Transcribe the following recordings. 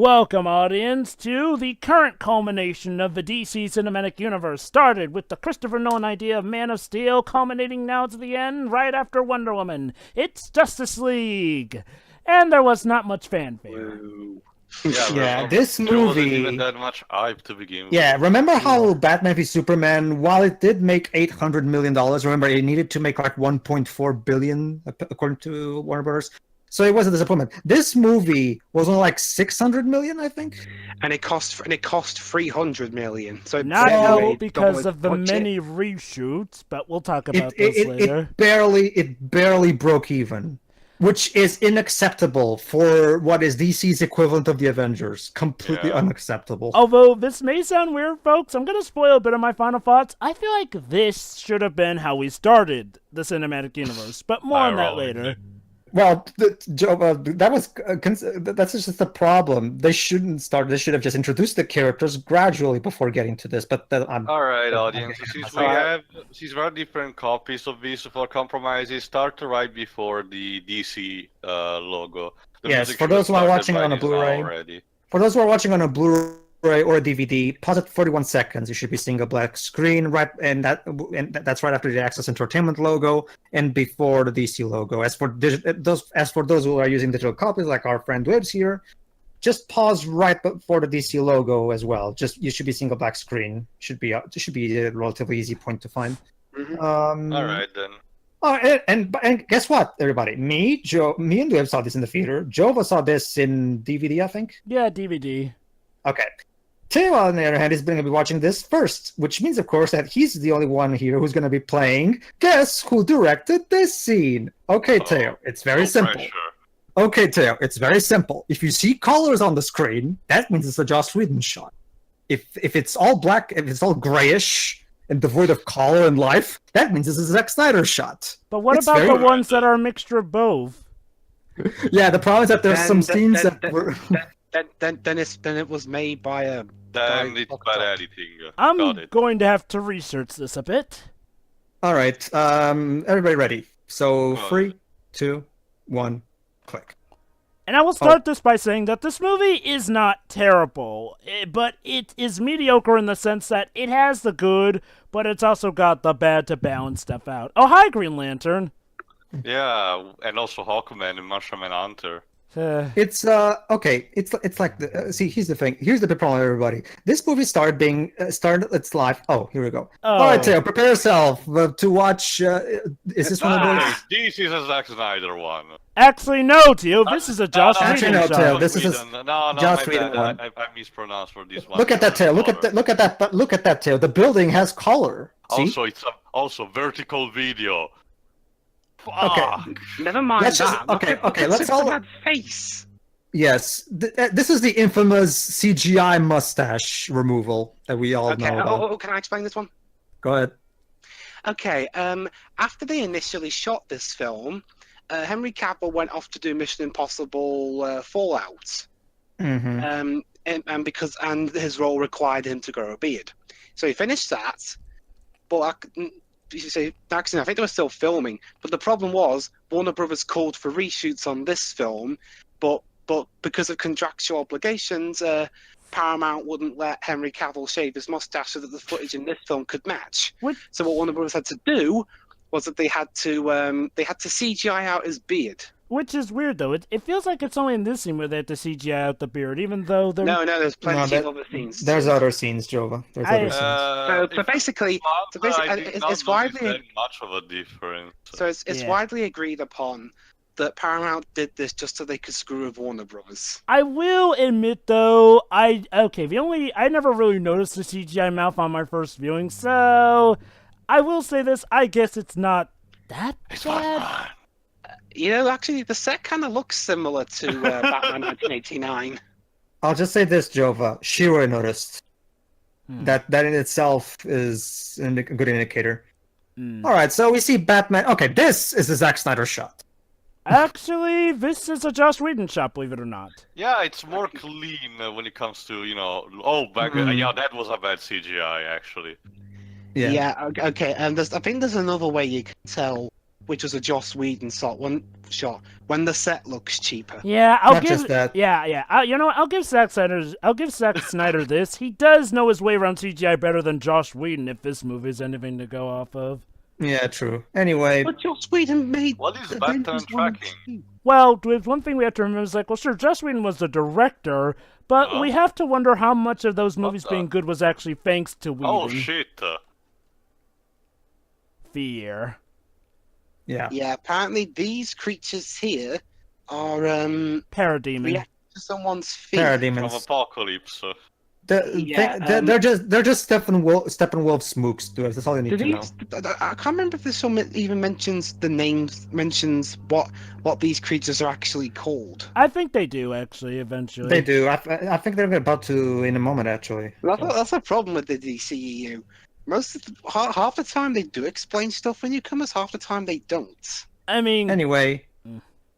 Welcome, audience, to the current culmination of the DC Cinematic Universe. Started with the Christopher Nolan idea of Man of Steel, culminating now to the end, right after Wonder Woman. It's Justice League! And there was not much fanfare. Woo. This There wasn't even movie. that much hype to begin with. Yeah, remember how Batman v Superman, while it did make $800 million, remember it needed to make like 1.4 billion according to Warner Brothers. So it was a disappointment. This movie was only like 600 million, I think. And it cost 300 million. So Not So- out because double of the budget. many reshoots, but we'll talk about this later. It barely broke even, which is unacceptable for what is DC's equivalent of the Avengers. Completely Yeah. unacceptable. Although this may sound weird, folks, I'm going to spoil a bit of my final thoughts. I feel like this should have been how we started the cinematic universe, but more on that later. Well, that's just the problem. They shouldn't start. They should have just introduced the characters gradually before getting to this. But Alright, audience, since we have different copies of these for compromises, start right before the DC logo. The Yes, music for should those who have are started watching by on a this now Blu-ray. already. For those who are watching on a Blu-ray or a DVD, pause at 41 seconds. You should be seeing a black screen, right, and that's right after the Access Entertainment logo and before the DC logo. As for those who are using digital copies, like our friend Wibbs here, just pause right before the DC logo as well. You should be seeing a black screen. It should be a relatively easy point to find. Alright then. Oh, and guess what, everybody? Me and Wibbs saw this in the theater. Jova saw this in DVD, I think. Yeah, DVD. Okay. Teo, on the other hand, is going to be watching this first, which means, of course, that he's the only one here who's going to be playing. Guess who directed this scene? Okay, Teo, it's very simple. Pressure. Okay, Teo, it's very simple. If you see colors on the screen, that means it's a Joss Whedon shot. If it's all black, if it's all grayish and devoid of color and life, that means it's a Zack Snyder shot. But what It's about very the ones that are a mixture of both? Yeah, the problem is that there's some scenes that were. Then it was made by a. Then it's Fuck bad up. editing. Got I'm it. going to have to research this a bit. All right, everybody ready? So Go on. 3, 2, 1, click. And I will start this by saying that this movie is not terrible, but it is mediocre in the sense that it has the good, but it's also got the bad to balance stuff out. Oh, hi, Green Lantern. Yeah, and also Aquaman and Martian Manhunter. It's okay. It's like see. Here's the thing. Here's the problem, everybody. This movie started its life. Oh, here we go. All right, Teo, prepare yourself to watch. Is this one of those? This is a Zack Snyder one. Actually, no, Teo, this is a Joss Actually, Whedon no, shot. Teo, this is a no, Joss my Whedon bad. one. I mispronounced for this one. Look at that, Teo. Look at that. Look at that, Teo. The building has color. See? Also, it's also vertical video. Okay. Fuck. Never mind Let's just- that. okay, let's all- Superman's face. Yes. This is the infamous CGI mustache removal that we all Okay. know about. Oh, can I explain this one? Go ahead. Okay. After they initially shot this film, Henry Cavill went off to do Mission Impossible Fallout. Mm-hmm. And his role required him to grow a beard. So he finished that, but actually, I think they were still filming. But the problem was Warner Brothers called for reshoots on this film, but because of contractual obligations, Paramount wouldn't let Henry Cavill shave his mustache so that the footage in this film could match. What? So what Warner Brothers had to do was that they had to CGI out his beard. Which is weird, though. It feels like it's only in this scene where they have to CGI out the beard, even though they're... No, there's plenty of other scenes. There's other scenes, Jova. There's other scenes. So basically, it's widely much of a difference. So it's Yeah. widely agreed upon that Paramount did this just so they could screw with Warner Brothers. I will admit, though, I never really noticed the CGI mouth on my first viewing, so I will say this, I guess it's not that bad. You know, actually, the set kind of looks similar to Batman 1989. I'll just say this, Jova. Shiro noticed. That in itself is a good indicator. All right, so we see Batman. Okay, this is a Zack Snyder shot. Actually, this is a Joss Whedon shot, believe it or not. Yeah, it's more clean when it comes to, yeah, that was a bad CGI, actually. Yeah. Okay, and I think there's another way you can tell which was a Joss Whedon shot. When the set looks cheaper. Yeah, I'll Not give. just that. Yeah. You know, I'll give Zack Snyder this. He does know his way around CGI better than Joss Whedon. If this movie's anything to go off of. Yeah, true. Anyway, But Joss Whedon made. What is Avengers Batman 1 and tracking? 2. Well, there's one thing we have to remember is like, well, sure, Joss Whedon was the director, but Uh-huh. we have to wonder how much of those movies the- being good was actually thanks to Whedon. Oh shit! Fear. yeah. Yeah, apparently these creatures here are Parademon. react to someone's fear. From Parademons. Apocalypse. Yeah, They're just Steppenwolf smooks. Dude, that's all you need Do to know. these, I can't remember if this film even mentions the names, mentions what these creatures are actually called. I think they do actually eventually. They do. I think they're about to in a moment, actually. That's a problem with the DCEU. Most of half the time they do explain stuff when newcomers, half the time they don't. I mean, Anyway,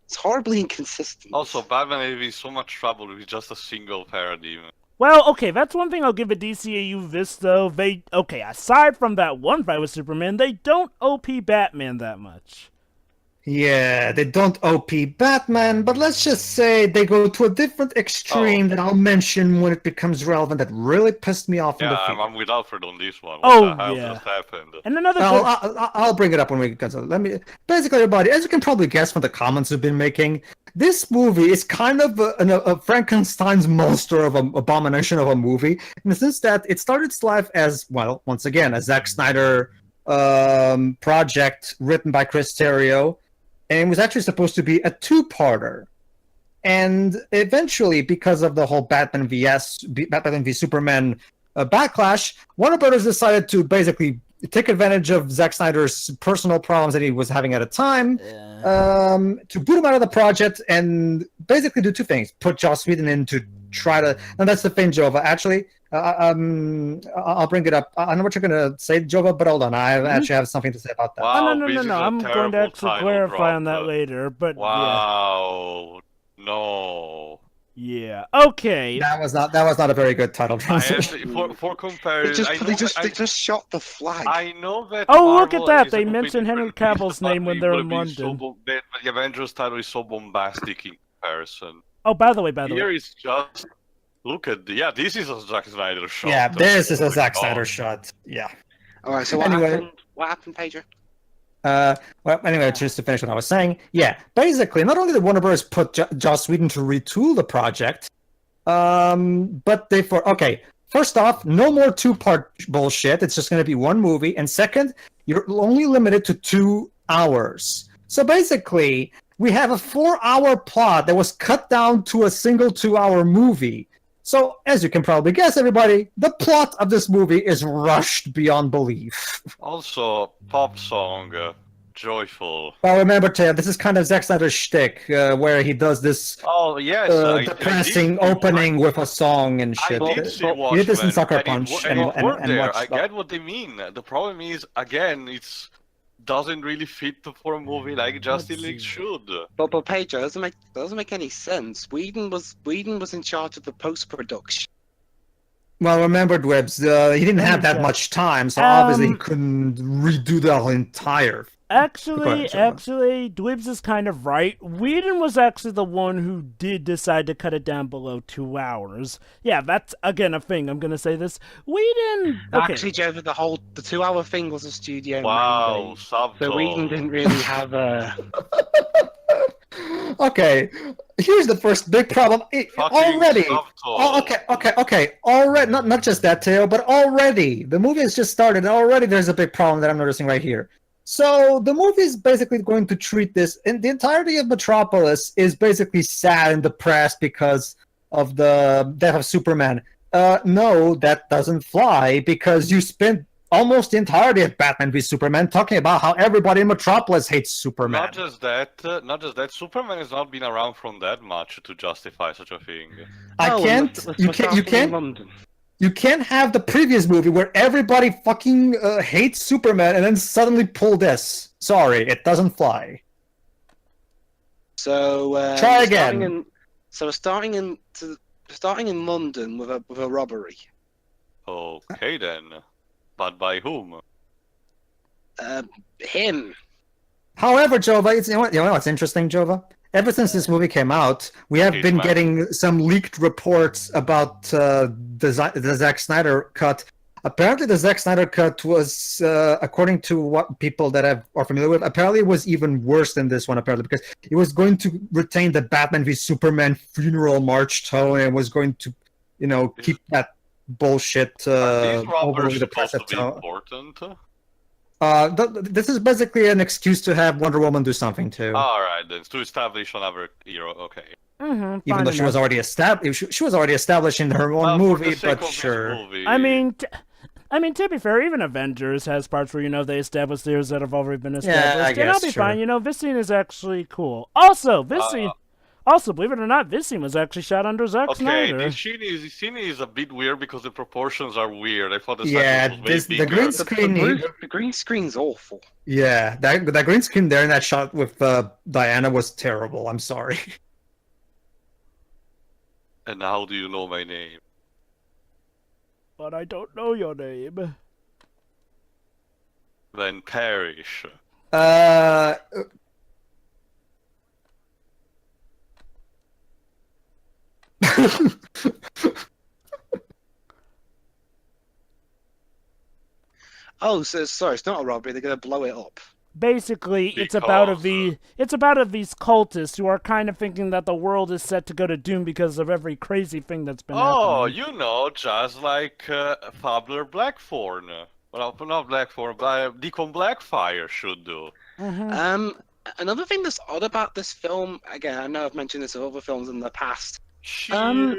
It's horribly inconsistent. Also, Batman is in so much trouble with just a single parademon. well, okay, that's one thing I'll give a DCAU this though. Aside from that one fight with Superman, they don't OP Batman that much. yeah, they don't OP Batman, but let's just say they go to a different extreme that I'll mention when it becomes relevant. That really pissed me off in the Yeah, film. I'm with Alfred on this one. Oh, What the hell yeah. just happened? And another I'll bring it up when we get to it. Basically, everybody, as you can probably guess from the comments we've been making, this movie is kind of a Frankenstein's monster of an abomination of a movie, in the sense that it started its life as, well, once again, a Zack Snyder project written by Chris Terrio, and it was actually supposed to be a two-parter. And eventually, because of the whole Batman v Superman backlash, Warner Brothers decided to basically take advantage of Zack Snyder's personal problems that he was having at a time, to boot him out of the project and basically do two things: put Joss Whedon in to try to. And that's the thing, Jova. Actually, I'll bring it up. I know what you're gonna say, Jova, but hold on. I actually have something to say about that. Wow, no. this is a I'm going to terrible actually title clarify on drop. that later. But Wow, no. yeah. Okay. That was not a very good title I transition. actually, for They comparison, just shot the flag. I know that. Oh, look at Marvel that, is they a mention completely Henry different Cavill's beast, name but when it they're will in be London. the Avengers title is so bombastic in comparison. Oh, by the way. Here is just look at this is a Zack Snyder shot. Yeah, this is a Zack Oh. Snyder shot. Yeah. All right. So Anyway. what happened, Pedro? Well, anyway, just to finish what I was saying, yeah, basically, not only did Warner Bros. Put Joss Whedon to retool the project, but first off, no more two-part bullshit. It's just going to be one movie, and second, you're only limited to 2 hours. So basically, we have a 4-hour plot that was cut down to a single 2-hour movie. So, as you can probably guess, everybody, the plot of this movie is rushed beyond belief. Also, pop song, joyful. Well, remember, Taylor, this is kind of Zack Snyder's shtick, where he does this Oh yes, depressing opening with a song and shit. I did see You Watchmen, did this in Sucker and Punch and it worked there. watch I stuff. get what they mean. The problem is, again, it's doesn't really fit for a movie like Justice Let's League see. should. But Pedro, doesn't make any sense. Whedon was in charge of the post production. Well, remember, Dwebs, he didn't have that much time, so obviously he couldn't redo the whole entire. Go Actually, ahead, Shova. Dwibs is kind of right. Whedon was actually the one who did decide to cut it down below 2 hours. Yeah, that's, again, a thing. I'm going to say this. Whedon... Okay. Actually, Joe, the 2-hour thing was a studio Wow, mandate. subtle. So Whedon didn't really have a. Okay, here's the first big problem. Already. Okay. Already, not just that, Teo, but already the movie has just started, and already there's a big problem that I'm noticing right here. So the movie is basically going to treat this, and the entirety of Metropolis is basically sad and depressed because of the death of Superman. No, that doesn't fly, because you spent almost the entirety of Batman v Superman talking about how everybody in Metropolis hates Superman. Not just that. Superman has not been around from that much to justify such a thing. You can't have the previous movie where everybody fucking hates Superman and then suddenly pull this. Sorry, it doesn't fly. So Try again. Starting in London with a robbery. Okay then, but by whom? Him. However, Jova, you know what's interesting, Jova? Ever since this movie came out, we have been getting some leaked reports about the Zack Snyder cut. Apparently, the Zack Snyder cut was, according to what people that are familiar with, apparently it was even worse than this one. Apparently, because it was going to retain the Batman v Superman funeral march tone and was going to, keep that bullshit overly depressive tone. Important? This is basically an excuse to have Wonder Woman do something too. All right, then to establish another hero. Okay. Even though she was already established, she was already established in her own movie. But sure. I mean, to be fair, even Avengers has parts where they establish heroes that have already been established, I guess, and I'll be fine. This scene is actually cool. Also, this scene. Also, believe it or not, this scene was actually shot under Zack Snyder. Okay, this scene is a bit weird because the proportions are weird. I thought the was way bigger. The green screen's awful. Yeah, that green screen there in that shot with Diana was terrible. I'm sorry. And how do you know my name? But I don't know your name. Then perish. Oh, so sorry, it's not a robbery. They're gonna blow it up. Basically, it's about these cultists who are kind of thinking that the world is set to go to doom because of every crazy thing that's been happening. Just like Fabler Blackthorn. Well, not Blackthorn, but Deacon Blackfire should do. Another thing that's odd about this film, again, I know I've mentioned this in other films in the past. So I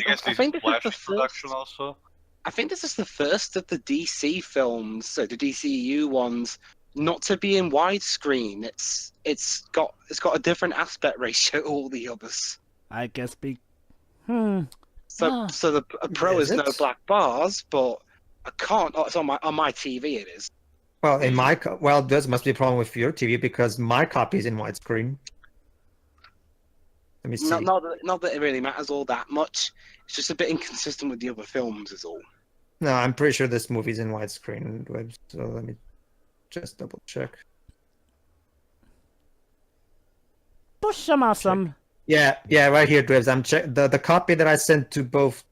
guess this is Flash production also. I think this is the first of the DC films, so the DCU ones, not to be in widescreen. It's got a different aspect ratio to all the others. I guess So the Pro is no black bars, but I can't. Oh, it's on my TV. It is. Well, this must be a problem with your TV because my copy is in widescreen. Let me see. Not that it really matters all that much. It's just a bit inconsistent with the other films, is all. No, I'm pretty sure this movie's in widescreen. So let me just double check. Push awesome. Yeah, right here, Dwebs. I'm the copy that I sent to both.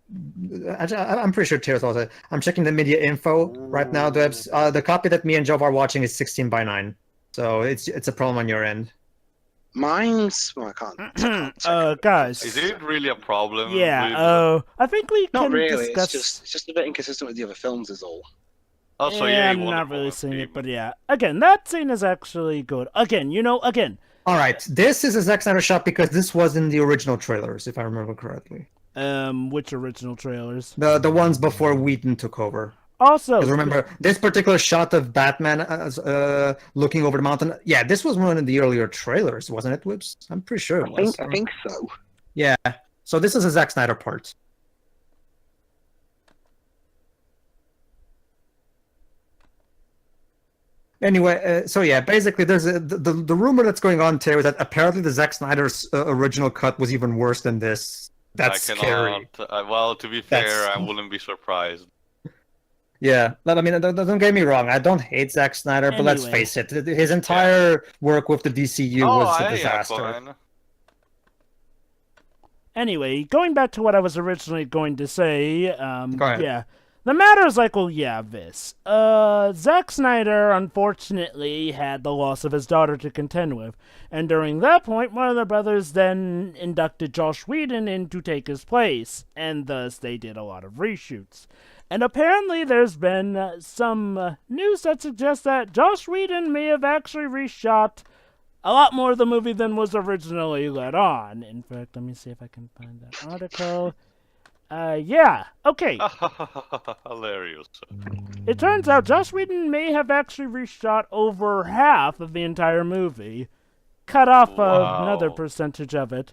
I'm pretty sure Tears also. I'm checking the media info right now, Dwebs. The copy that me and Jove are watching is 16:9, so it's a problem on your end. Mine's I can't. Guys. Is it really a problem? Yeah. I think we not can really. discuss. It's just a bit inconsistent with the other films, is all. Also, I'm not really seeing it, but yeah. Again, that scene is actually good. Again. All right, this is a Zack Snyder shot because this was in the original trailers, if I remember correctly. Which original trailers? The ones before Whedon took over. Also, because remember this particular shot of Batman looking over the mountain. Yeah, this was one of the earlier trailers, wasn't it, Whips? I'm pretty sure it was. I think so. Yeah. So this is a Zack Snyder part. Anyway, so yeah, basically, there's the rumor that's going on too is that apparently the Zack Snyder's original cut was even worse than this. That's scary. Well, to be fair, I wouldn't be surprised. Yeah, I mean, don't get me wrong. I don't hate Zack Snyder, but let's face it, his entire work with the DCU was a disaster. Aquaman. Anyway, going back to what I was originally going to say, Go ahead. Yeah. The matter is this. Zack Snyder, unfortunately, had the loss of his daughter to contend with, and during that point, Warner Brothers then inducted Joss Whedon in to take his place, and thus they did a lot of reshoots. And apparently there's been some news that suggests that Joss Whedon may have actually reshot a lot more of the movie than was originally let on. In fact, let me see if I can find that article. Yeah, okay. Hilarious. It turns out Joss Whedon may have actually reshot over half of the entire movie. Cut off another percentage of it.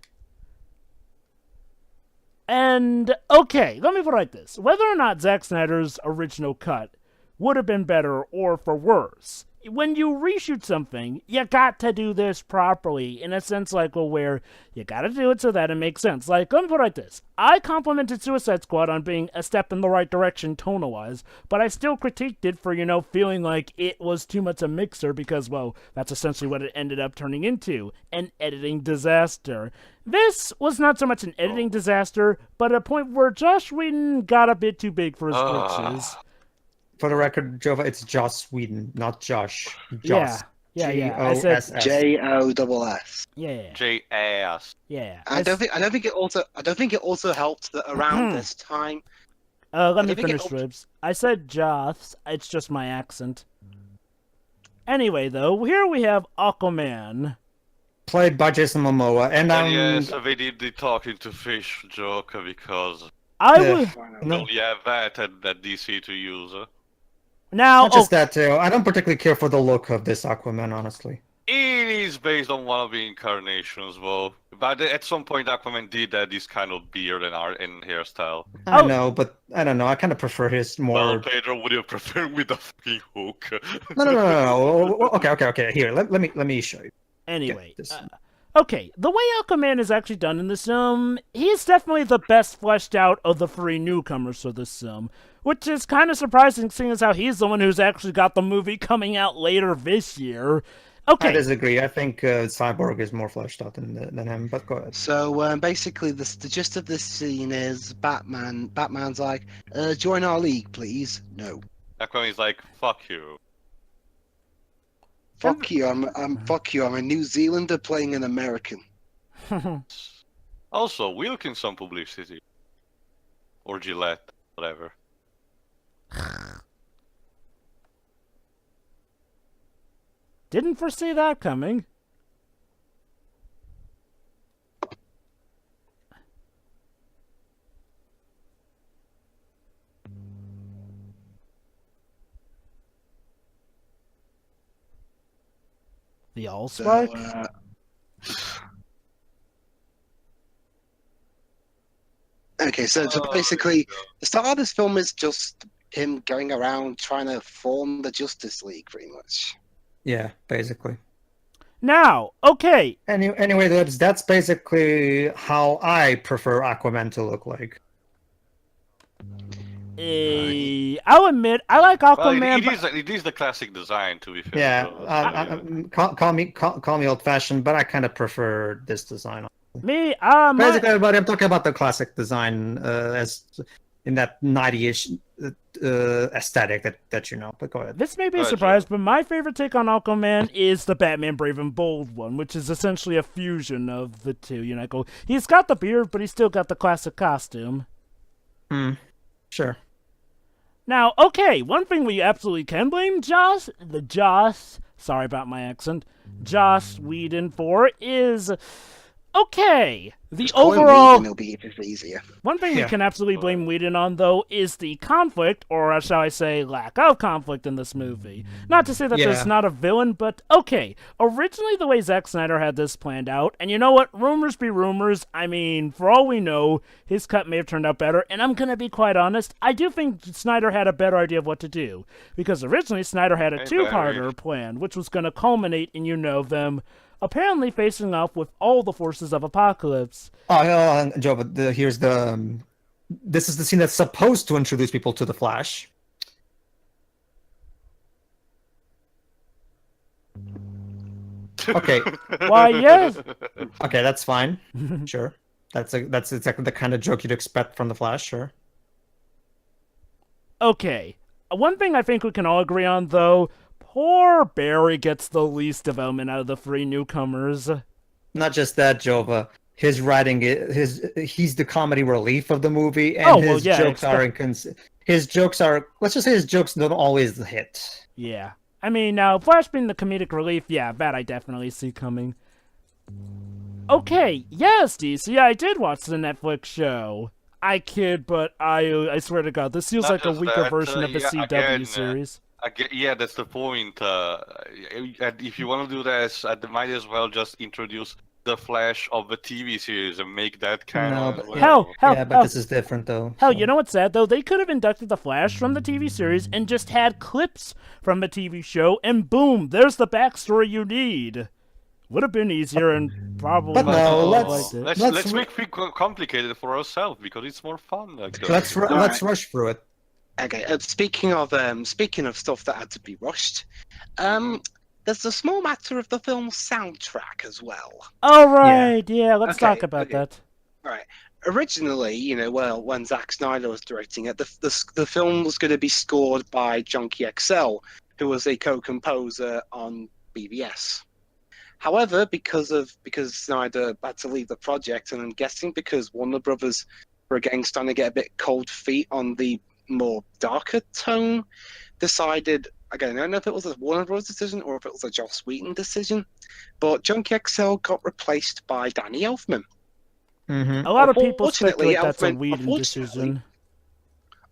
And, okay, let me put it like this. Whether or not Zack Snyder's original cut would have been better or for worse, when you reshoot something, you got to do this properly in a sense, like, well, where you got to do it so that it makes sense. Like, let me put it like this. I complimented Suicide Squad on being a step in the right direction tonal-wise, but I still critiqued it for, feeling like it was too much a mixer because, well, that's essentially what it ended up turning into, an editing disaster. This was not so much an editing disaster, but a point where Josh Whedon got a bit too big for his britches. For the record, Jova, it's Joss Whedon, not Josh. Joss. Yeah. I said JOSS. yeah. J-ass. Yeah. I don't think it also helped that around this time. Let me finish, Ribs. I said Joss. It's just my accent. Anyway, though, here we have Aquaman. Played by Jason Momoa, and yes, they did the talking to fish joke because I we only have that at DC to use. Now, not just that too. I don't particularly care for the look of this Aquaman, honestly. It is based on one of the incarnations, though. But at some point, Aquaman did have this kind of beard and art and hairstyle. I know, but I don't know. I kind of prefer his more. Well, Pedro, would you prefer with the fucking hook? No. Okay. Here, let me show you. Anyway, okay, the way Aquaman is actually done in this he's definitely the best fleshed out of the three newcomers to this which is kind of surprising seeing as how he's the one who's actually got the movie coming out later this year. Okay. I disagree. I think Cyborg is more fleshed out than him, but go ahead. So basically, the gist of this scene is Batman's like, join our league, please. No. Aquaman's like, fuck you. Fuck you, I'm a New Zealander playing an American. Also, we look in some publicity. Or Gillette, whatever. Didn't foresee that coming. The Allspark? Okay, so basically, the start of this film is just him going around trying to form the Justice League, pretty much. Yeah, basically. Now, okay. Anyway, that's basically how I prefer Aquaman to look like. I'll admit, I like Aquaman. Well, it is the classic design, to be fair. Yeah, call me old-fashioned, but I kind of prefer this design. Me, basically, everybody, I'm talking about the classic design as in that 90-ish aesthetic that you know. But go ahead. This may be a surprise, but my favorite take on Aquaman is the Batman Brave and Bold one, which is essentially a fusion of the two. He's got the beard, but he's still got the classic costume. Sure. Now, okay, one thing we absolutely can blame Joss Whedon for is, okay, the overall... It'll be easier. One thing we can absolutely blame Whedon on, though, is the conflict, or shall I say, lack of conflict in this movie. Not to say that there's not a villain, but okay, originally the way Zack Snyder had this planned out, and you know what, rumors be rumors, I mean, for all we know, his cut may have turned out better, and I'm gonna be quite honest, I do think Snyder had a better idea of what to do, because originally Snyder had a two-parter plan, which was gonna culminate in, them apparently facing off with all the forces of Apocalypse. Oh, Joe, but here's the... this is the scene that's supposed to introduce people to the Flash. Okay. Why, yes. Okay, that's fine. Sure. That's exactly the kind of joke you'd expect from the Flash, sure. Okay. One thing I think we can all agree on, though, poor Barry gets the least development out of the three newcomers. Not just that, Jova. His writing, he's the comedy relief of the movie, and his jokes are, let's just say his jokes don't always hit. Yeah. I mean, now, Flash being the comedic relief, yeah, that I definitely see coming. Okay, yes, DC, I did watch the Netflix show. I kid, but I swear to God, this feels like a weaker version of the CW series. Yeah, that's the point. If you want to do this, I might as well just introduce the Flash of the TV series and make that canon. No, as but- well. Hell, Yeah, but this is different though. Hell, so- you know what's sad though? They could have inducted the Flash from the TV series and just had clips from the TV show, and boom, there's the backstory you need. Would have been easier and probably. But no, would have let's- liked it. let's make things complicated for ourselves because it's more fun. Like that. Let's rush through it. Okay. Speaking of stuff that had to be rushed, there's a small matter of the film's soundtrack as well. All right, yeah, let's Okay, talk about okay. that. Right. Originally, when Zack Snyder was directing it, the film was going to be scored by Junkie XL, who was a co-composer on BVS. However, because Snyder had to leave the project, and I'm guessing because Warner Brothers were again starting to get a bit cold feet on the more darker tone, decided, again, I don't know if it was a Warner Bros. Decision or if it was a Joss Whedon decision, but Junkie XL got replaced by Danny Elfman. Mm-hmm. A lot of people Unfortunately, speculate that's a Elfman- Whedon decision.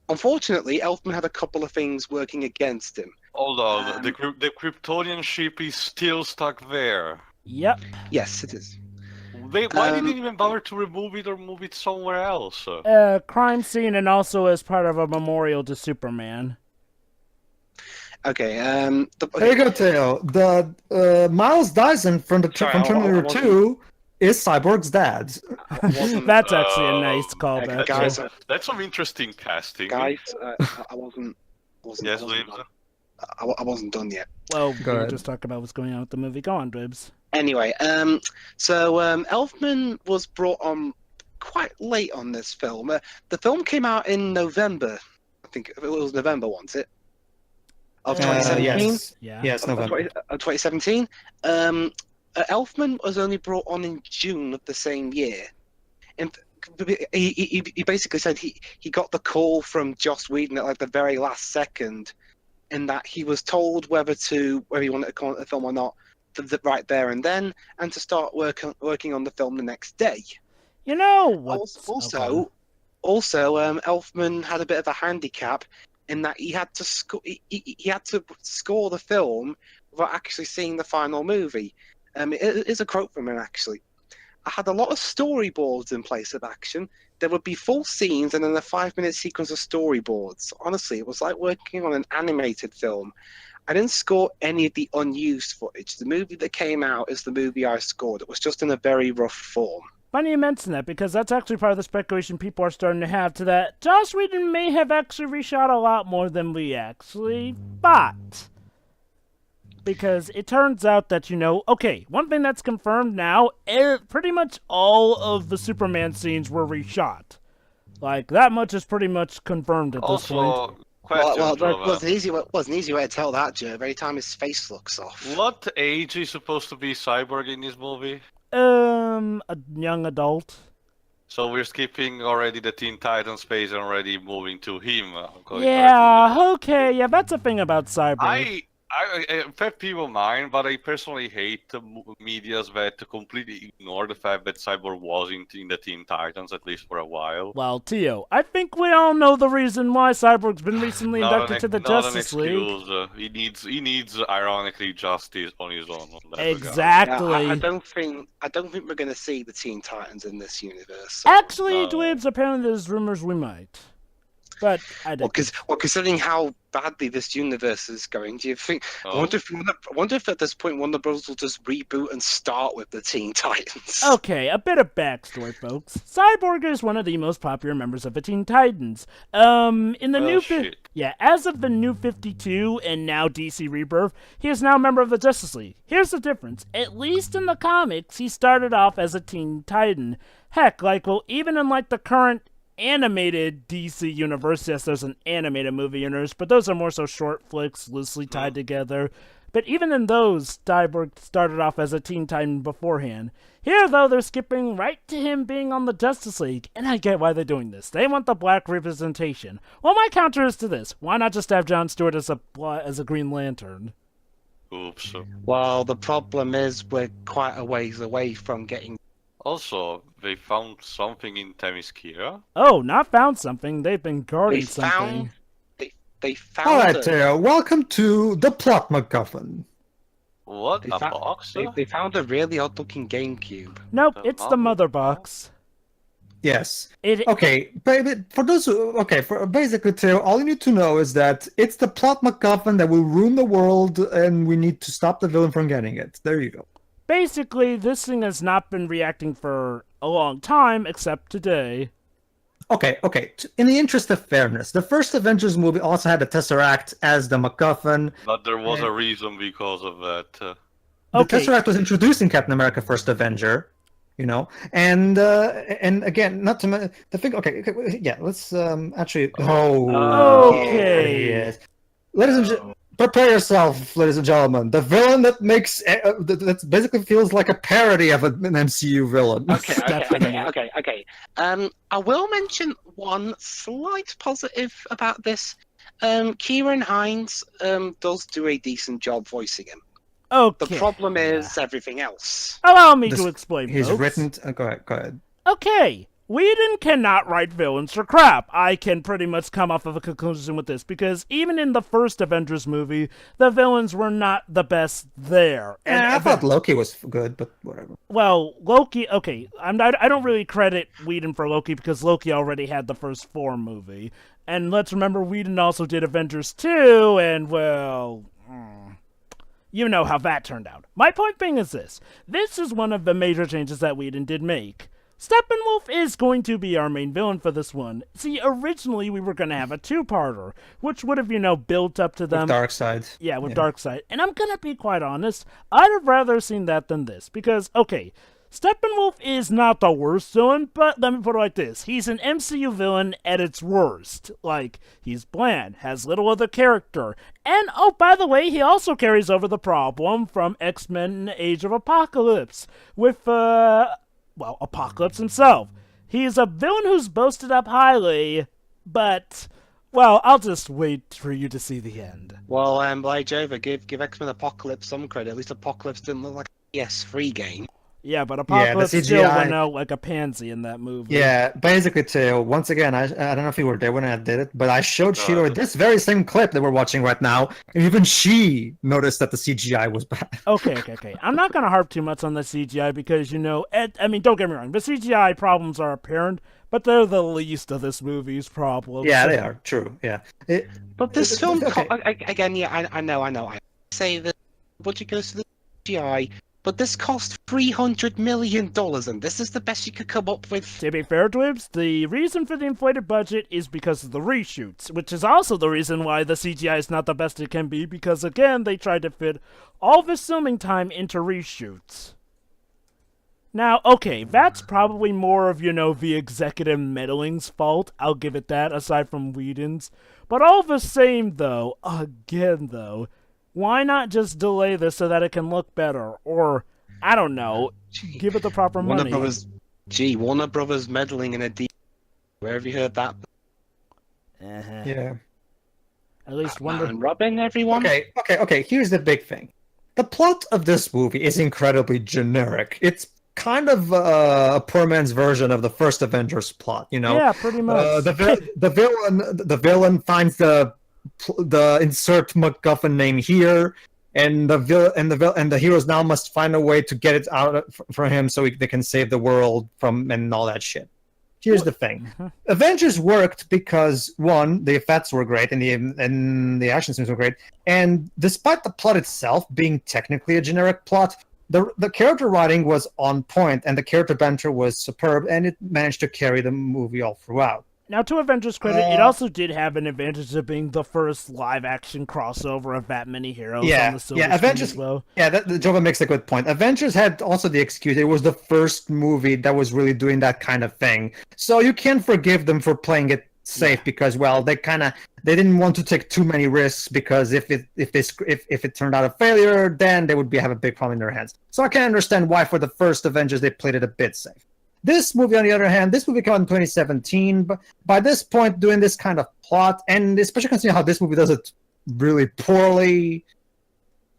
Unfortunately, Elfman had a couple of things working against him. Hold on, the Kryptonian ship is still stuck there. Yep. Yes, it is. Why didn't they even bother to remove it or move it somewhere else? Crime scene, and also as part of a memorial to Superman. Okay. There you go, Teo. The Miles Dyson from Sorry, from I Terminator wasn't- 2 is Cyborg's dad. That's actually a nice callback. guys, That's some interesting casting. guys, I wasn't. Yes, I wasn't, Liebs? I wasn't done yet. Well, Go we ahead. just talk about what's going on with the movie. Go on, Dribs. Anyway, so Elfman was brought on quite late on this film. The film came out in November. I think it was November, wasn't it? Of 2017. Yes. Yeah. Yes, November. 2017. Elfman was only brought on in June of the same year. And he basically said he got the call from Joss Whedon at like the very last second, and that he was told whether he wanted to come on the film or not right there and then, and to start working on the film the next day. You know what? Also, Elfman had a bit of a handicap in that he had to score the film without actually seeing the final movie. It is a quote from him, actually. I had a lot of storyboards in place of action. There would be full scenes and then a 5-minute sequence of storyboards. Honestly, it was like working on an animated film. I didn't score any of the unused footage. The movie that came out is the movie I scored. It was just in a very rough form. Funny you mention that, because that's actually part of the speculation people are starting to have to that Joss Whedon may have actually reshot a lot more than we actually thought. Because it turns out that, okay, one thing that's confirmed now, pretty much all of the Superman scenes were reshot. Like, that much is pretty much confirmed at this point. Also, question, Well, Trevor. it was an easy way to tell that, Joe. Every time his face looks off. What age is supposed to be Cyborg in this movie? A young adult. So we're skipping already the Teen Titans phase and already moving to him. Yeah, okay, yeah, that's a thing about Cyborg. I fair people mind, but I personally hate the medias that completely ignore the fact that Cyborg was in the Teen Titans, at least for a while. Well, Tio, I think we all know the reason why Cyborg's been recently inducted to the Justice League. He needs ironically justice on his own. On that regard. Exactly. I don't think we're going to see the Teen Titans in this universe. So. Actually, No. Dweebs, apparently there's rumors we might. But I don't. Considering how badly this universe is going, do you think? Oh. I wonder if at this point Warner Bros. Will just reboot and start with the Teen Titans. Okay, a bit of backstory, folks. Cyborg is one of the most popular members of the Teen Titans. In the Well, shit. as of the New 52 and now DC Rebirth, he is now a member of the Justice League. Here's the difference. At least in the comics, he started off as a Teen Titan. Heck, even in the current animated DC universe, yes, there's an animated movie universe, but those are more so short flicks loosely tied together. But even in those, Cyborg started off as a Teen Titan beforehand. Here, though, they're skipping right to him being on the Justice League, and I get why they're doing this. They want the black representation. Well, my counter is to this. Why not just have Jon Stewart as a Green Lantern? Oops. Well, the problem is we're quite a ways away from getting. Also, they found something in Themyscira. Oh, not found something. They've been guarding They something. found. They found. All right, Teo. Welcome to the plot MacGuffin. What? They A found, box? they found a really odd-looking GameCube. Nope, The it's the mother mother box. Yes. It Okay, but for those who, okay, for basically, Theo, all you need to know is that it's the plot MacGuffin that will ruin the world, and we need to stop the villain from getting it. There you go. basically this thing has not been reacting for a long time, except today. Okay. In the interest of fairness, the first Avengers movie also had the Tesseract as the MacGuffin. But there was a reason because of that. The Okay, Tesseract was introduced in Captain America: First Avenger, and again, not to the thing. Okay, yeah, let's actually. Oh, Okay. yes. Ladies and gentlemen, prepare yourself, ladies and gentlemen. The villain that makes that basically feels like a parody of an MCU villain. Okay. I will mention one slight positive about this. Kieran Hines does do a decent job voicing him. okay. The problem is everything else. Allow me This- to explain, He's folks. written. Go ahead. Okay, Whedon cannot write villains for crap. I can pretty much come off of a conclusion with this, because even in the first Avengers movie, the villains were not the best there. And I thought Loki was good, but whatever. well, Loki, okay, I don't really credit Whedon for Loki, because Loki already had the first 4 movie. And let's remember, Whedon also did Avengers 2, and well... you know how that turned out. My point being is this. This is one of the major changes that Whedon did make. Steppenwolf is going to be our main villain for this one. See, originally we were going to have a 2-parter, which would have, built up to them. Darkseid. Yeah, with Darkseid. And I'm going to be quite honest, I'd have rather seen that than this. Because, okay, Steppenwolf is not the worst villain, but let me put it like this. He's an MCU villain at its worst. Like, he's bland, has little other character. And, oh, by the way, he also carries over the problem from X-Men Age of Apocalypse with, Apocalypse himself. He's a villain who's boasted up highly, but, well, I'll just wait for you to see the end. Well, by Jova, give X-Men Apocalypse some credit. At least Apocalypse didn't look like a PS3 game. Yeah, but Apocalypse the still CGI went out like a pansy in that movie. Yeah, basically, Theo, once again, I don't know if you were there when I did it, but I showed Sheila this very same clip that we're watching right now, and even she noticed that the CGI was bad. Okay. I'm not going to harp too much on the CGI because, I mean, don't get me wrong, the CGI problems are apparent, but they're the least of this movie's problems. Yeah, they are, true, yeah. But this film, okay. again, yeah, I know. I say that budget goes to the CGI, but this cost $300 million, and this is the best you could come up with. To be fair, Dwibs, the reason for the inflated budget is because of the reshoots, which is also the reason why the CGI is not the best it can be, because, again, they tried to fit all this filming time into reshoots. Now, okay, that's probably more of, the executive meddling's fault, I'll give it that, aside from Whedon's. But all the same, though, why not just delay this so that it can look better? Or, I don't know, give it the proper money. Warner Brothers meddling in a D. Where have you heard that? Yeah. At least Wonder... And Robin, everyone? Okay, here's the big thing. The plot of this movie is incredibly generic. It's kind of a poor man's version of the first Avengers plot, Yeah, pretty much. The villain finds the insert MacGuffin name here, and the heroes now must find a way to get it out for him so they can save the world from and all that shit. Here's the thing: Avengers worked because one, the effects were great and the action scenes were great, and despite the plot itself being technically a generic plot, the character writing was on point and the character banter was superb, and it managed to carry the movie all throughout. Now, to Avengers' credit, it also did have an advantage of being the first live-action crossover of that many heroes on the silver screen Avengers. as well. Yeah, Jova makes a good point. Avengers had also the excuse it was the first movie that was really doing that kind of thing, so you can forgive them for playing it safe because, well, they didn't want to take too many risks because if it turned out a failure, then they would have a big problem in their hands. So I can understand why for the first Avengers they played it a bit safe. This movie, on the other hand, this movie came out in 2017, but by this point, doing this kind of plot, and especially considering how this movie does it really poorly,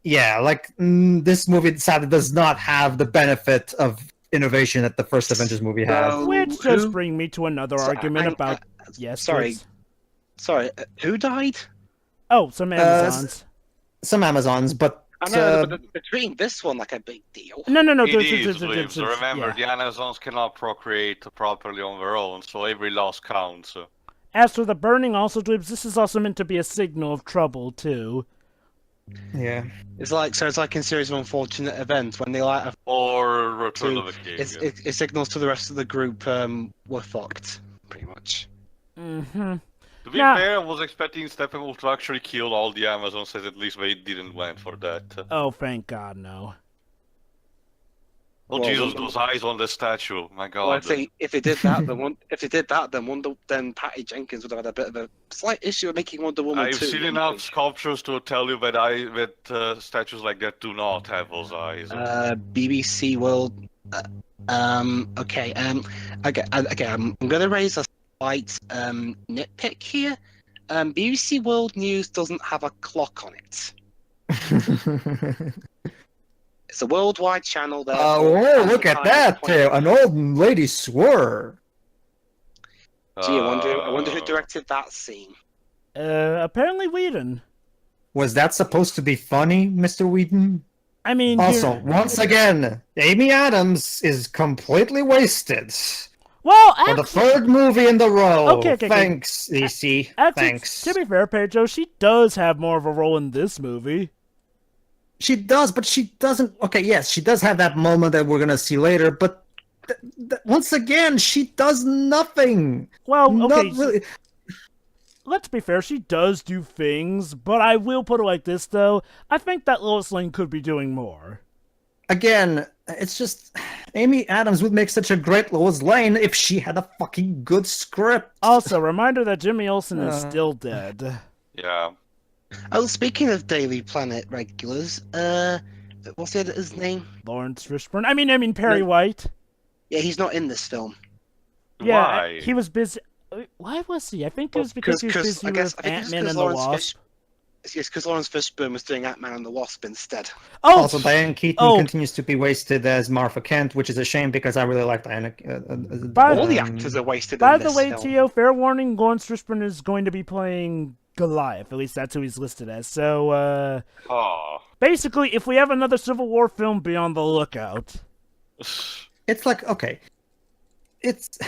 this movie sadly does not have the benefit of innovation that the first Avengers movie had. Which does bring me to another argument about... Yes, Sorry. please. Sorry, who died? Oh, some Amazons. Some Amazons, but I know, but they're treating this one like a big deal. No. It is, Williams. Remember, the Amazons cannot procreate properly on their own, so every loss counts. As for the burning, also, Dibs, this is also meant to be a signal of trouble too. Yeah. It's like in Series of Unfortunate Events when they light a Or Return of the King. it signals to the rest of the group we're fucked, pretty much. Mm-hmm. To be fair, I was expecting Steppenwolf to actually kill all the Amazons, as at least they didn't went for that. Oh, thank God, no. Oh Well, Jesus, those eyes on the statue! My God. Well, if they did that, then Patty Jenkins would have had a bit of a slight issue with making Wonder Woman I've 2. seen enough sculptures to tell you that statues like that do not have those eyes. BBC World. Okay. I'm gonna raise a slight nitpick here. BBC World News doesn't have a clock on it. It's a worldwide channel. Oh, look at that! An old lady swore. Gee, I wonder who directed that scene. Apparently Whedon. Was that supposed to be funny, Mr. Whedon? I mean, Also, once again, Amy Adams is completely wasted. well, For the third movie in the row. Okay. Thanks, DC. Actually, Thanks. to be fair, Pedro, she does have more of a role in this movie. She does, but she doesn't. Okay, yes, she does have that moment that we're gonna see later, but once again, she does nothing. Well, okay. Not really. Let's be fair, she does do things, but I will put it like this, though. I think that Lois Lane could be doing more. Again, it's just Amy Adams would make such a great Lois Lane if she had a fucking good script. Also, reminder that Jimmy Olsen is still dead. Yeah. Oh, speaking of Daily Planet regulars, what's the editor's name? Lawrence Fishburne. I mean Perry No. White. Yeah, he's not in this film. Yeah, Why? he was busy. Why was he? I think it was because he was busy with Ant-Man and the Wasp. Yes, because Lawrence Fishburne was doing Ant-Man and the Wasp instead. Oh, Also, Diane Keaton continues to be wasted as Martha Kent, which is a shame because I really like Diana. All the actors are wasted by in the this way, film. Tio, fair warning, Lawrence Fishburne is going to be playing Goliath. At least that's who he's listed as. So, basically, if we have another Civil War film, be on the lookout. It's like, okay. It's...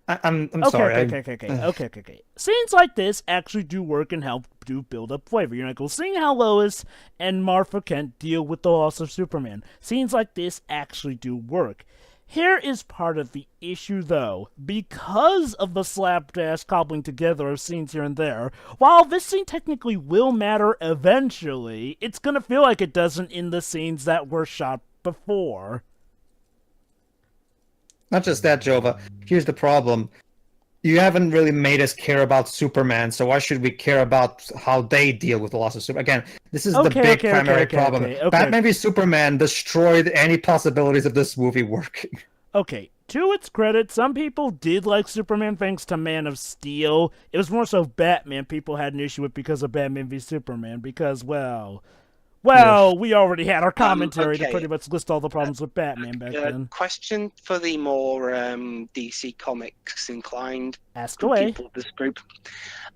I'm Okay, sorry. okay. Scenes like this actually do work and help do build up flavor. You're like, well, seeing how Lois and Martha Kent deal with the loss of Superman. Scenes like this actually do work. Here is part of the issue, though. Because of the slapdash cobbling together of scenes here and there, while this scene technically will matter eventually, it's gonna feel like it doesn't in the scenes that were shot before. Not just that, Jova. Here's the problem. You haven't really made us care about Superman, so why should we care about how they deal with the loss of Superman? Again, this is the big primary problem. Batman v Superman destroyed any possibilities of this movie working. Okay, to its credit, some people did like Superman thanks to Man of Steel. It was more so Batman people had an issue with because of Batman v Superman, because, well, we already had our commentary to pretty much list all the problems with Batman back then. Question for the more DC Comics inclined people of this group.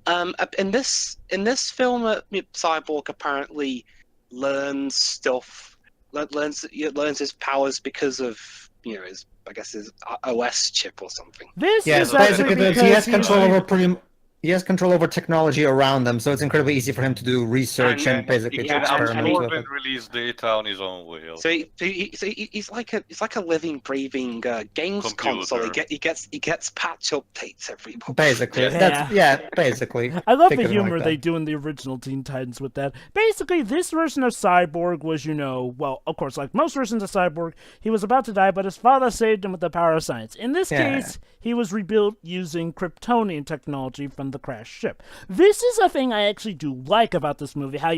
In this film, Cyborg apparently learns his powers because of his OS chip or something. This is basically because he has control over he has control over technology around them, so it's incredibly easy for him to do research and basically he can experiment with absorb it. and release data on his own will. So he's like a living, breathing games console. He gets patch updates every month. Basically, basically. I love the humor they do in the original Teen Titans with that. Basically, this version of Cyborg was, well, of course, like most versions of Cyborg, he was about to die, but his father saved him with the power of science. In this case, he was rebuilt using Kryptonian technology from the crashed ship. This is a thing I actually do like about this movie, how,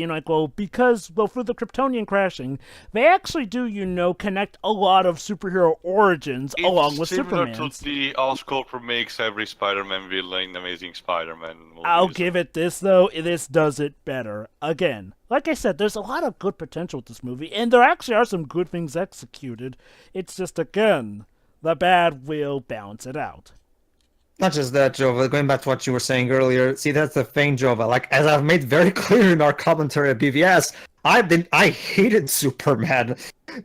because for the Kryptonian crashing, they actually do, connect a lot of superhero origins along with Superman's. It's similar to the Oscorp remakes every Spider-Man villain, Amazing Spider-Man movies. I'll give it this, though. This does it better. Again, like I said, there's a lot of good potential with this movie, and there actually are some good things executed. It's just, again, the bad will balance it out. Not just that, Jova, going back to what you were saying earlier, see, that's the thing, Jova, as I've made very clear in our commentary at BVS, I hated Superman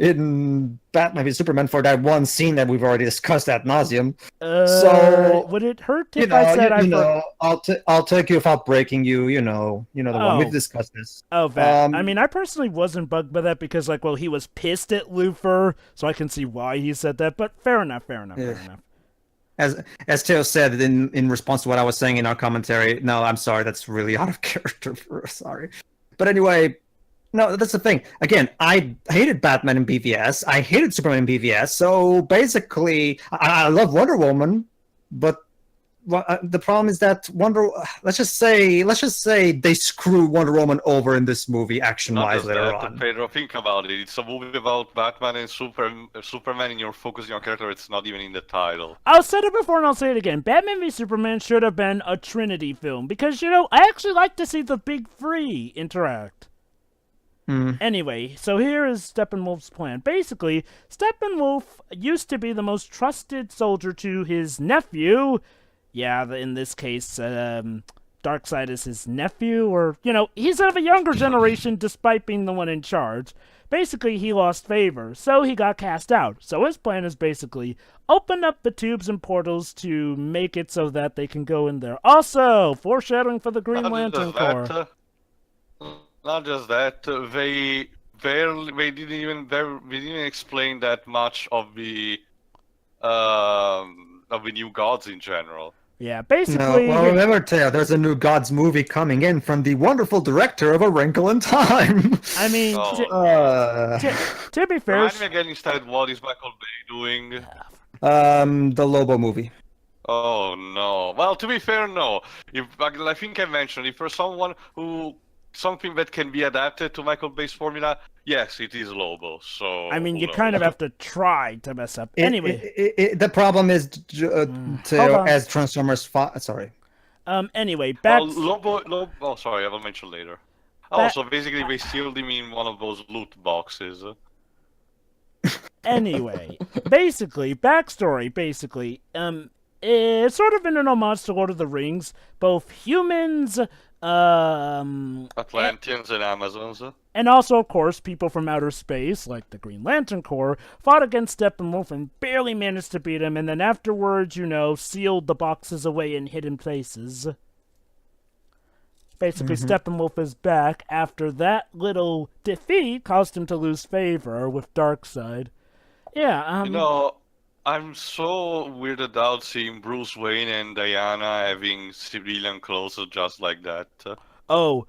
in Batman v Superman for that one scene that we've already discussed ad nauseum. So would it hurt you if I know, said I'll take you without breaking you. The one we've discussed this. Oh, that. I mean, I personally wasn't bugged by that because, like, well, he was pissed at Luthor, so I can see why he said that. But fair enough. Fair enough. As Teo said in response to what I was saying in our commentary, no, I'm sorry, that's really out of character. Sorry, but anyway, no, that's the thing. Again, I hated Batman in BVS. I hated Superman in BVS. So basically, I love Wonder Woman, but the problem is that let's just say they screw Wonder Woman over in this movie action-wise later on. Pedro, think about it. It's a movie about Batman and Superman, and you're focusing on character. It's not even in the title. I'll say it before and I'll say it again. Batman v Superman should have been a Trinity film because, I actually like to see the big three interact. Anyway, so here is Steppenwolf's plan. Basically, Steppenwolf used to be the most trusted soldier to his nephew. Yeah, in this case, Darkseid is his nephew, or, he's of a younger generation despite being the one in charge. Basically, he lost favor, so he got cast out. So his plan is basically open up the tubes and portals to make it so that they can go in there. Also, foreshadowing for the Green Lantern Corps. Not just that, they didn't even explain that much of the new gods in general. Yeah, basically. No, well, remember, Teo, there's a new Gods movie coming in from the wonderful director of A Wrinkle in Time. I mean, to be fair. Remind me again instead, what is Michael Bay doing? The Lobo movie. Oh no. Well, to be fair, no. I think I mentioned if there's something that can be adapted to Michael Bay's formula, yes, it is Lobo. So I mean, you kind of have to try to mess up. Anyway, the problem is as Transformers. Sorry. Anyway, back. Lobo. Oh, sorry, I will mention later. So basically, they sealed him in one of those loot boxes. Anyway, backstory. It's sort of in an homage to Lord of the Rings. Both humans. Atlanteans and Amazons. And also, of course, people from outer space, like the Green Lantern Corps, fought against Steppenwolf and barely managed to beat him, and then afterwards, sealed the boxes away in hidden places. Basically, Steppenwolf is back after that little defeat caused him to lose favor with Darkseid. Yeah, I'm so weirded out seeing Bruce Wayne and Diana having civilian clothes just like that. Oh,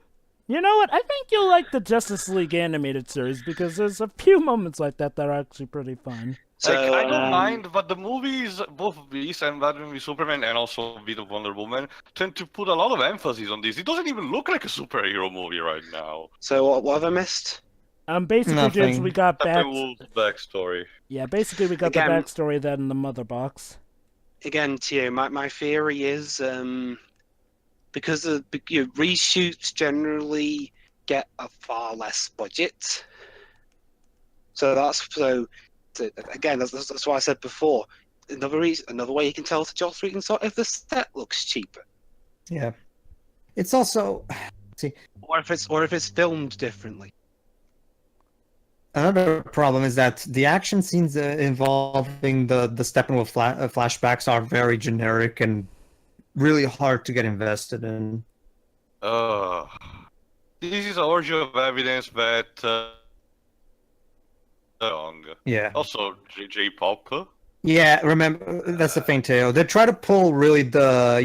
you know what? I think you'll like the Justice League animated series because there's a few moments like that that are actually pretty fun. So, I don't mind, but the movies, both these and Batman v Superman and also a bit of Wonder Woman, tend to put a lot of emphasis on this. It doesn't even look like a superhero movie right now. So what have I missed? Basically, James, we got backstory. Yeah, basically we got the backstory of that in the mother box. Again, Tio, my theory is because reshoots generally get a far less budget. That's why I said before. Another way you can tell to Joss Whedon if the set looks cheaper. Yeah, it's also or if it's filmed differently. Another problem is that the action scenes involving the Steppenwolf flashbacks are very generic and really hard to get invested in. This is an orgy of evidence that yeah. Also, J-pop. Yeah, remember that's the thing, Teo. They try to pull really the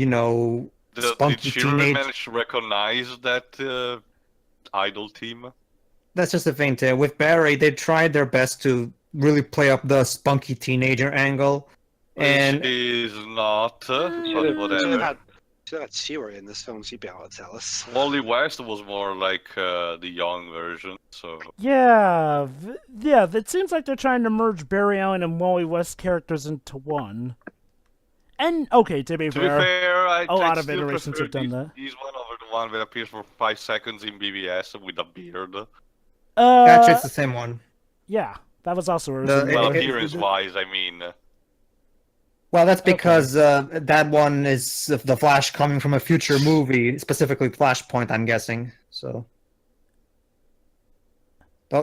spunky did children teenage. manage to recognize that idol team? That's just the thing, Teo. With Barry, they tried their best to really play up the spunky teenager angle, and is not. But whatever. Should have had Shira in this film. She'd be able to tell us. Wally West was more like the young version. So yeah. It seems like they're trying to merge Barry Allen and Wally West characters into one. And okay, to be fair, a lot of iterations have done that. He's one over the one that appears for 5 seconds in BBS with a beard. Actually, it's the same one. Yeah, that was also appearance-wise, I mean. Well, that's because that one is the Flash coming from a future movie, specifically Flashpoint, I'm guessing. So.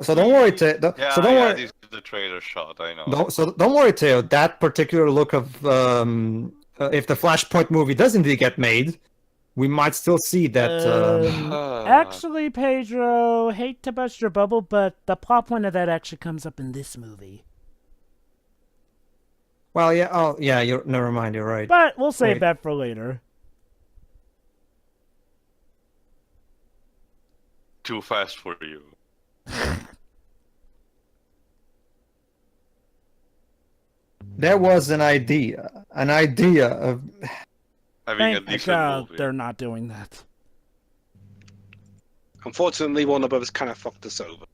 So don't worry, Teo. Yeah, So don't yeah, worry. this is the trailer shot. I know. Don't worry, Teo. That particular look of if the Flashpoint movie does indeed get made, we might still see that. Actually, Pedro, hate to bust your bubble, but the plot point of that actually comes up in this movie. Well, yeah. Oh, yeah. Never mind. You're right. But we'll save Wait. that for later. Too fast for you. There was an idea of. Having a Thank decent God movie. they're not doing that. Unfortunately, Warner Brothers kind of fucked us over.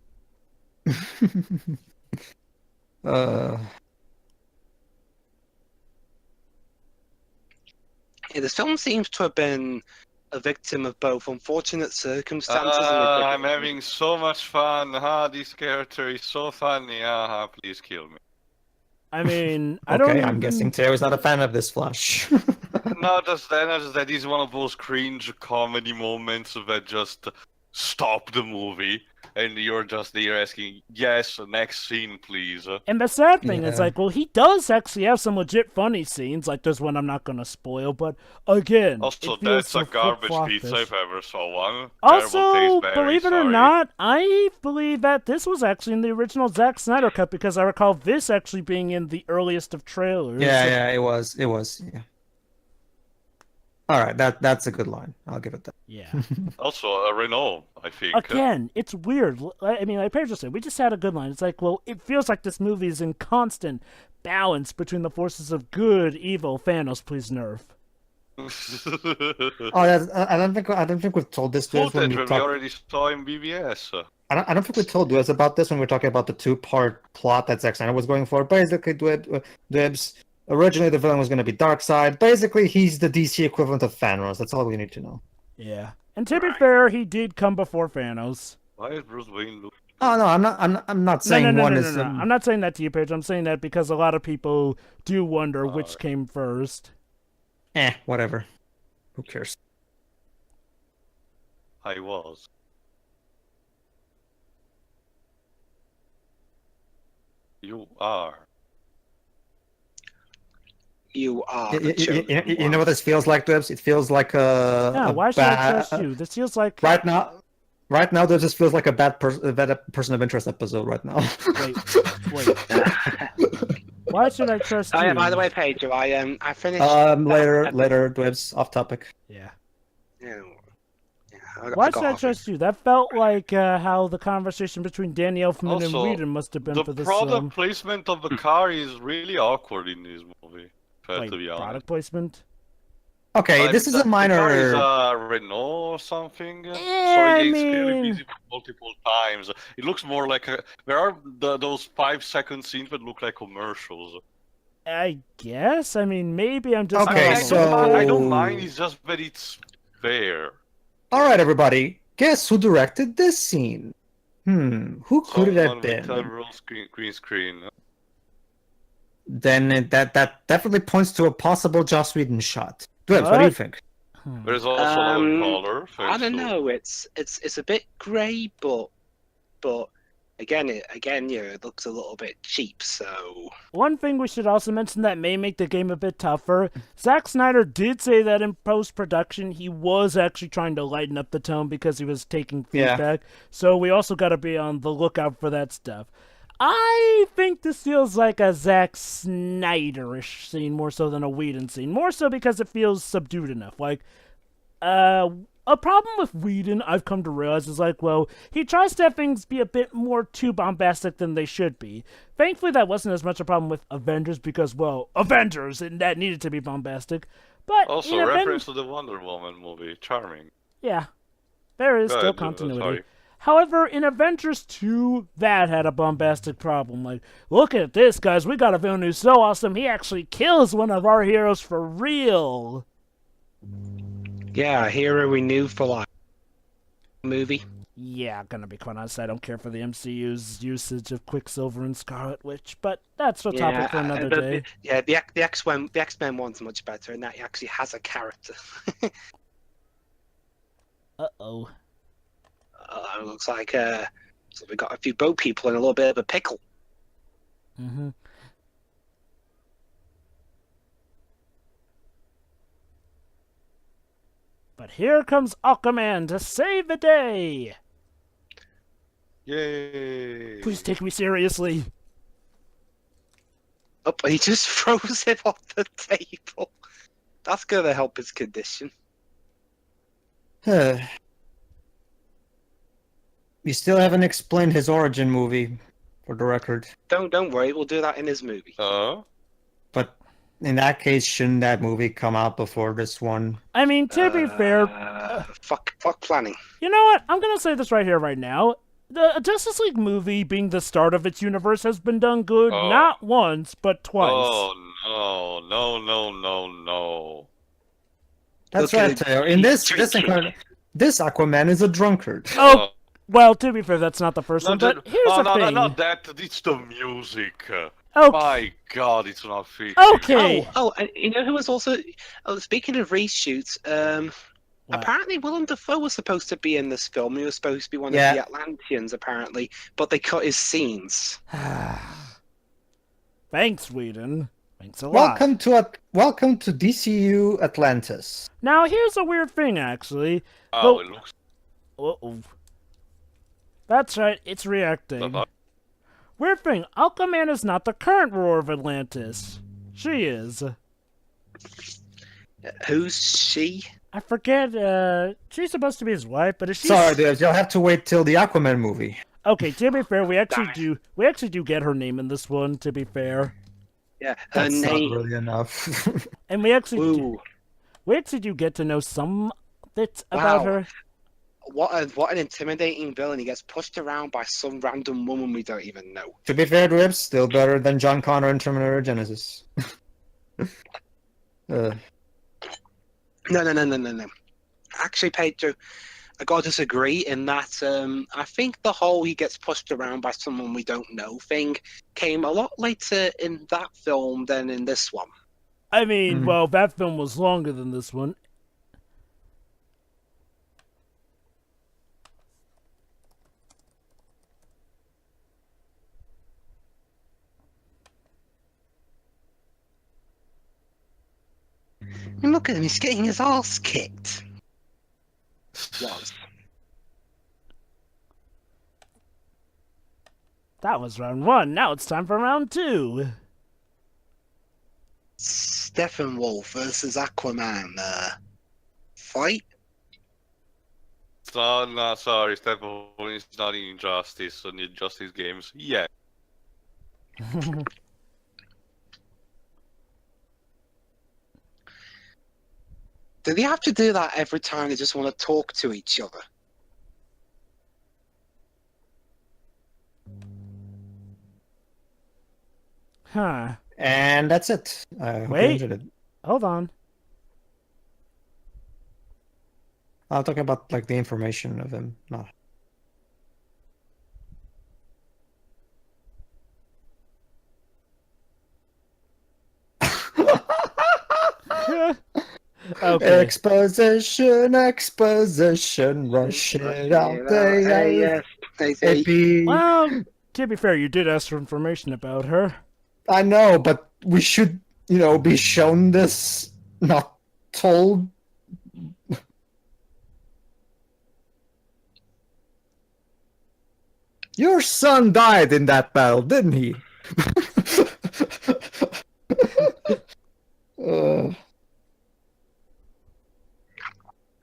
Yeah, this film seems to have been a victim of both unfortunate circumstances and I'm having so much fun. This character is so funny. Please kill me. I mean, I don't Okay, even... I'm guessing Teo is not a fan of this Flash. Not just that is one of those cringe comedy moments that just stop the movie, and you're just there asking, yes, next scene, please. And the sad thing is, Yeah. like, well, he does actually have some legit funny scenes. Like, there's one I'm not going to spoil, but again, Also, it feels that's so a garbage flip-floppish. pizza if I ever saw one. Also, Terrible taste, very believe it or sorry. not, I believe that this was actually in the original Zack Snyder cut because I recall this actually being in the earliest of trailers. yeah, it was. Yeah. All right, that's a good line. I'll give it that. Yeah. Also, a Renault, I think. Again, it's weird. I mean, like Pedro said, we just had a good line. It's like, well, it feels like this movie is in constant balance between the forces of good, evil. Thanos, please nerf. Oh, I don't think we've told this to us when Footage we we talked. already saw in BBS. I don't think we told Dwebs about this when we were talking about the two-part plot that Zack Snyder was going for. Basically, Dwebs, originally the villain was going to be Darkseid. Basically, he's the DC equivalent of Thanos. That's all we need to know. Yeah. And to be fair, he did come before Thanos. Why is Bruce Wayne looking? Oh no, I'm not saying No. one is. I'm not saying that to you, Pedro. I'm saying that because a lot of people do wonder which came first. Whatever. Who cares? I was. You are. You are You, the chosen you know one. what this feels like, Dwebs? It feels like a. Yeah, a why should I bad- trust you? This feels like... Right now, Dwebs just feels like a bad person of interest episode right now. Wait. Why should I trust Oh you? yeah, by the way, Pedro, I finished. Later, Dwebs, off topic. Yeah. Yeah, Why should I trust you? That felt like how the conversation between Danny Elfman and Also, Whedon must have been The for this product placement of the car is really awkward in this movie. like, To be honest. product placement. Okay, this is a The car is minor. Renault or something. I Sorry, it's clearly mean- busy multiple times. It looks more like a. There are those 5-second scenes that look like commercials. I guess. I mean, maybe I'm just... Okay, not- I don't so- mind. It's just that it's there. All right, everybody. Guess who directed this scene? Who could it have Someone with been? several green screen. Then that definitely points to a possible Joss Whedon shot. Dwebs, what do you What? think? There's also another Um, color. I don't know. It's a bit grey, but again, it looks a little bit cheap. So One thing we should also mention that may make the game a bit tougher. Zack Snyder did say that in post-production he was actually trying to lighten up the tone because he was taking Yeah. feedback. So we also got to be on the lookout for that stuff. I think this feels like a Zack Snyder-ish scene more so than a Whedon scene. More so because it feels subdued enough. Like, a problem with Whedon, I've come to realize, is like, well, he tries to have things be a bit more too bombastic than they should be. Thankfully, that wasn't as much a problem with Avengers because, well, Avengers, and that needed to be bombastic. But Also, in reference to the Wonder Woman movie. Charming. yeah, there is Go still ahead, continuity. sorry. However, in Avengers 2, that had a bombastic problem. Like, look at this, guys, we got a villain who's so awesome, he actually kills one of our heroes for real. yeah, a hero we knew for like movie. Yeah, gonna be quite honest, I don't care for the MCU's usage of Quicksilver and Scarlet Witch, but that's a topic for another day. Yeah, the X-Men one's much better, and that actually has a character. Uh-oh. It looks like So we got a few boat people in a little bit of a pickle. Mm-hmm. But here comes Aquaman to save the day. Yay! Please take me seriously. Oh, he just throws him off the table. That's gonna help his condition. You still haven't explained his origin movie, for the record. Don't worry, we'll do that in his movie. But in that case, shouldn't that movie come out before this one? I mean, to be fair, Fuck planning. you know what? I'm gonna say this right here, right now. The Justice League movie, being the start of its universe, has been done good not once, but twice. Oh, no. That's Okay, right, Taylor. In this drinking. this Aquaman is a drunkard. Oh, well, to be fair, that's not the first one, but here's the no, thing. not that. It's the music. Okay. My God, it's not fit. Okay. And you know who was also... Oh, speaking of reshoots, What? apparently Willem Dafoe was supposed to be in this film. He was supposed to be one of the Atlanteans, apparently, but they cut his scenes. Thanks, Whedon. Thanks a lot. Welcome to DCU Atlantis. Now, here's a weird thing, actually. Oh, it looks... Uh-oh. That's right, it's reacting. Bye-bye. Weird thing, Aquaman is not the current ruler of Atlantis. She is. Who's she? I forget, she's supposed to be his wife, but is she... Sorry, dude, you'll have to wait till the Aquaman movie. Okay, to be fair, we actually do get her name in this one, to be fair. Yeah, her That's name. not really enough. And we actually Ooh, do get to know some bits about Wow. her. what an intimidating villain. He gets pushed around by some random woman we don't even know. To be fair to him, still better than John Connor in Terminator Genesis. No. Actually, Pedro, I gotta disagree in that I think the whole he gets pushed around by someone we don't know thing came a lot later in that film than in this one. I mean, well, that film was longer than this one. And look at him, he's getting his ass kicked. Was. That was round one. Now it's time for round two. Steppenwolf versus Aquaman. Fight? No, sorry, Steppenwolf is not in Injustice, on the Injustice games. Yeah. Do they have to do that every time they just want to talk to each other? Huh. And that's it. I hope you Wait. enjoyed it. Hold on. I'll talk about like the information of him. No. Okay. Exposition, rush it out there. AP. Well, to be fair, you did ask for information about her. I know, but we should, be shown this, not told. Your son died in that battle, didn't he?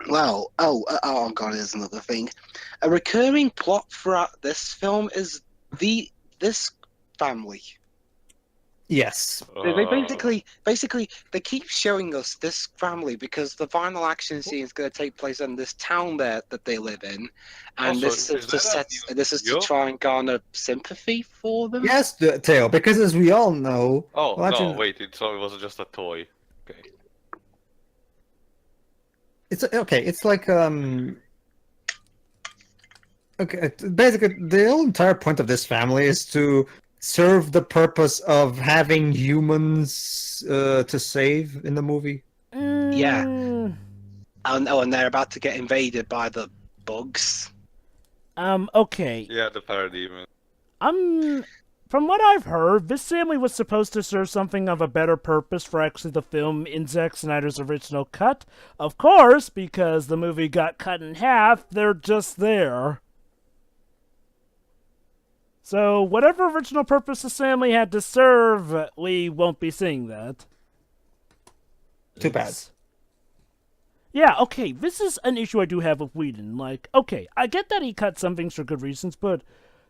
Well, oh god, here's another thing. A recurring plot throughout this film is this family. Yes. They basically they keep showing us this family because the final action scene is going to take place in this town there that they live in, and Also, this is to try and garner sympathy for them. Yes, Teo, because as we all know... Oh, well, no, actually, wait, it was just a toy. Okay. It's okay. It's like okay. Basically, the whole entire point of this family is to serve the purpose of having humans to save in the movie. Yeah. And they're about to get invaded by the bugs. Okay. Yeah, the parademon. From what I've heard, this family was supposed to serve something of a better purpose for actually the film in Zack Snyder's original cut. Of course, because the movie got cut in half, they're just there. So, whatever original purpose this family had to serve, we won't be seeing that. Too bad. Yeah, okay, this is an issue I do have with Whedon. Like, okay, I get that he cut some things for good reasons, but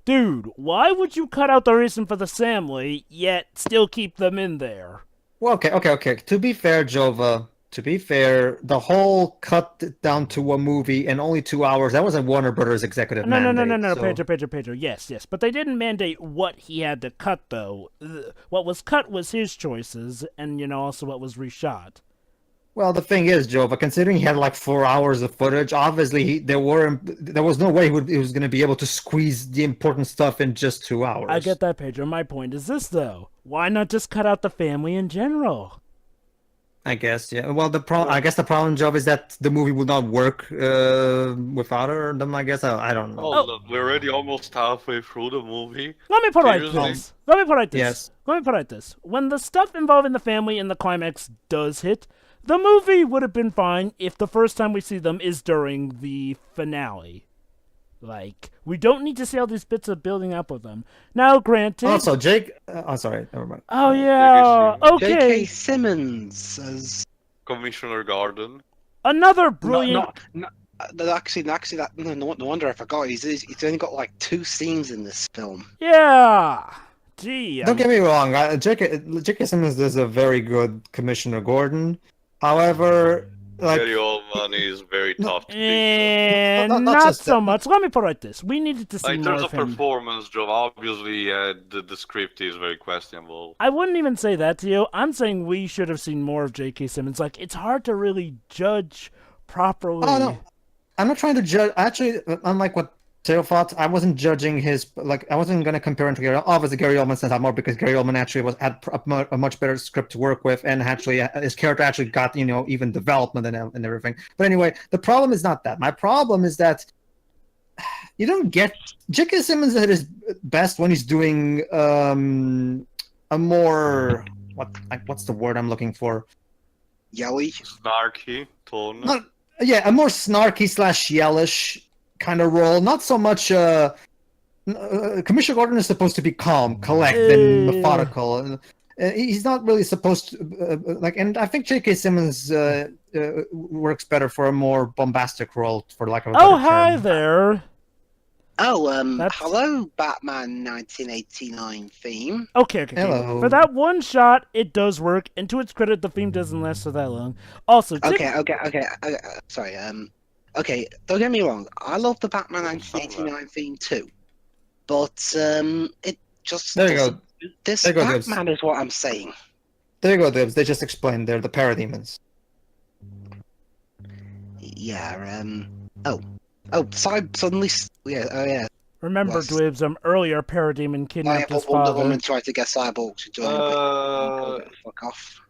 dude, why would you cut out the reason for the family, yet still keep them in there? Well, okay. To be fair, Jova, the whole cut down to a movie in only 2 hours, that was a Warner Brothers executive mandate. No, So... Pedro, yes. But they didn't mandate what he had to cut, though. What was cut was his choices, and, also what was reshot. Well, the thing is, Jova, considering he had like 4 hours of footage, obviously there was no way he was going to be able to squeeze the important stuff in just 2 hours. I get that, Pedro. My point is this, though. Why not just cut out the family in general? I guess, yeah. Well, I guess the problem, Jova, is that the movie would not work without them. I guess I don't know. Oh, look, we're already almost halfway through the movie. Let me put it Seriously? like this. Yes. Let me put it like this. When the stuff involving the family in the climax does hit, the movie would have been fine if the first time we see them is during the finale. Like, we don't need to see all these bits of building up with them. Now, granted... Also, Jake... sorry, never mind. Oh, yeah, okay. J.K. Simmons as... Commissioner Garden. Another brilliant... Actually, no wonder I forgot. He's only got like 2 scenes in this film. Yeah. Gee. Don't get me wrong, J.K. Simmons is a very good Commissioner Gordon. However, like... Gary Oldman is very tough to beat. And Not not just so that. much. Let me put it like this. We needed to see In more terms of of him. performance, Joe, obviously the script is very questionable. I wouldn't even say that to you. I'm saying we should have seen more of J.K. Simmons. Like, it's hard to really judge properly. Oh, no. I'm not trying to judge. Actually, unlike what Theo thought, I wasn't judging his... Like, I wasn't going to compare him to Gary... Obviously, Gary Oldman stands out more because Gary Oldman actually had a much better script to work with, and actually his character actually got, even development and everything. But anyway, the problem is not that. My problem is that you don't get... J.K. Simmons at his best when he's doing a more... What's the word I'm looking for? Yelly. Snarky tone. A more snarky / yellish kind of role. Not so much. Commissioner Gordon is supposed to be calm, collect, and methodical. He's not really supposed to And I think J.K. Simmons works better for a more bombastic role, for lack of a better term. Oh, hi there. Oh, That's- hello, Batman 1989 theme. Okay. Hello. For that one shot, it does work, and to its credit, the theme doesn't last for that long. Also, Okay. Sorry. Okay, don't get me wrong. I love the Batman 1989 theme too, but it just There you go. This There you go, Dibs. Batman is what I'm saying. There you go, Dibs. They just explained. They're the parademons. Yeah. Suddenly. Yeah. Oh yeah. remember, Yes. Dwebs, earlier Parademon Why kidnapped ever his Wonder father. Woman tried to get Cyborg to join the fuck off.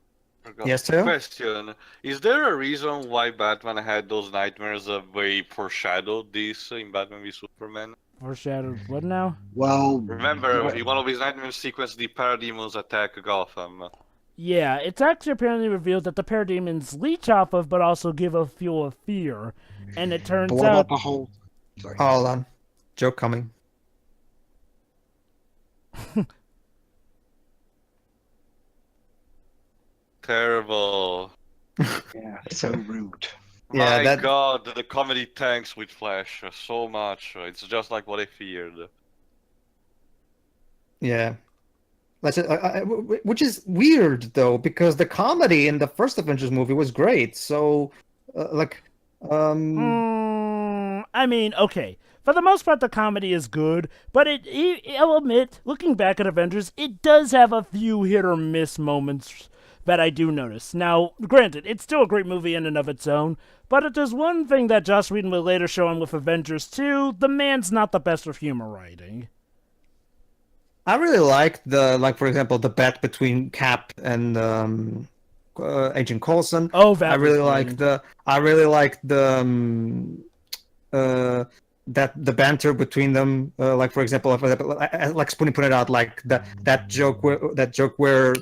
Yes, Theo? Question: is there a reason why Batman had those nightmares where he foreshadowed this in Batman v Superman? Foreshadowed what now? Well, Remember, in one of his nightmare sequences, the parademons attack Gotham. Yeah, it's actually apparently revealed that the parademons leech off of, but also give a fuel of fear. And it turns but what out... about the whole? Sorry. Hold on. Joke coming. Terrible. Yeah, so rude. Yeah, My that- God, the comedy tanks with Flash so much. It's just like what I feared. Yeah. Which is weird, though, because the comedy in the first Avengers movie was great. So, I mean, okay. For the most part, the comedy is good, but I'll admit, looking back at Avengers, it does have a few hit or miss moments that I do notice. Now, granted, it's still a great movie in and of its own, but if there's one thing that Joss Whedon will later show him with Avengers 2, the man's not the best with humor writing. I really liked for example, the bet between Cap and Agent Coulson. Oh, that I really was liked brilliant. the that the banter between them, like for example, like Spoonie put it out, like that joke where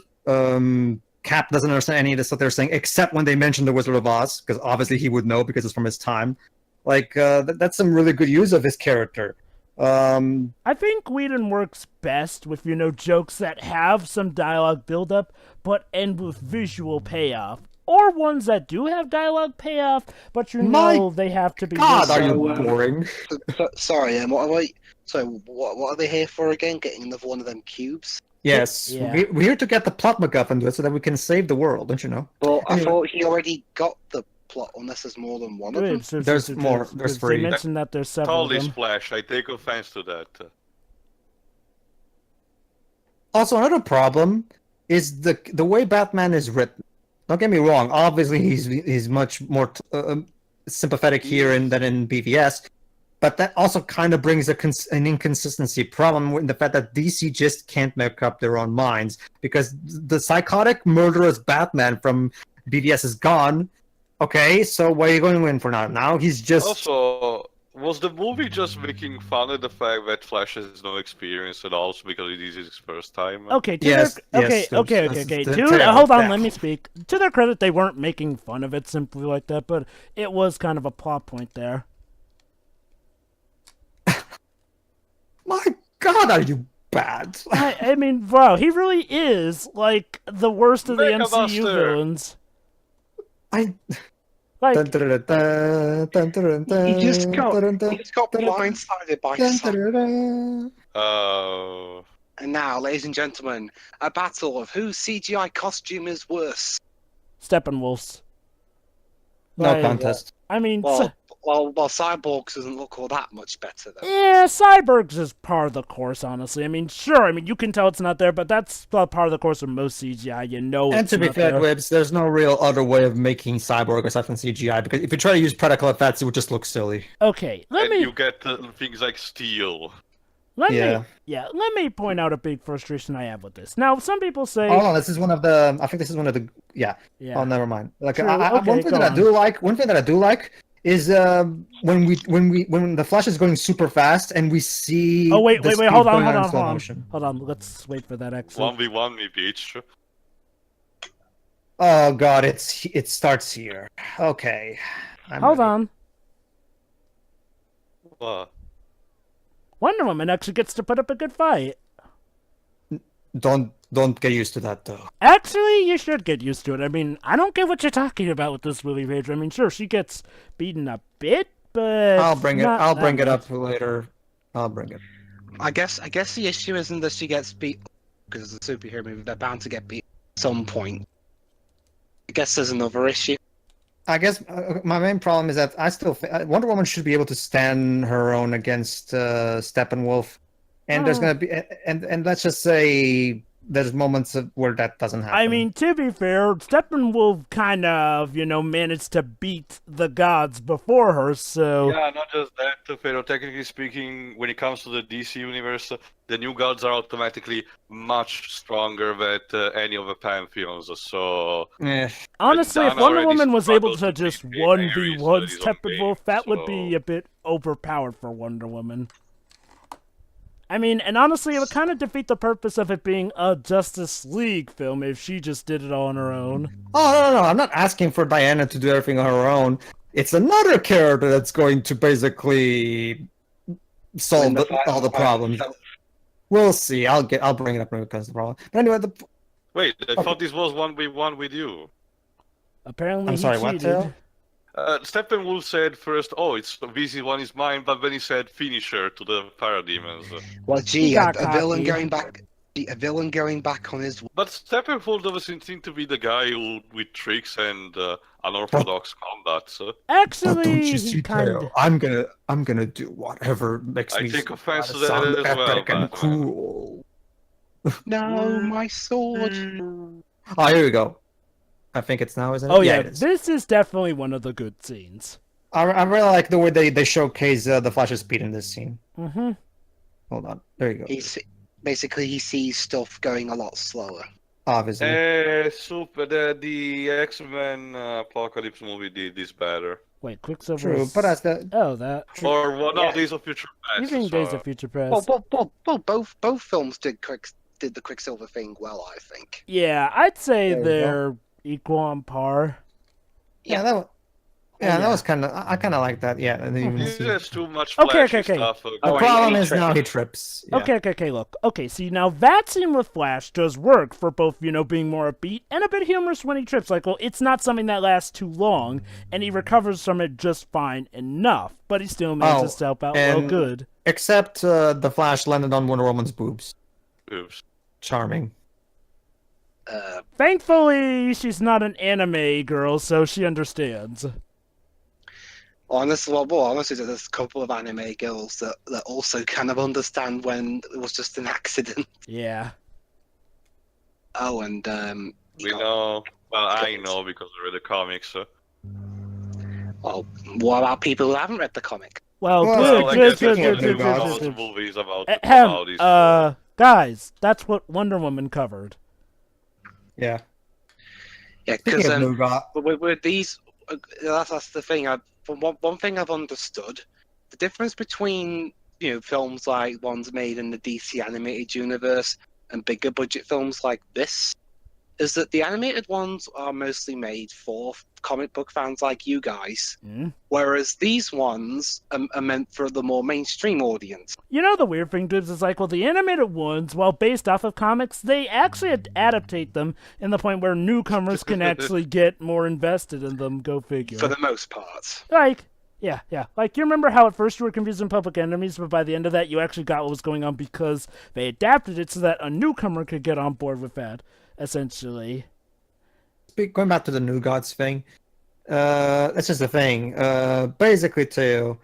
Cap doesn't understand any of the stuff they're saying, except when they mention the Wizard of Oz, because obviously he would know because it's from his time. Like that's some really good use of his character. I think Whedon works best with, jokes that have some dialogue buildup, but end with visual payoff. Or ones that do have dialogue payoff, but they have to be... God, are you So, boring? Sorry, what are they here for again? Getting another one of them cubes? Yes, Yeah. we're here to get the plot MacGuffin to it so that we can save the world, don't you know? Well, I Anyway. thought he already got the plot, unless there's more than one of them. There's more. There's They three. mentioned that there's several Call of this them. Flash. I take offense to that. Also, another problem is the way Batman is written. Don't get me wrong. Obviously, he's much more sympathetic here than in BVS, but that also kind of brings an inconsistency problem in the fact that DC just can't make up their own minds, because the psychotic, murderous Batman from BVS is gone. Okay, so what are you going to win for now? Now he's just... Also, was the movie just making fun of the fact that Flash has no experience at all because it is his first time? Okay, Yes, okay. that's terrible. Hold on, Yeah. let me speak. To their credit, they weren't making fun of it simply like that, but it was kind of a plot point there. My God, are you bad? I mean, wow, he really is, like, the worst of the Mega MCU Buster. villains. I... Like, He just got blindsided by something. Oh. And now, ladies and gentlemen, a battle of whose CGI costume is worse. Steppenwolf's. No Like, contest. I mean, Well, Cyborg's doesn't look all that much better, though. yeah, Cyborg's is part of the course, honestly. I mean, sure, you can tell it's not there, but that's part of the course of most CGI. And It's to be not fair, there. Wibbs, there's no real other way of making Cyborg aside from CGI, because if you try to use particle effects, it would just look silly. Okay, And you get things like steel. let Yeah. me point out a big frustration I have with this. Now, some people say, Hold on, this is one of the... I think this is one of the... Yeah. yeah, Oh, never mind. Like, True, one okay, thing go that I on. do like... One thing that I do like is when the Flash is going super fast and we see... oh wait, the speed hold going on, in slow motion. hold on. Let's wait for that exit. 1v1 me, bitch. Oh God, it starts here. Okay. I'm Hold ready. on. What? Wonder Woman actually gets to put up a good fight. Don't get used to that though. Actually, you should get used to it. I mean, I don't get what you're talking about with this movie, Pedro. I mean, sure, she gets beaten a bit, but I'll bring it. not I'll that bring it much. up later. I'll bring it. I guess the issue isn't that she gets beat, because it's a superhero movie. They're bound to get beat at some point. I guess there's another issue. I guess my main problem is that I still Wonder Woman should be able to stand her own against Steppenwolf, and there's gonna be and let's just say there's moments where that doesn't happen. I mean, to be fair, Steppenwolf kind of, managed to beat the gods before her, so... Yeah, not just that, pero technically speaking, when it comes to the DC universe, the new gods are automatically much stronger than any of the pantheons, so... Honestly, if Dan Wonder already Woman was able to struggled to just beat Ares 1v1 with his own Steppenwolf, game, that would be so- a bit overpowered for Wonder Woman. I mean, and honestly, it would kind of defeat the purpose of it being a Justice League film if she just did it all on her own. Oh no! I'm not asking for Diana to do everything on her own. It's another character that's going to basically solve all the problems. We'll see. I'll bring it up when it comes to the problem. But anyway, Wait, I thought this was 1v1 with you. Apparently, I'm he sorry, what, cheated. Tail? Steppenwolf said first, oh, it's VZ1 is mine, but then he said finisher to the Parademons. Well, gee, He a got villain cocky. going back. A villain going back on his. But Steppenwolf doesn't seem to be the guy who, with tricks and unorthodox combat. So Actually, he kind of... I'm gonna do whatever makes I me take offense to sound that as well, epic and Batman. cool. No, my sword. Oh, here we go. I think it's now, isn't it? Oh yeah, it is. this is definitely one of the good scenes. I really like the way they showcase the Flash's speed in this scene. Mm-hmm. Hold on, there you go. He sees stuff going a lot slower. obviously. Super. The X-Men Apocalypse movie did this better. Wait, Quicksilver. True, but that's the Oh, that. Or well, no, Yeah. Days of Future Past. You think Days of Future Past? Well, both films did the Quicksilver thing well, I think. Yeah, I'd say There you go. they're equal on par. yeah, that was kind of I kind of like that. Yeah, and then you This see. is too much Okay, flashy okay. stuff. The Oh, problem he is now tripped. he trips. Yeah. Okay, look. Okay, see, now that scene with Flash does work for both, being more upbeat and a bit humorous when he trips. Like, well, it's not something that lasts too long, and he recovers from it just fine enough, but he still manages to help out well and- good. Except the Flash landed on Wonder Woman's boobs. Oops. Charming. Thankfully, she's not an anime girl, so she understands. Honestly, there's a couple of anime girls that also kind of understand when it was just an accident. Yeah. Oh, and We know. Well, I know because I read the comics. So. well, what about people who haven't read the comic? Well, Well, I good, guess good, it's good, one good, of good, those good. movies about these. Guys, that's what Wonder Woman covered. Yeah. Yeah, Speaking because of Nougat, with these, that's the thing. From one thing I've understood, the difference between films like ones made in the DC animated universe and bigger budget films like this is that the animated ones are mostly made for comic book fans like you guys, whereas these ones are meant for the more mainstream audience. You know, the weird thing, Dibs, is like, well, the animated ones, while based off of comics, they actually adaptate them in the point where newcomers can actually get more invested in them. Go figure. For the most part. Like, yeah. Like, you remember how at first you were confusing Public Enemies, but by the end of that you actually got what was going on because they adapted it so that a newcomer could get on board with that, essentially. going back to the Nougats thing, that's just the thing. Basically, too,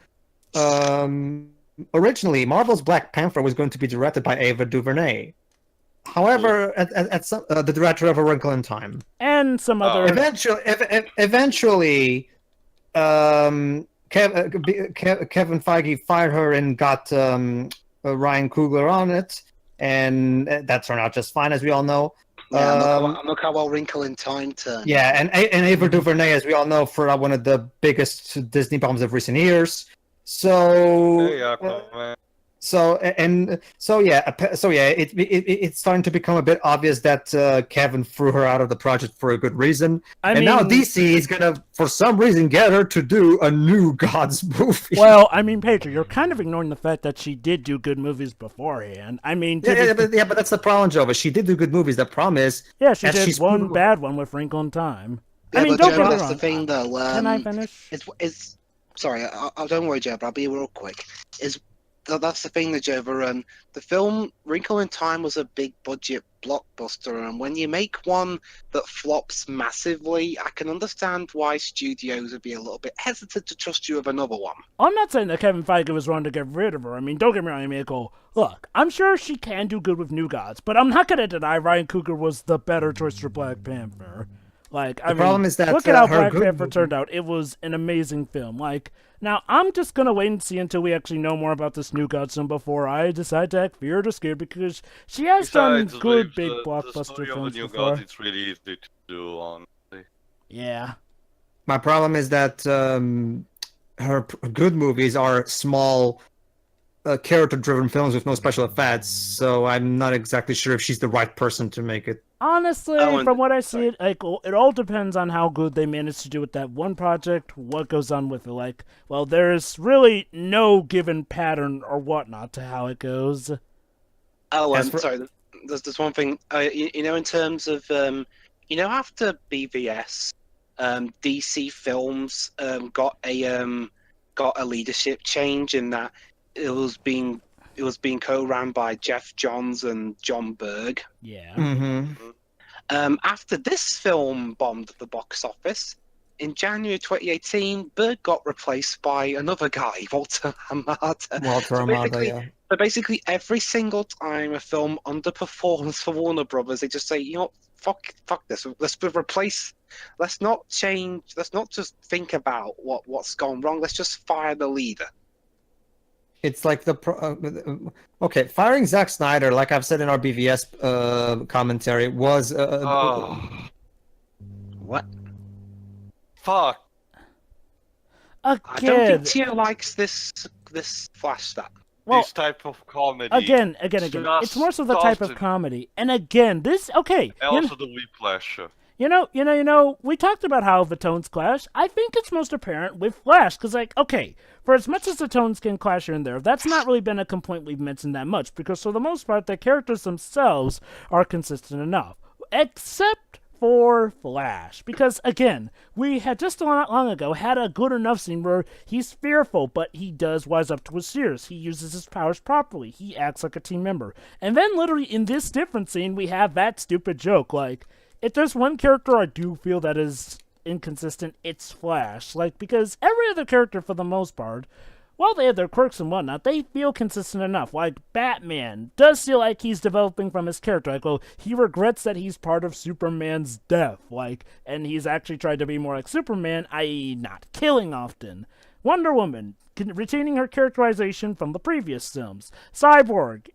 originally Marvel's Black Panther was going to be directed by Ava DuVernay. However, at some, the director of A Wrinkle in Time, And some other... eventually, Kevin Feige fired her and got Ryan Coogler on it, and that turned out just fine, as we all know. Yeah, look how well Wrinkle in Time turned. Yeah, and Ava DuVernay, as we all know, for one of the biggest Disney bombs of recent years. So, Hey, Aquaman. it's starting to become a bit obvious that Kevin threw her out of the project for a good reason, now DC is gonna, for some reason, get her to do a new Gods movie. Well, I mean, Pedro, you're kind of ignoring the fact that she did do good movies beforehand. I mean, but that's the problem, Jova. She did do good movies. The problem is, she did one bad one with Wrinkle in Time. Yeah, I mean, but don't Joe, get me that's wrong. the thing, though. Can I finish? It's sorry, I don't worry, Joe, but I'll be real quick. That's the thing, Jova. The film Wrinkle in Time was a big budget blockbuster, and when you make one that flops massively, I can understand why studios would be a little bit hesitant to trust you with another one. I'm not saying that Kevin Feige was wrong to get rid of her. I mean, don't get me wrong. I mean, look, I'm sure she can do good with New Gods, but I'm not going to deny Ryan Coogler was the better choice for Black Panther. Like, I mean, problem is that, look at how her Black good Panther movie- turned out. It was an amazing film. Like, now, I'm just going to wait and see until we actually know more about this New Gods film before I decide to act feared or scared, because she has done good big blockbuster the story films of the New before. Gods, it's really easy to do, honestly. Yeah. my problem is that her good movies are small, character-driven films with no special effects. So I'm not exactly sure if she's the right person to make it. Honestly, from what I see, it all depends on how good they manage to do with that one project, what goes on with it. Like, well, there's really no given pattern or whatnot to how it goes. Oh, sorry. There's one thing. In terms of after BVS, DC Films got a leadership change in that it was being co-run by Jeff Johns and John Berg. Yeah. Mm-hmm. After this film bombed the box office, in January 2018, Berg got replaced by another guy, Walter Hamada. Yeah. So basically, every single time a film underperforms for Warner Brothers, they just say, you know what, fuck this. Let's replace. Let's not change. Let's not just think about what's gone wrong. Let's just fire the leader. It's like okay, firing Zack Snyder, like I've said in our BVS commentary, was What? Fuck. I don't Again, think Tia likes this Flash stuff. well, This type of comedy. again. Just It's more so the type of doesn't- comedy. And again, this okay. And also the Whiplash. You know, we talked about how the tones clash. I think it's most apparent with Flash, because, like, okay, for as much as the tones can clash here and there, that's not really been a complaint we've mentioned that much, because for the most part, the characters themselves are consistent enough. Except for Flash, because, again, we had just not long ago had a good enough scene where he's fearful, but he does wise up to his fears. He uses his powers properly. He acts like a team member. And then, literally, in this different scene, we have that stupid joke, like, if there's one character I do feel that is inconsistent, it's Flash. Like, because every other character, for the most part, while they have their quirks and whatnot, they feel consistent enough. Like, Batman does feel like he's developing from his character. Like, well, he regrets that he's part of Superman's death. Like, and he's actually tried to be more like Superman, i.e. not killing often. Wonder Woman, retaining her characterization from the previous films. Cyborg,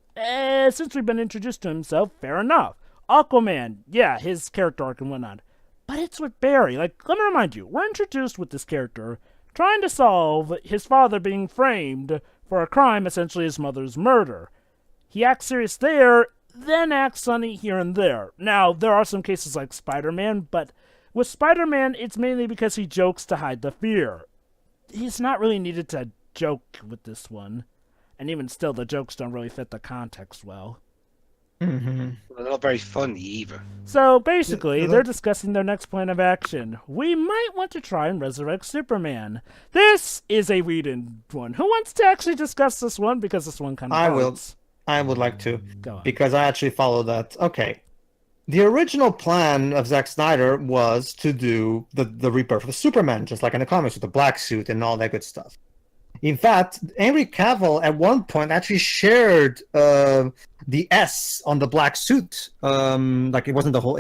since we've been introduced to himself, fair enough. Aquaman, yeah, his character arc and whatnot. But it's with Barry. Like, let me remind you, we're introduced with this character trying to solve his father being framed for a crime, essentially his mother's murder. He acts serious there, then acts sunny here and there. Now, there are some cases like Spider-Man, but with Spider-Man, it's mainly because he jokes to hide the fear. He's not really needed to joke with this one. And even still, the jokes don't really fit the context well. Mhm. They're not very funny either. So basically, Yeah, they're discussing their next plan of action. We might want to try and resurrect Superman. This is a Whedon one. Who wants to actually discuss this one? Because this one kind of I will. hurts. I would like to, Go on. because I actually follow that. Okay. The original plan of Zack Snyder was to do the rebirth of Superman, just like in the comics, with the black suit and all that good stuff. In fact, Henry Cavill at one point actually shared the S on the black suit. Like it wasn't the full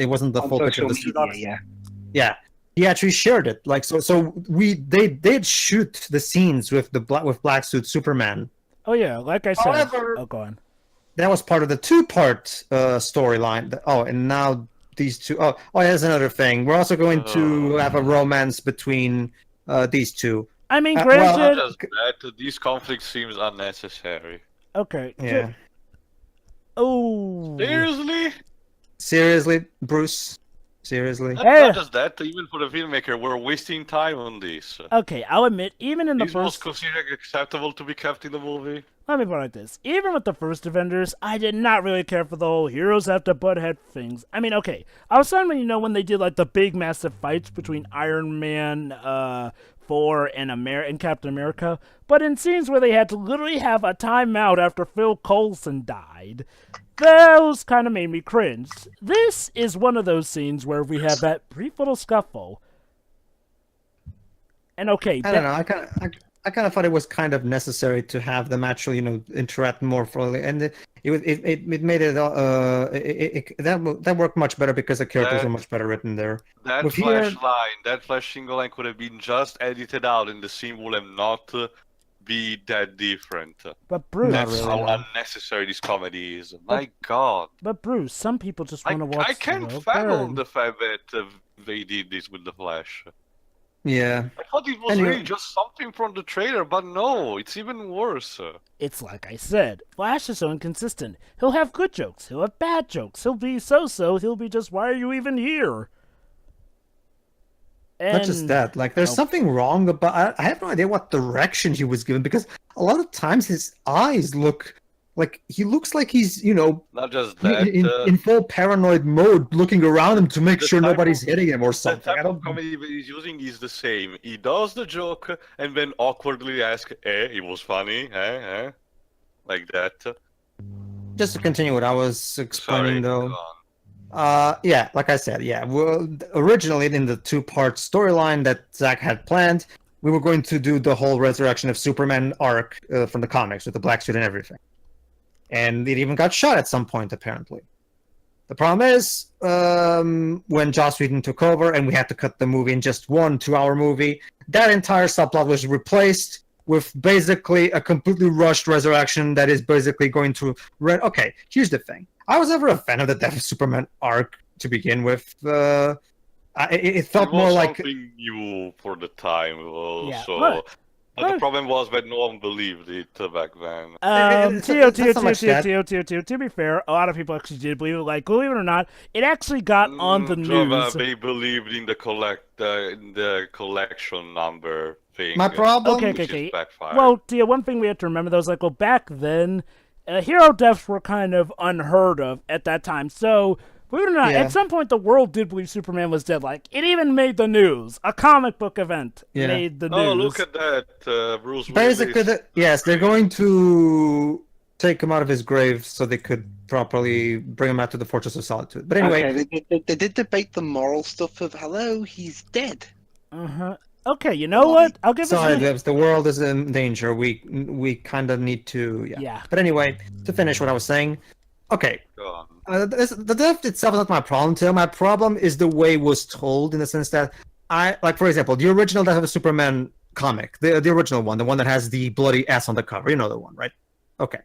picture of the suit. Yeah. Yeah, he actually shared it. Like so they did shoot the scenes with black suit Superman. Oh yeah, like I said. However- Oh, go on. That was part of the two-part storyline. Oh, and now these two. Oh, here's another thing. We're also going to have a romance between these two. I mean, well, granted. Not just that, these conflicts seems unnecessary. Okay. Yeah. Oh. Seriously, Bruce. Seriously. Not just that, even for the filmmaker, we're wasting time on this. Okay, I'll admit, even in the This was first. considered acceptable to be kept in the movie. Let me put it like this. Even with the first Avengers, I did not really care for the whole heroes have to butt head things. I mean, okay, I was fine when they did like the big massive fights between Iron Man, Thor, and Captain America, but in scenes where they had to literally have a timeout after Phil Coulson died, those kind of made me cringe. This is one of those scenes where we have that brief little scuffle. And okay, I don't know. I kind of thought it was kind of necessary to have them actually, interact more fully, and it made it that worked much better because the characters were much better written there. That With flash here- line, that flash single line could have been just edited out, and the scene would have not be that different. but Bruce, Not That's really, how no. unnecessary this comedy is. My God, some people just want to watch. I can't the world fathom burn. the fact that they did this with the Flash. Yeah. I thought it was Anyway. really just something from the trailer, but no, it's even worse. It's like I said, Flash is so inconsistent. He'll have good jokes, he'll have bad jokes, he'll be so-so, he'll be just, why are you even here? And Not just that. Like, there's something wrong about. I have no idea what direction he was given, because a lot of times his eyes look like he looks like he's Not just that. in full paranoid mode, looking around him to make The sure type nobody's of- hitting him or the something. type I of don't. comedy that he's using is the same. He does the joke and then awkwardly asks, it was funny, like that. Just to continue what I was explaining, Sorry, though. go on. Yeah, like I said, yeah. Well, originally in the two-part storyline that Zack had planned, we were going to do the whole resurrection of Superman arc from the comics with the black suit and everything. And it even got shot at some point, apparently. The problem is, when Joss Whedon took over and we had to cut the movie in just 1 2-hour movie, that entire subplot was replaced with basically a completely rushed resurrection that is basically going to... Okay, here's the thing. I was never a fan of the Death of Superman arc to begin with. It felt It was more like... something new for the time, Yeah. so... But the problem was that no one believed it back then. To be fair, a lot of people actually did believe it. Like, believe it or not, it actually got on the news. They believed in the collection number thing. My problem... Okay. Well, Tia, one thing we have to remember, though, is like, well, back then, hero deaths were kind of unheard of at that time. So, believe it or not, at some point the world did believe Superman was dead. Like, it even made the news. A comic book event made the news. Oh, look at that, Bruce Basically, Willis. yes, they're going to take him out of his grave so they could properly bring him out to the Fortress of Solitude. But anyway... Okay, they did debate the moral stuff of, hello, he's dead. Uh-huh. Okay, you know what? I'll give Sorry, it... Devs, the world is in danger. We kind of need to... Yeah. But anyway, to finish what I was saying... Okay. Go on. The death itself is not my problem, Tim. My problem is the way it was told, in the sense that for example, the original Death of Superman comic, the original one, the one that has the bloody S on the cover, you know the one, right? Okay.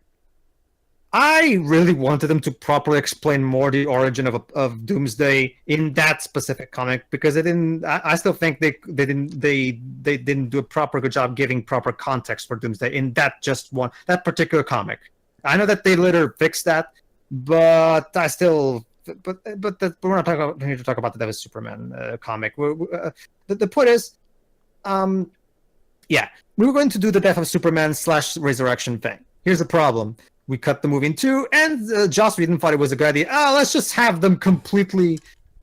I really wanted them to properly explain more the origin of Doomsday in that specific comic, because they didn't. I still think they didn't do a proper good job giving proper context for Doomsday in that particular comic. I know that they later fixed that. But I still, but we're not here to talk about the Death of Superman comic. The point is, we were going to do the Death of Superman / Resurrection thing. Here's the problem: we cut the movie in two, and Joss Whedon thought it was a good idea. Let's just have them completely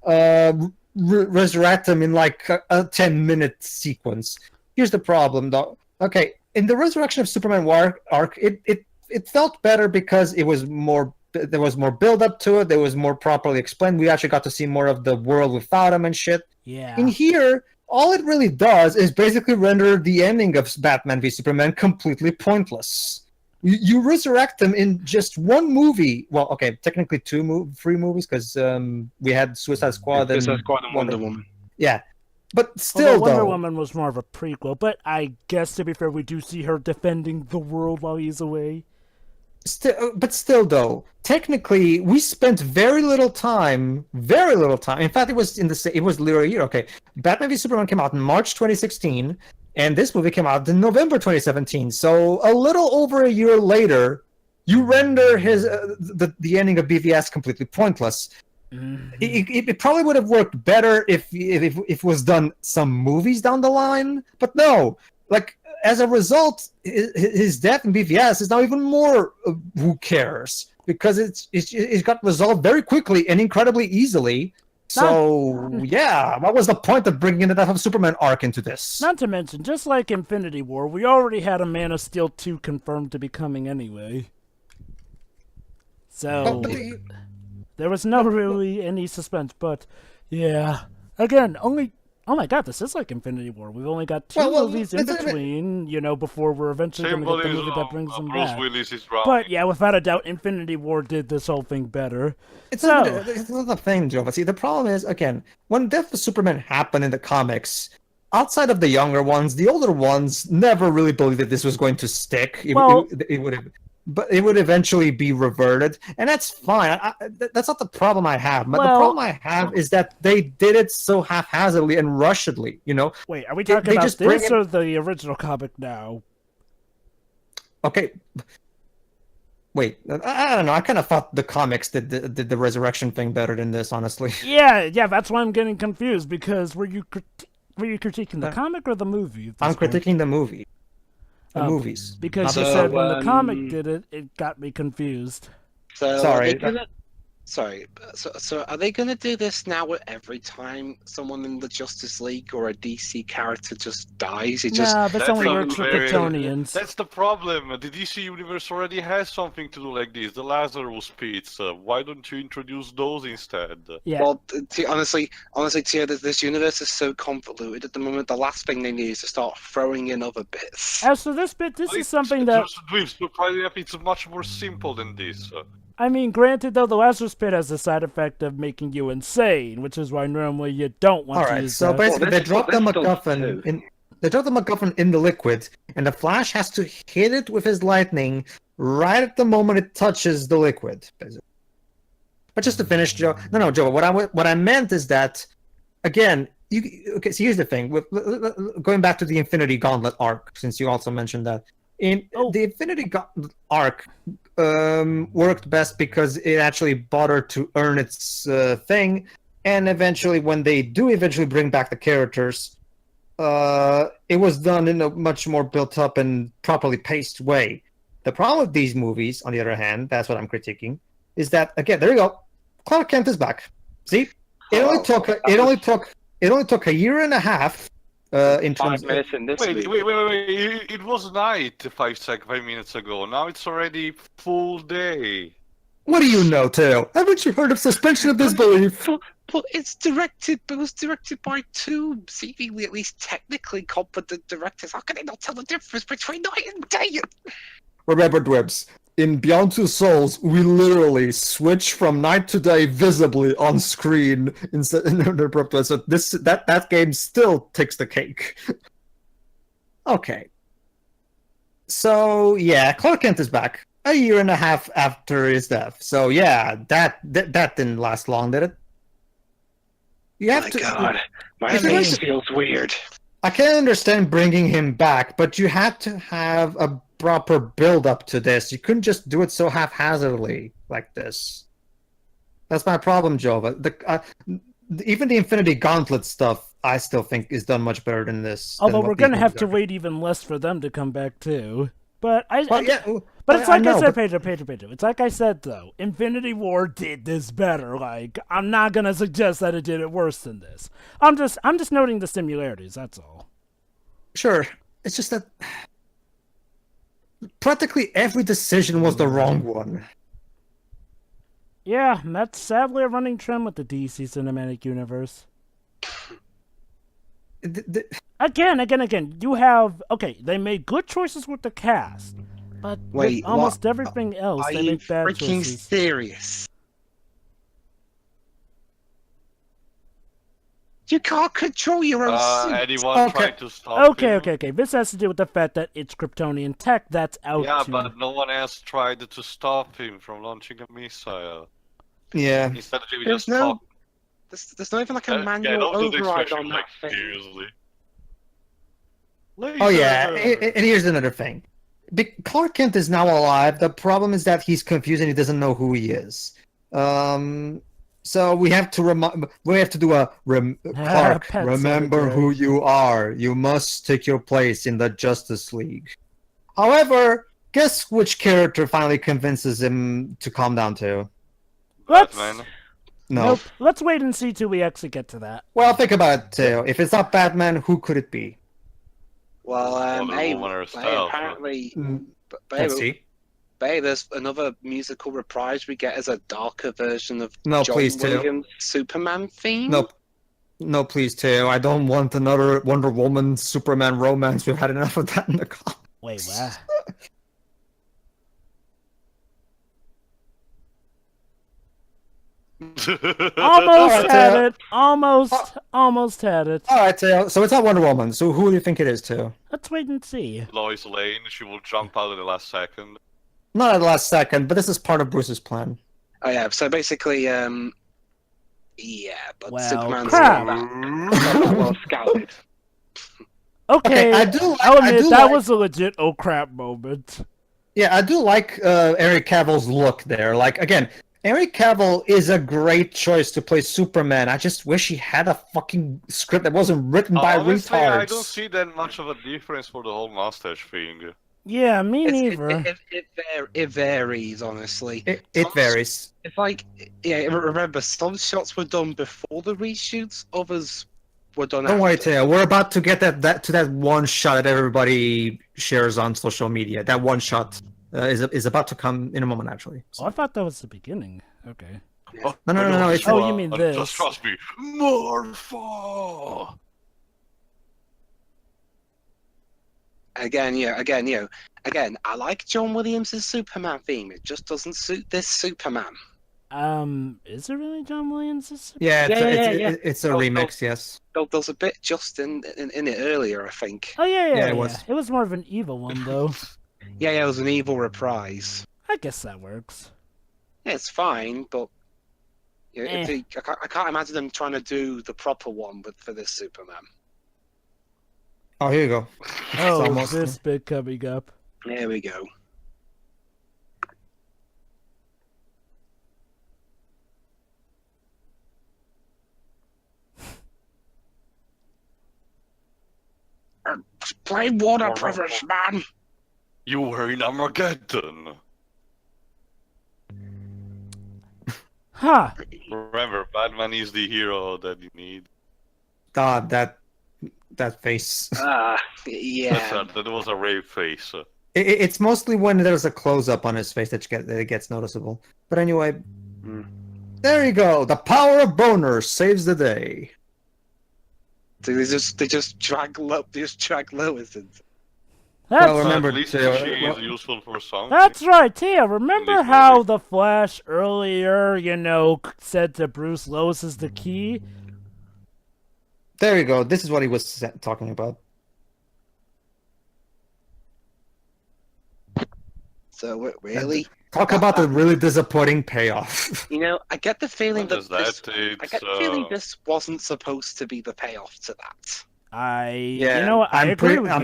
resurrect them in like a 10-minute sequence. Here's the problem, though. Okay, in the Resurrection of Superman arc, it felt better because it was more. There was more build up to it. There was more properly explained. We actually got to see more of the world without him and shit. Yeah. In here, all it really does is basically render the ending of Batman v Superman completely pointless. You resurrect them in just one movie. Well, okay, technically 3 movies, because we had Suicide Squad and Wonder Woman. Yeah. But still, Wonder Woman was more of a prequel. But I guess, to be fair, we do see her defending the world while he's away. Still, though, technically, we spent very little time. In fact, it was literally a year. Okay, Batman v Superman came out in March 2016, and this movie came out in November 2017. So a little over a year later, you render the ending of BVS completely pointless. Mm-hmm. It probably would have worked better if it was done some movies down the line, but no, like. As a result, his death in BVS is now even more who cares, because it got resolved very quickly and incredibly easily. So, what was the point of bringing in the Death of Superman arc into this? Not to mention, just like Infinity War, we already had a Man of Steel 2 confirmed to be coming anyway. So, there was no really any suspense, but, yeah. Again, oh my god, this is like Infinity War. We've only got 2 movies in between, before we're eventually going to get the movie that brings them back. Willis is right. But yeah, without a doubt, Infinity War did this whole thing better. It's not the thing, Joe. But see, the problem is, again, when Death of Superman happened in the comics, outside of the younger ones, the older ones never really believed that this was going to stick. It would have. But it would eventually be reverted, and that's fine. That's not the problem I have. But the problem I have is that they did it so haphazardly and rushedly. Wait, are we talking about this or the original comic now? Okay. Wait, I don't know. I kind of thought the comics did the resurrection thing better than this, honestly. Yeah. That's why I'm getting confused, because were you critiquing the comic or the movie? I'm critiquing the movie. Movies. Because you said when the comic did it, it got me confused. So sorry. So are they gonna do this now with every time someone in the Justice League or a DC character just dies? That's only works for Kryptonians. That's the problem. The DC universe already has something to do like this. The Lazarus pits. Why don't you introduce those instead? Yeah. Well, honestly, Tia, this universe is so convoluted at the moment. The last thing they need is to start throwing in other bits. As for this bit, this is something that it's much more simple than this. I mean, granted, though, the Lazarus Pit has the side effect of making you insane, which is why normally you don't want to use that. All right, so basically they dropped the MacGuffin in the liquid, and the Flash has to hit it with his lightning right at the moment it touches the liquid. But just to finish, Joe. No, Joe. What I meant is that, again, okay. So here's the thing. Going back to the Infinity Gauntlet arc, since you also mentioned that, the Infinity Gauntlet arc worked best because it actually bothered to earn its thing, and eventually, when they do eventually bring back the characters, it was done in a much more built up and properly paced way. The problem with these movies, on the other hand, that's what I'm critiquing, is that, again, there you go. Clark Kent is back. See, it only took a year and a half. In 5 minutes in this Wait, movie. wait. It was night 5 minutes ago. Now it's already full day. What do you know, Teo? Haven't you heard of suspension of disbelief? But it was directed by two seemingly, at least technically competent directors. How can they not tell the difference between night and day? Remember, Dwebs, in Beyond Two Souls, we literally switch from night to day visibly on screen instead in the abrupt way. So that game still takes the cake. Okay. So yeah, Clark Kent is back a year and a half after his death. So yeah, that didn't last long, did it? You have to. God, my If it face was- feels weird. I can understand bringing him back, but you had to have a proper build-up to this. You couldn't just do it so haphazardly like this. That's my problem, Jova. Even the Infinity Gauntlet stuff, I still think, is done much better than this. Although than what we're gonna these have movies to are. wait even less for them to come back too. But Well, yeah, But it's like I know, said, but- Pedro. It's like I said, though. Infinity War did this better. Like, I'm not gonna suggest that it did it worse than this. I'm just noting the similarities. That's all. Sure. It's just that practically every decision was the wrong one. Yeah, and that's sadly a running trend with the DC Cinematic Universe. Again. You have they made good choices with the cast, but Wait, with almost what? everything else, Are they you make bad freaking choices. serious? You can't control your own suit. Anyone Okay. tried to stop him? Okay. This has to do with the fact that it's Kryptonian tech that's out Yeah, to... but no one else tried to stop him from launching a missile. Yeah. Instead, we There's just no talk. There's not even like a Yeah, manual don't do the override expression on like that thing. seriously. Oh yeah, Laser! and here's another thing. Clark Kent is now alive. The problem is that he's confused and he doesn't know who he is. So we have to do a Clark. Pet Remember cemetery. who you are. You must take your place in the Justice League. However, guess which character finally convinces him to calm down too? Let's... Batman. No. Nope. Let's wait and see till we actually get to that. Well, think about it, Theo. If it's not Batman, who could it be? Well, Wonder Woman herself. apparently, Let's see. there's another musical reprise we get as a darker version of No, John please, Theo. Williams' Superman theme. No, please, Theo. I don't want another Wonder Woman Superman romance. We've had enough of that in the comics. Wait, what? Almost had it. Almost had it. All right, Theo. So it's not Wonder Woman. So who do you think it is, Theo? Let's wait and see. Lois Lane, she will jump out at the last second. Not at the last second, but this is part of Bruce's plan. Oh yeah, so basically, but Well, Superman's crap. not well scouted. Okay, I do like- I'll I admit do that like- was a legit oh crap moment. Yeah, I do like Eric Cavill's look there. Like, again, Eric Cavill is a great choice to play Superman. I just wish he had a fucking script that wasn't written by Honestly, retards. I don't see that much of a difference for the whole mustache thing. Yeah, me It's- neither. It varies, honestly. It varies. It's like, remember, some shots were done before the reshoots, others were done Don't worry, after. Theo. We're about to get that one shot that everybody shares on social media. That one shot is about to come in a moment, actually. Oh, I thought that was the beginning. Okay. No, it's- Oh, you mean Just this. trust me. Morpho! Again, I like John Williams' Superman theme. It just doesn't suit this Superman. Is it really John Williams? Yeah, Yeah. it's a Oh, remix. Yes. There was a bit just in it earlier, I think. Oh yeah, Yeah, it was. It was more of an evil one though. Yeah, it was an evil reprise. I guess that works. Yeah, it's fine, but Eh. I can't imagine them trying to do the proper one for this Superman. Oh, here you go. Oh, almost- this bit coming up. There we go. Play Warner Brothers, man. You were in Armageddon. Huh. Remember, Batman is the hero that you need. God, that face. Yeah. That was a rape face. It's mostly when there's a close up on his face that it gets noticeable. But anyway, there you go. The power of boner saves the day. They just drag Lois in. That's, Well, remember, at least she well- is useful for something. that's right, Tia. Remember Leave how movie. the Flash earlier, said to Bruce Lois is the key? There you go. This is what he was talking about. So really, Talk about the really disappointing payoff. I get the feeling What that is that? I get the feeling this wasn't supposed to be the payoff to that. I I'm agree with you.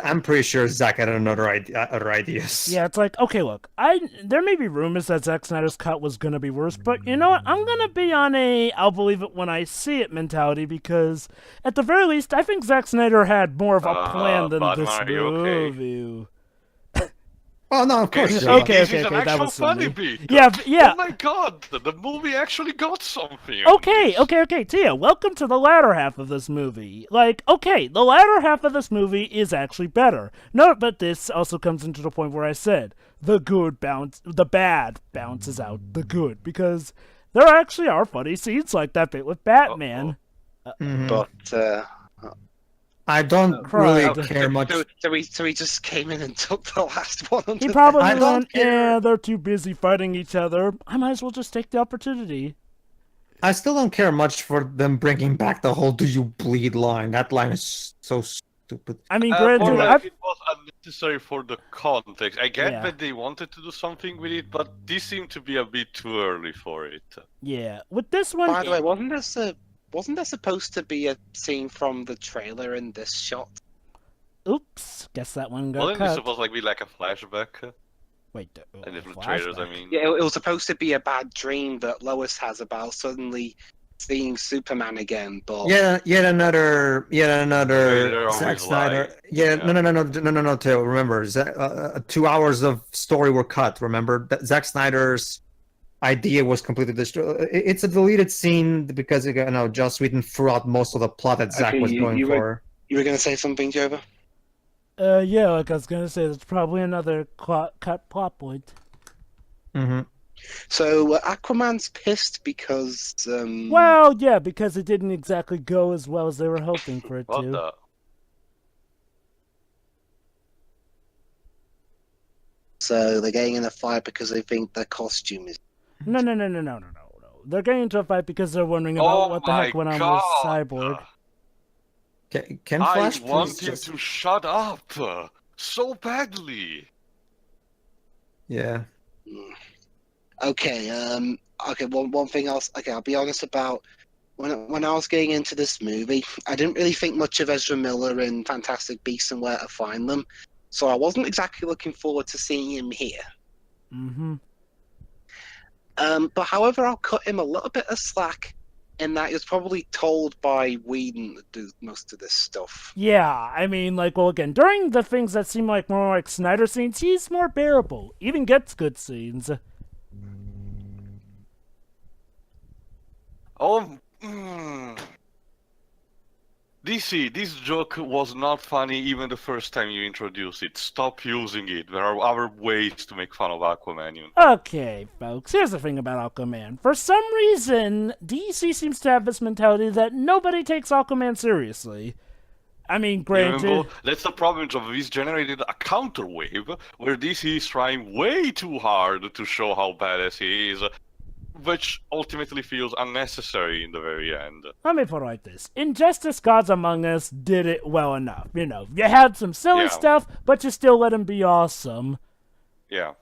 I'm pretty sure Zack had other ideas. Yeah, it's like, okay, look, there may be rumors that Zack Snyder's cut was gonna be worse, but you know what? I'm gonna be on a I'll believe it when I see it mentality because at the very least, I think Zack Snyder had more of a plan than Batman, this are you okay? movie. Oh no, of course. This not. Okay, this okay, is an okay, that actual was funny silly. bit. Yeah. Oh my god, the movie actually got something. Okay, Tia, welcome to the latter half of this movie. Like, okay, the latter half of this movie is actually better. No, but this also comes into the point where I said the bad bounces out the good, because there actually are funny scenes like that bit with Batman. Mhm. But I don't Right. really care much. so he just came in and took the last one. He probably I don't went, care. they're too busy fighting each other. I might as well just take the opportunity. I still don't care much for them bringing back the whole "Do you bleed" line. That line is so stupid. I mean, More granted, like I've- it was unnecessary for the context. I get Yeah. that they wanted to do something with it, but this seemed to be a bit too early for it. yeah, with this one, By the way, wasn't there supposed to be a scene from the trailer in this shot? oops, guess that one got Wasn't it cut. supposed to be like a flashback? Wait, And different trailers, I flashback. mean. Yeah, it was supposed to be a bad dream that Lois has about suddenly seeing Superman again, but Yet another They're Zack always Snyder. lying. Yeah, Yeah. no, Theo. Remember, 2 hours of story were cut. Remember that Zack Snyder's idea was completely destroyed. It's a deleted scene because Joss Whedon threw out most of the plot that Zack Okay, was going you for. you were going to say something, Jova? Yeah, like I was gonna say, that's probably another cut plot point. Hmm So Aquaman's pissed because Well, yeah, because it didn't exactly go as well as they were hoping for it What to. the? so they're getting in a fight because they think their costume is. No. They're getting into a fight because they're wondering about what the heck went on with Cyborg. Can I Flash want please him just... to shut up so badly. Yeah. Okay. Okay. One thing else. Okay, I'll be honest about when I was getting into this movie, I didn't really think much of Ezra Miller in Fantastic Beasts and Where to Find Them, so I wasn't exactly looking forward to seeing him here. Mm-hmm. But however, I'll cut him a little bit of slack in that he was probably told by Whedon to do most of this stuff. Yeah, I mean, like, well, again, during the things that seem like more like Snyder scenes, he's more bearable. Even gets good scenes. Oh, DC, this joke was not funny even the first time you introduced it. Stop using it. There are other ways to make fun of Aquaman. Okay, folks, here's the thing about Aquaman. For some reason, DC seems to have this mentality that nobody takes Aquaman seriously. I mean, granted... That's the problem of this generated a counter wave where DC is trying way too hard to show how badass he is. which ultimately feels unnecessary in the very end. Let me put it like this. Injustice Gods Among Us did it well enough. You know, you had some silly Yeah. stuff, but you still let him be awesome. Yeah.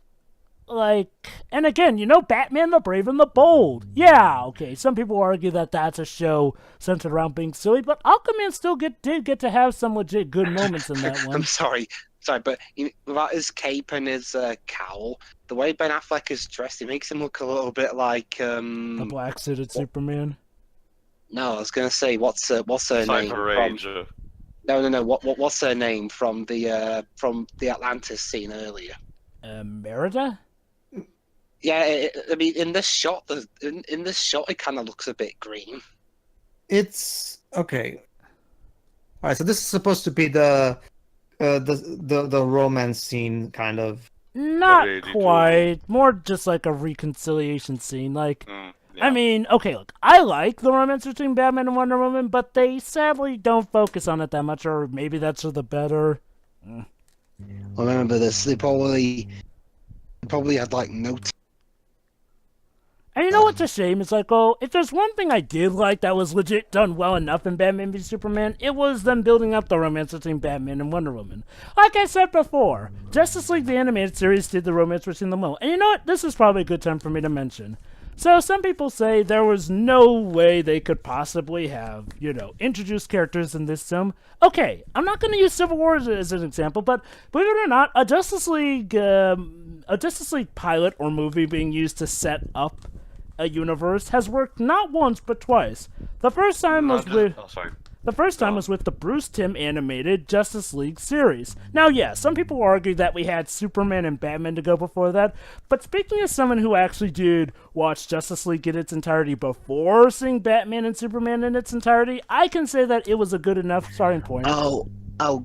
Like, and again, you know, Batman the Brave and the Bold. Yeah, okay, some people argue that that's a show centered around being silly, but Aquaman still did get to have some legit good moments in that one. I'm sorry, but without his cape and his cowl, the way Ben Affleck is dressed, it makes him look a little bit like The black-suited Superman. No, I was gonna say what's her name? Cyber Rage. No. What's her name from the Atlantis scene earlier? Merida? Yeah, I mean, in this shot, it kind of looks a bit green. It's okay. All right, so this is supposed to be the romance scene, kind of. Not Really, quite. More just like a reconciliation scene. Like, Yeah. I mean, okay, look, I like the romance between Batman and Wonder Woman, but they sadly don't focus on it that much, or maybe that's for the better. I remember this. They probably had like notes. And you know what's a shame? It's like, oh, if there's one thing I did like that was legit done well enough in Batman v Superman, it was them building up the romance between Batman and Wonder Woman. Like I said before, Justice League the Animated Series did the romance between them well. And you know what? This is probably a good time for me to mention. So some people say there was no way they could possibly have, you know, introduced characters in this film. Okay, I'm not going to use Civil War as an example, but believe it or not, a Justice League pilot or movie being used to set up a universe has worked not once but twice. The first time was with the Bruce Timm animated Justice League series. Now, yeah, some people argue that we had Superman and Batman to go before that, but speaking as someone who actually did watch Justice League in its entirety before seeing Batman and Superman in its entirety, I can say that it was a good enough starting point. Oh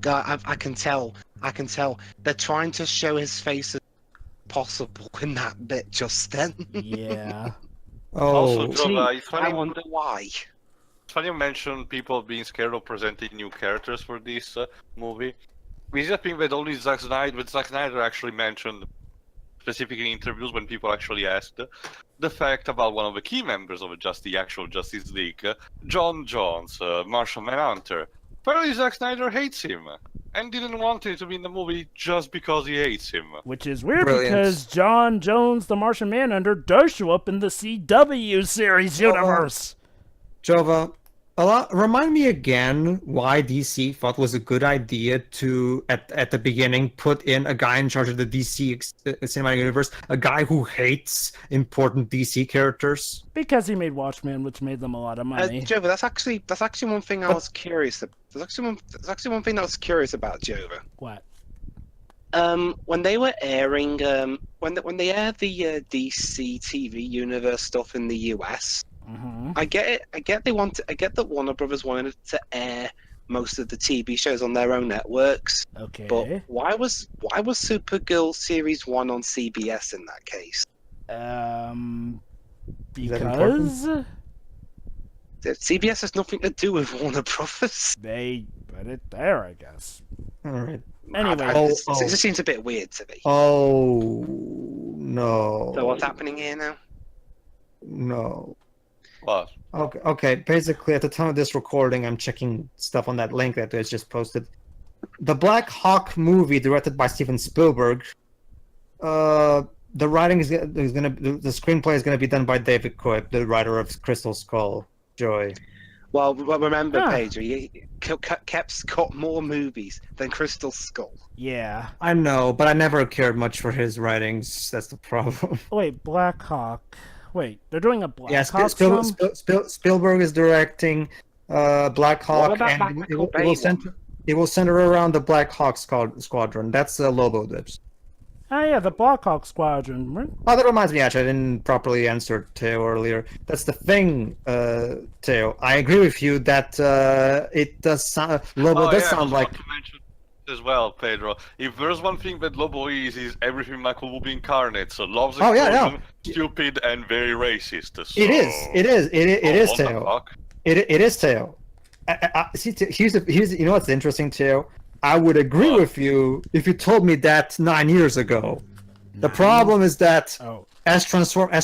God, I can tell. They're trying to show his face as possible in that bit just then. Yeah. Oh, Also, Jova, it's I funny, wonder why. it's funny you mentioned people being scared of presenting new characters for this movie. This is a thing that only Zack Snyder actually mentioned specifically in interviews when people actually asked the fact about one of the key members of the actual Justice League, John Jones, Martian Manhunter. Apparently Zack Snyder hates him and didn't want him to be in the movie just because he hates him. Which is weird Brilliant. because John Jones, the Martian Manhunter, does show up in the CW series universe. Jova, remind me again why DC thought was a good idea to, at the beginning, put in a guy in charge of the DC cinematic universe, a guy who hates important DC characters. Because he made Watchmen, which made them a lot of money. Jova, that's actually one thing I was curious. There's actually one thing that I was curious about, Jova. What? When they were airing, when they aired the DC TV universe stuff in the US, Mm-hmm. I get it. I get that Warner Brothers wanted to air most of the TV shows on their own networks. Okay. But why was Supergirl Series 1 on CBS in that case? Because CBS has nothing to do with Warner Brothers. they put it there, I guess. All right. Anyway, It just seems a bit weird to me. Oh no. So what's happening here now? No. What? Okay. Basically, at the time of this recording, I'm checking stuff on that link that was just posted. The Black Hawk movie, directed by Steven Spielberg. The writing the screenplay is gonna be done by David Koepp, the writer of Crystal Skull. Joy. Well, remember, Pedro, Kep's got more movies than Crystal Skull. yeah. I know, but I never cared much for his writings. That's the problem. Wait, Black Hawk. Wait, they're doing a Black Yeah, Hawk film? Spielberg is directing Black Hawk, about and Michael Bay it will center around the Black Hawk Squadron. That's Lobo Dips. Oh yeah, the Black Hawk Squadron. Oh, that reminds me, actually, I didn't properly answer Teo earlier. That's the thing, Teo. I agree with you that it does sound... Lobo does sound like... To mention as well, Pedro. If there's one thing that Lobo is everything Michael will be incarnate. So loves explosion, stupid, and very racist. So... It is, what the Teo. fuck? It is, Teo. See, here's you know what's interesting, Teo? I would agree with you if you told me that 9 years ago. The problem is that as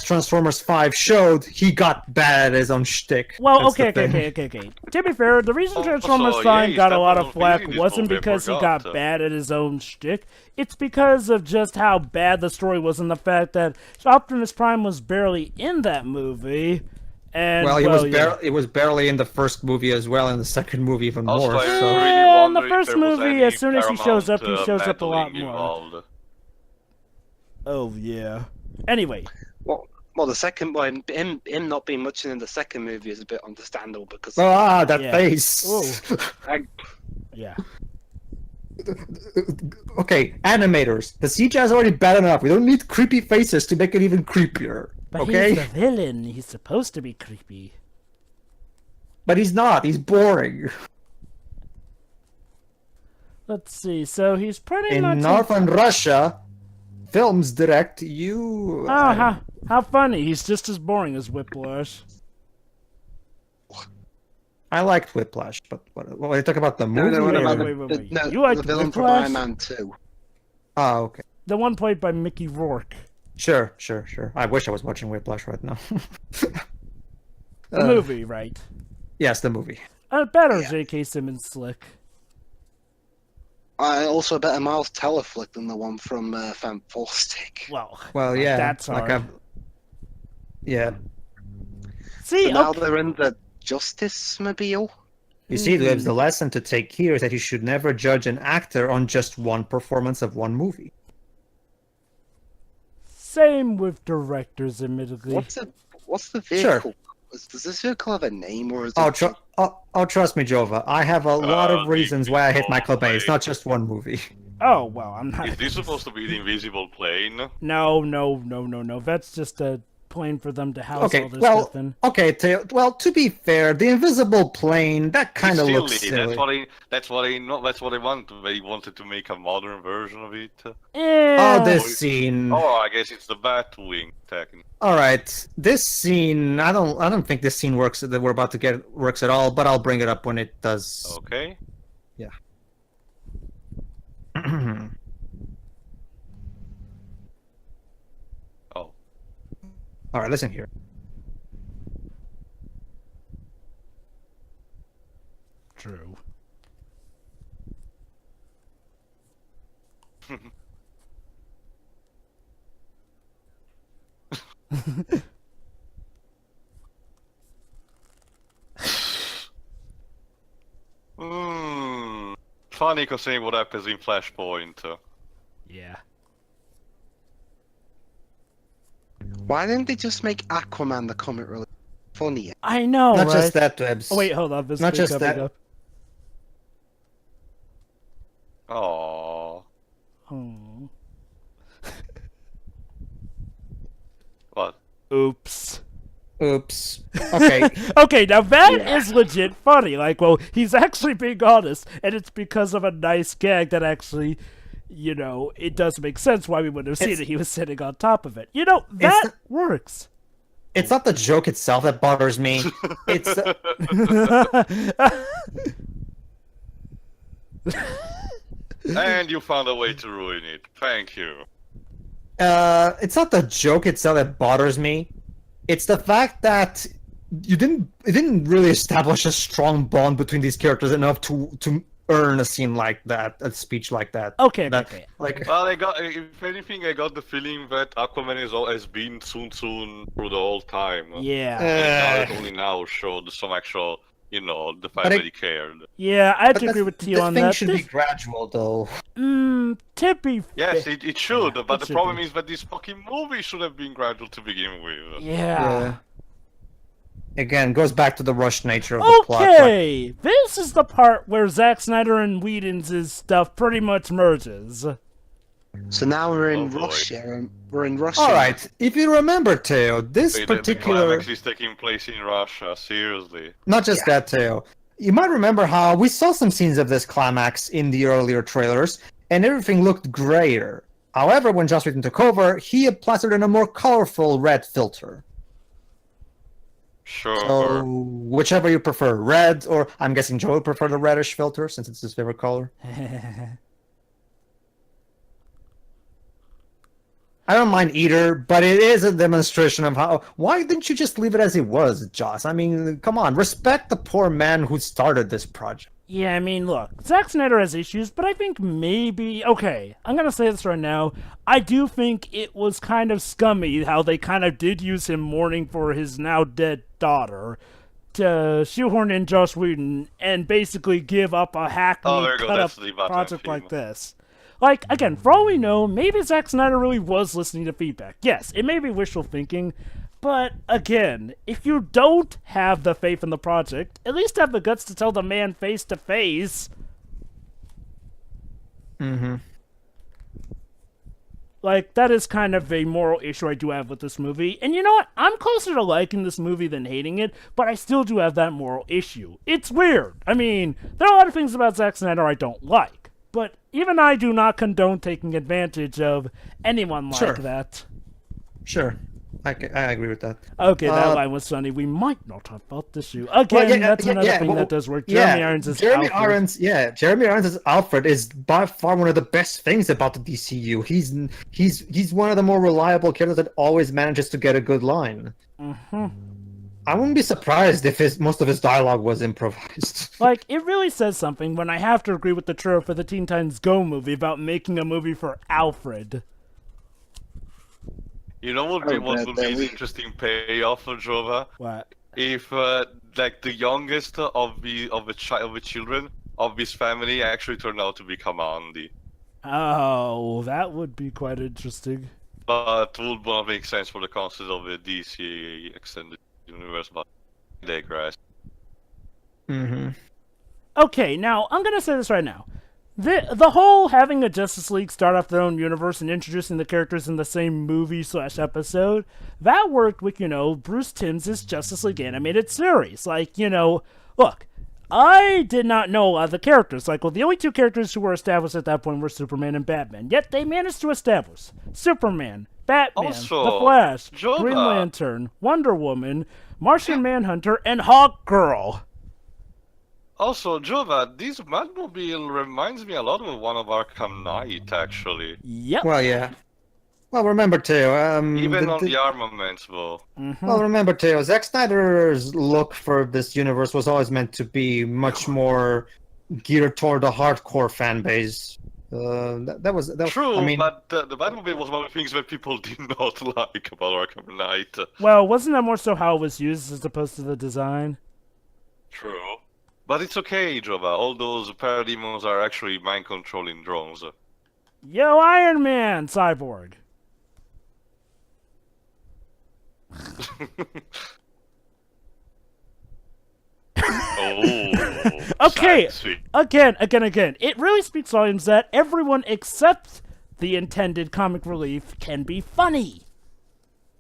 Transformers 5 showed, he got bad at his own shtick. Well, That's the okay. thing. To be fair, the reason Transformers Also, 5 yeah, got a lot of Steppenwolf flack in this wasn't movie, I because he forgot. got bad at his own shtick. It's because of just how bad the story was and the fact that Optimus Prime was barely in that movie. And, Well, yeah. it was barely in the first movie as well, and the second movie even Also, more. I So really Yeah, in the wonder if first there was movie, any as soon as he shows up, Paramount, he shows up a lot meddling more. involved. Oh, yeah. Anyway. Well, the second one, him not being much in the second movie is a bit understandable because that Yeah. face. Ooh. Yeah. Okay, animators. The CGI is already bad enough. We don't need creepy faces to make it even creepier. But Okay, he's the villain. He's supposed to be creepy. but he's not. He's boring. Let's see. So he's pretty In much Northern Russia, films direct you. Oh, how funny. He's just as boring as Whiplash. I liked Whiplash, but what you talk about the No, movie? no, what or- about wait. no, You liked the villain from Whiplash? Iron Man 2. Oh, okay. The one played by Mickey Rourke. Sure. I wish I was watching Whiplash right now. The movie, right? Yes, the movie. Better Yeah. J.K. Simmons slick. Also a better Miles Teller flick than the one from Fantastic. Well, yeah. That's hard. Yeah. See, So now okay. they're in the Justice Mobile. You see, the lesson to take here is that you should never judge an actor on just one performance of one movie. Same with directors, admittedly. What's the vehicle? Sure. Does this vehicle have a name or is Oh, it? trust me, Jova. I have a lot of reasons why I hate Michael Bay. It's not just one movie. Oh, well, I'm not... Is this supposed to be the invisible plane? No. That's just a plane for them to house Okay, all this well, stuff in. okay. To be fair, the invisible plane that kind of looks silly. That's what they want. They wanted to make a modern version of it. Oh, this scene. Oh, I guess it's the Batwing technically. All right, this scene. I don't think this scene works. That we're about to get works at all. But I'll bring it up when it does. Okay. Yeah. Oh. All right, listen here. True. Funny considering what happens in Flashpoint. Yeah. Why didn't they just make Aquaman the comic relief funnier? I know, Not right? just that, Debs. Oh, wait, hold on. This Not is just coming that. up. Oh. Oh. What? Oops. Oops. Okay. Okay, now that is legit funny. Like, well, he's actually being honest, and it's because of a nice gag that actually, you know, it does make sense why we would have seen It's- it. He was sitting on top of it. You know, that works. It's not the joke itself that bothers me. It's And you found a way to ruin it. Thank you. it's not the joke itself that bothers me. It's the fact that it didn't really establish a strong bond between these characters enough to earn a scene like that, a speech like that. Okay. Like, Well, if anything, I got the feeling that Aquaman has been soon through the whole time. Yeah. And now it only now showed some actual, the fact that he cared. Yeah, I but agree with you this on thing that. should be gradual, though. To be Yes, it should, but it the should problem be. is that this fucking movie should have been gradual to begin with. Yeah. Again, goes back to the rushed nature of the plot. Like, Okay, this is the part where Zack Snyder and Whedon's stuff pretty much merges. So now we're in Oh, boy. Russia. We're in Russia. all right, if you remember, Teo, this The particular, climax is taking place in Russia, seriously. not just that, Teo. You might remember how we saw some scenes of this climax in the earlier trailers, and everything looked grayer. However, when Joss Whedon took over, he applied it in a more colorful red filter. Sure. So, whichever you prefer, red, or I'm guessing Joe would prefer the reddish filter since it's his favorite color. I don't mind either, but it is a demonstration of how. Why didn't you just leave it as it was, Joss? I mean, come on, respect the poor man who started this project. Yeah, I mean, look, Zack Snyder has issues, but I think maybe... Okay, I'm gonna say this right now. I do think it was kind of scummy how they kind of did use him mourning for his now-dead daughter to shoehorn in Joss Whedon and basically give up a hackneyed cut-up project like this. Like, again, for all we know, maybe Zack Snyder really was listening to feedback. Yes, it may be wishful thinking, but again, if you don't have the faith in the project, at least have the guts to tell the man face to face. Mm-hmm. Like, that is kind of a moral issue I do have with this movie. And you know what? I'm closer to liking this movie than hating it, but I still do have that moral issue. It's weird. I mean, there are a lot of things about Zack Snyder I don't like. But even I do not condone taking advantage of anyone like that. Sure. I agree with that. Okay, that line was funny. We might not have felt this issue. Again, that's another thing that does work. Jeremy Irons is Alfred. Jeremy Irons as Alfred is by far one of the best things about the DCU. He's one of the more reliable characters that always manages to get a good line. Mm-hmm. I wouldn't be surprised if most of his dialogue was improvised. Like, it really says something when I have to agree with the trope for the Teen Titans Go movie about making a movie for Alfred. You know what would be an interesting payoff for Jova? What? If like the youngest of the children of this family actually turned out to become Andy. Oh, that would be quite interesting. But would not make sense for the concept of the DC extended universe, but I digress. Mm-hmm. Okay, now, I'm gonna say this right now. The whole having a Justice League start off their own universe and introducing the characters in the same movie/episode, that worked with, Bruce Timm's Justice League animated series. Like, look, I did not know a lot of the characters. Like, well, the only two characters who were established at that point were Superman and Batman. Yet they managed to establish Superman, Batman, Also, The Flash, Jova. Green Lantern, Wonder Woman, Martian Manhunter, and Hawkgirl. Also, Jova, this Batmobile reminds me a lot of one of Arkham Knight, actually. Yep. Well, yeah. Well, remember too. Even on the armaments, though. Mm-hmm. Well, remember too. Zack Snyder's look for this universe was always meant to be much more geared toward the hardcore fan base. That was True, I mean, but the Batmobile was one of the things that people did not like about Arkham Knight. Well, wasn't that more so how it was used as opposed to the design? True. But it's okay, Jova. All those parademons are actually mind-controlling drones. Yo, Iron Man, Cyborg. Oh. Okay, sweet. again. It really speaks volumes that everyone except the intended comic relief can be funny.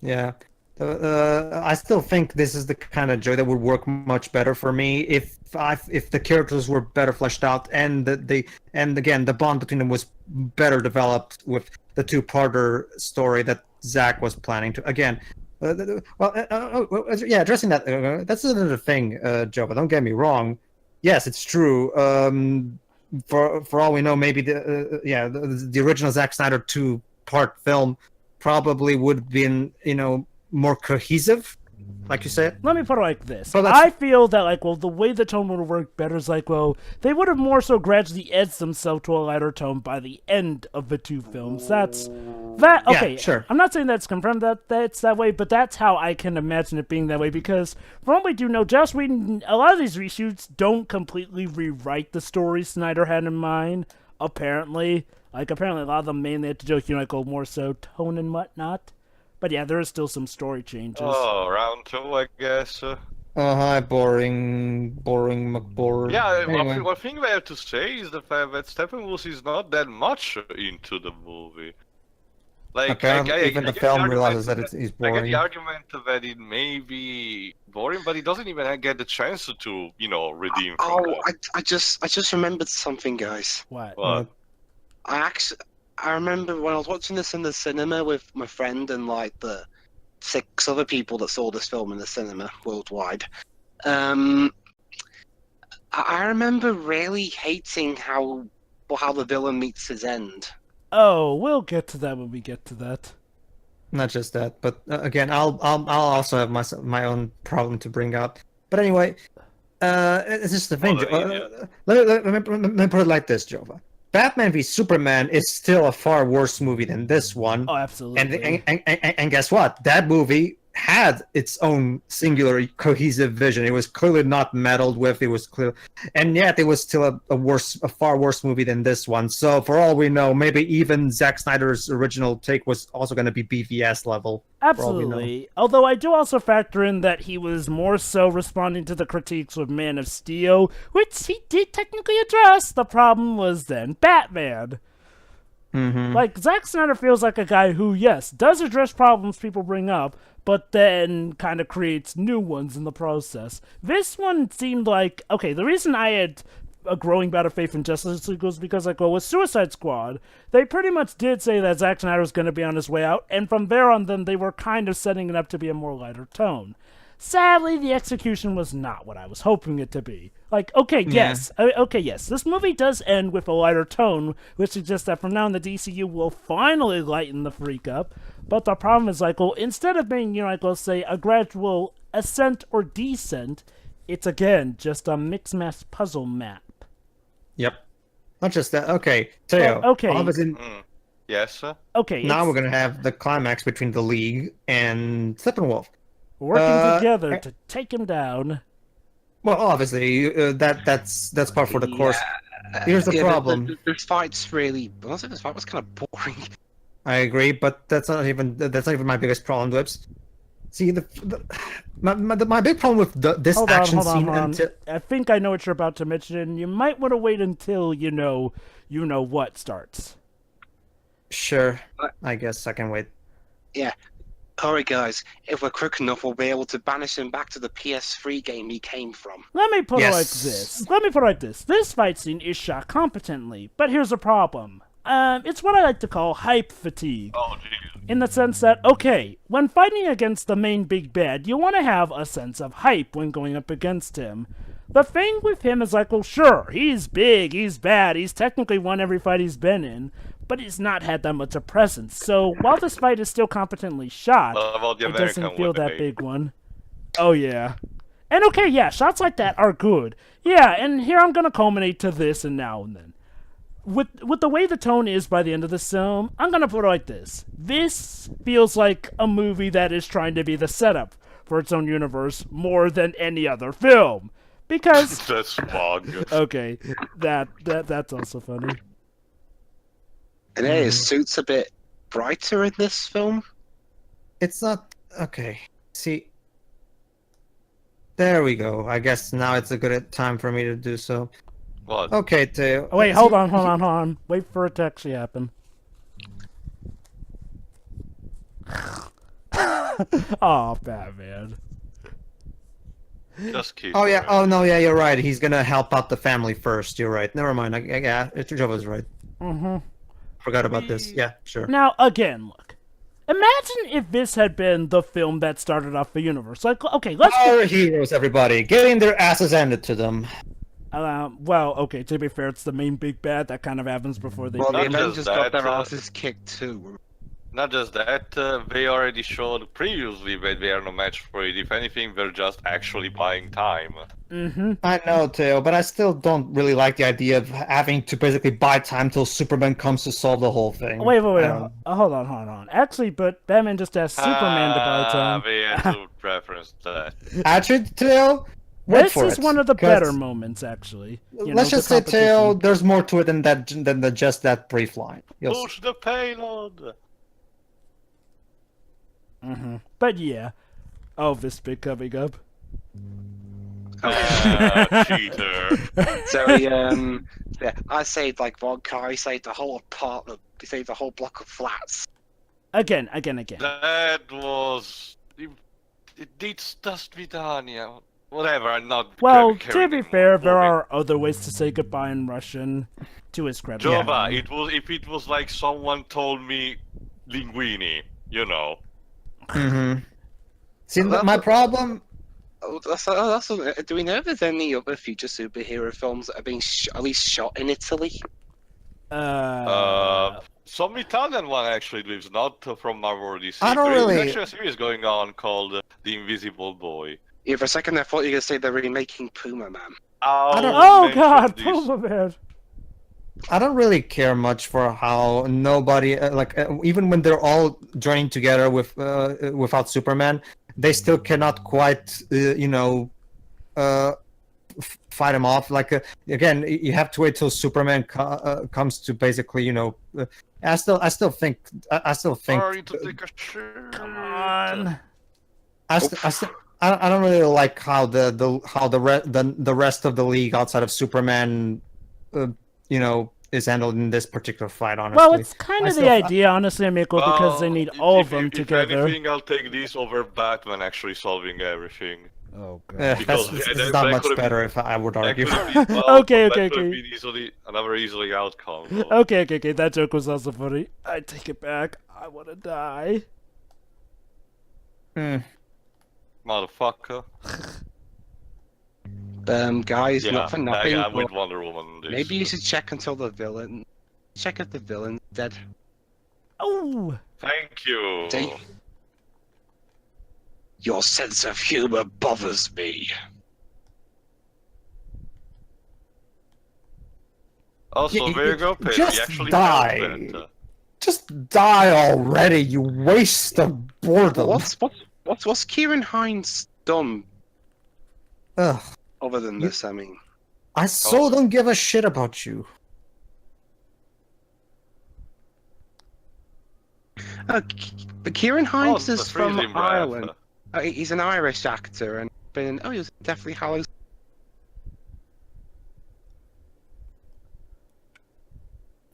yeah. I still think this is the kind of joy that would work much better for me if the characters were better fleshed out and again the bond between them was better developed with the two-parter story that Zack was planning to. Again, addressing that. That's another thing, Joe. But don't get me wrong. Yes, it's true. For all we know, maybe the original Zack Snyder 2-part film probably would have been more cohesive, like you said. Let me put it like this. Well, I feel that, the way the tone would have worked better is, they would have more so gradually edged themselves to a lighter tone by the end of the two films. Okay, yeah, sure. I'm not saying that's confirmed that it's that way, but that's how I can imagine it being that way, because from what we do know, Joss Whedon, a lot of these reshoots don't completely rewrite the story Snyder had in mind, apparently. Apparently a lot of them mainly had to do, more so tone and whatnot. But yeah, there is still some story changes. Oh, round 2, I guess. Hi, boring McBoring. Yeah, Anyway. one thing I have to say is the fact that Steppenwolf is not that much into the movie. Apparently, even the film realizes that he's I get boring. the argument that it may be boring, but he doesn't even get the chance to redeem from that. I just remembered something, guys. What? What? I remember when I was watching this in the cinema with my friend and the 6 other people that saw this film in the cinema worldwide. I remember really hating how the villain meets his end. Oh, we'll get to that when we get to that. Not just that, but again, I'll also have my own problem to bring up. But anyway, it's just the thing. Let me put it like this, Jova. Batman v Superman is still a far worse movie than this one. Oh, absolutely. And guess what? That movie had its own singular cohesive vision. It was clearly not meddled with. It was clear, and yet it was still a far worse movie than this one. So for all we know, maybe even Zack Snyder's original take was also going to be BVS level. Absolutely. Although I do also factor in that he was more so responding to the critiques of Man of Steel, which he did technically address. The problem was then Batman. Like, Zack Snyder feels like a guy who, yes, does address problems people bring up, but then kind of creates new ones in the process. This one seemed like, okay, the reason I had a growing bout of faith in Justice League was because, like, well, with Suicide Squad, they pretty much did say that Zack Snyder was going to be on his way out, and from there on, then they were kind of setting it up to be a more lighter tone. Sadly, the execution was not what I was hoping it to be. Like, yes, this movie does end with a lighter tone, which suggests that from now on the DCU will finally lighten the freak up. But the problem is, like, well, instead of being, like, let's say, a gradual ascent or descent, it's, again, just a mix-match puzzle map. Yep. Not just that. Okay, Teo. Okay. Yes. Okay. Now we're gonna have the climax between the League and Steppenwolf. Working together to take him down. Well, obviously, that's part for the course. Here's the problem. This fight's really. Honestly, this fight was kind of boring. I agree, but that's not even my biggest problem, Whips. See, my big problem with this action scene. I think I know what you're about to mention. You might want to wait until you know what starts. Sure, I guess I can wait. Yeah. Alright guys, if we're quick enough, we'll be able to banish him back to the PS3 game he came from. Let me put it like this. This fight scene is shot competently, but here's the problem. It's what I like to call hype fatigue. Oh, geez. In the sense that, okay, when fighting against the main big bad, you want to have a sense of hype when going up against him. The thing with him is like, well, sure, he's big, he's bad, he's technically won every fight he's been in, but he's not had that much of presence. So while this fight is still competently shot, it doesn't feel that big one. Oh, yeah. And okay, yeah, shots like that are good. Yeah, and here I'm going to culminate to this and now and then. With the way the tone is by the end of the film, I'm going to put it like this. This feels like a movie that is trying to be the setup for its own universe more than any other film. Because... That's smog. Okay, that's also funny. And his suit's a bit brighter in this film. It's not... Okay. See... There we go. I guess now it's a good time for me to do so. What? Okay, Teo. Oh, wait, hold on. Wait for it to actually happen. Oh, Batman. Just keep. Oh, yeah. going. Oh, no, yeah, you're right. He's gonna help out the family first. You're right. Never mind. Yeah, Jova's right. Forgot about this. Yeah, sure. Now, again, look. Imagine if this had been the film that started off the universe. Like, okay, let's... Our heroes, everybody. Getting their asses handed to them. Well, okay, to be fair, it's the main big bad that kind of happens before they... Well, the Not just Avengers got that, their asses kicked too. Not just that, they already showed previously that they are no match for it. If anything, they're just actually buying time. I know, Teo, but I still don't really like the idea of having to basically buy time till Superman comes to solve the whole thing. Wait. Hold on. Actually, but Batman just asked Superman to buy time. They had to reference that. Actually, Teo, this is one of the better moments, actually. Let's just say, Teo, there's more to it than just that brief line. Push the payload! But yeah. Oh, this bit coming up. Cheater. So yeah, I saved like vodka. He saved the whole apartment. He saved the whole block of flats. Again. That was... It needs just to be done, yeah. Whatever, I'm not... Well, to be fair, there are other ways to say goodbye in Russian, to his credit. Jova, if it was like someone told me linguini, you know. See, my problem... Do we know if there's any other future superhero films that are being at least shot in Italy? some Italian one actually lives, not from Marvel or DC. I don't There is really- actually a series going on called The Invisible Boy. Yeah, for a second I thought you were going to say they're remaking Puma Man. Oh God, Puma Man. I don't really care much for how nobody even when they're all joining together without Superman, they still cannot quite fight him off. Again, you have to wait till Superman comes to basically I still think Sorry to take a shit. Come on. I don't really like how the rest of the league outside of Superman is handled in this particular fight, honestly. Well, it's kind of the idea, honestly, Amico, because they need all of them together. If anything, I'll take this over Batman actually solving everything. Oh God. It's not much better, if I would argue. Okay. That could be another easily outcome. Okay. That joke was also funny. I take it back. I want to die. Motherfucker. Guys, not for nothing. I'm with Wonder Woman on this. Maybe you should check until the villain. Check if the villain's dead. Oh. Thank you. See? Your sense of humor bothers me. Also, there you go, Pete. Just He actually die. felt that. Just die already, you waste of boredom. What's Kieran Hines done Ugh, other than this? I mean, I don't give a shit about you. but Kieran Hines is the from freezing breath. Ireland. He's an Irish actor, and he was definitely Hallows.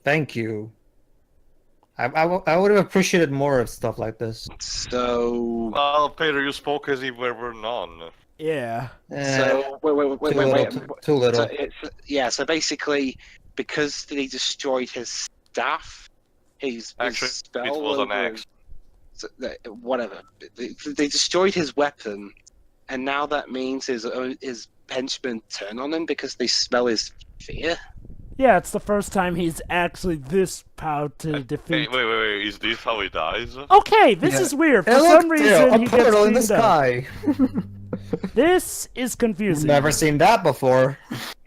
Thank you. I would have appreciated more of stuff like this. So, Well, Peter, you spoke as if there were none. Yeah. so wait. Too little. So basically, because they destroyed his staff, his Actually, spell it was an over- axe. so, whatever. They destroyed his weapon, and now that means his henchmen turn on him because they smell his fear. Yeah, it's the first time he's actually this proud to defeat. Hey, wait. Is this how he dies? Okay, this is weird. For some reason, a he gets portal in the beamed up. sky. This is confusing. Never seen that before.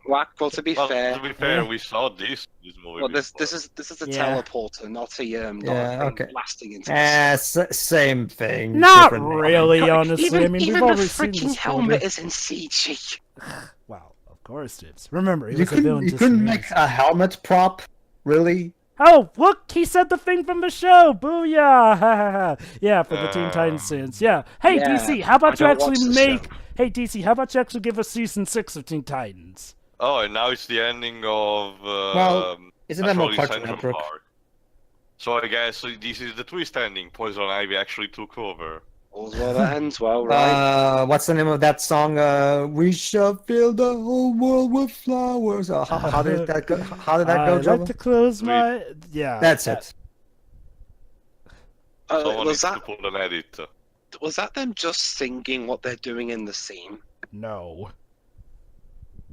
Well, to be fair, we saw this movie. well, this before. is a Yeah. teleporter, not a Yeah, okay. blasting into the Same thing. Not different name. really, honestly. Even, I mean, even we've the already seen freaking this helmet before. is in CG. Wow, of course, Tips. Remember, he You was a villain. couldn't just make years. a helmet prop, really? Oh, look, he said the thing from the show. Booyah! Yeah, for the Teen Titans fans. Yeah. Hey, Yeah, DC, how about you I don't watch actually the make... show. Hey, DC, how about you actually give us Season 6 of Teen Titans? Oh, and now it's the ending of. Well, isn't that more Naturally Cartoon Central Network? Park. So I guess this is the twist ending. Poison Ivy actually took over. All's well that ends well, right? What's the name of that song? We shall fill the whole world with flowers. How did that go? How did that go, I'd Joe? like to close my... Yeah. That's it. Someone Was needs to that put an edit. them just singing what they're doing in the scene? No.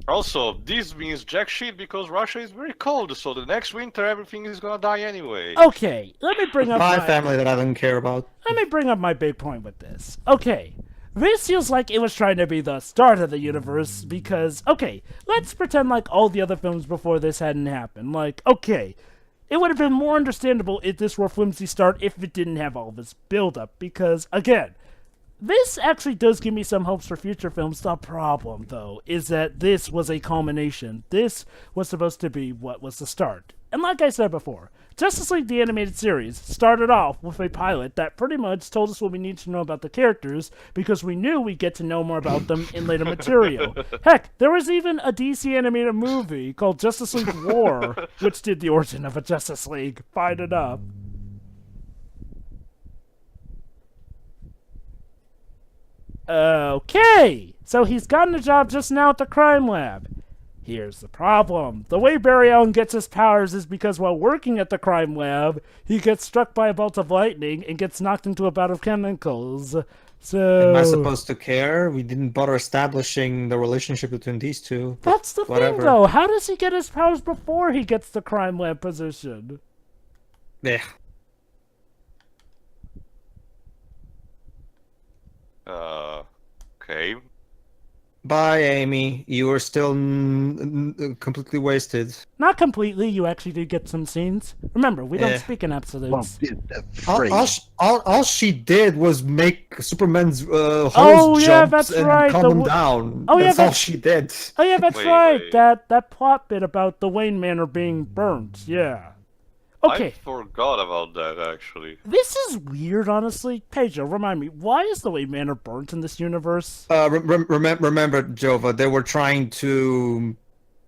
Also, this means jack shit because Russia is very cold, so the next winter everything is gonna die anyway. Okay, let me bring up My my... family that I don't care about. Let me bring up my big point with this. Okay, this feels like it was trying to be the start of the universe because, okay, let's pretend like all the other films before this hadn't happened. Like, okay, it would have been more understandable if this were a flimsy start if it didn't have all this build-up because, again, this actually does give me some hopes for future films. The problem, though, is that this was a culmination. This was supposed to be what was the start. And like I said before, Justice League the Animated Series started off with a pilot that pretty much told us what we need to know about the characters because we knew we'd get to know more about them in later material. Heck, there was even a DC animated movie called Justice League War, which did the origin of a Justice League. Find it up. Okay, so he's gotten a job just now at the crime lab. Here's the problem. The way Barry Allen gets his powers is because while working at the crime lab, he gets struck by a bolt of lightning and gets knocked into a bout of chemicals. So... Am I supposed to care? We didn't bother establishing the relationship between these two. but That's the whatever. thing, though. How does he get his powers before he gets the crime lab position? Yeah. Okay. Bye, Amy. You are still completely wasted. Not completely. You actually did get some scenes. Remember, we don't Yeah. speak in absolutes. All she did was make Superman's hose Oh, yeah, jumps that's and right, calm him down. Oh, yeah, That's all that's- she did. Oh yeah, that's Wait, right. wait. That plot bit about the Wayne Manor being burnt. Yeah. I Okay. forgot about that, actually. This is weird, honestly. Pedro, remind me, why is the Wayne Manor burnt in this universe? Remember, Jova, they were trying to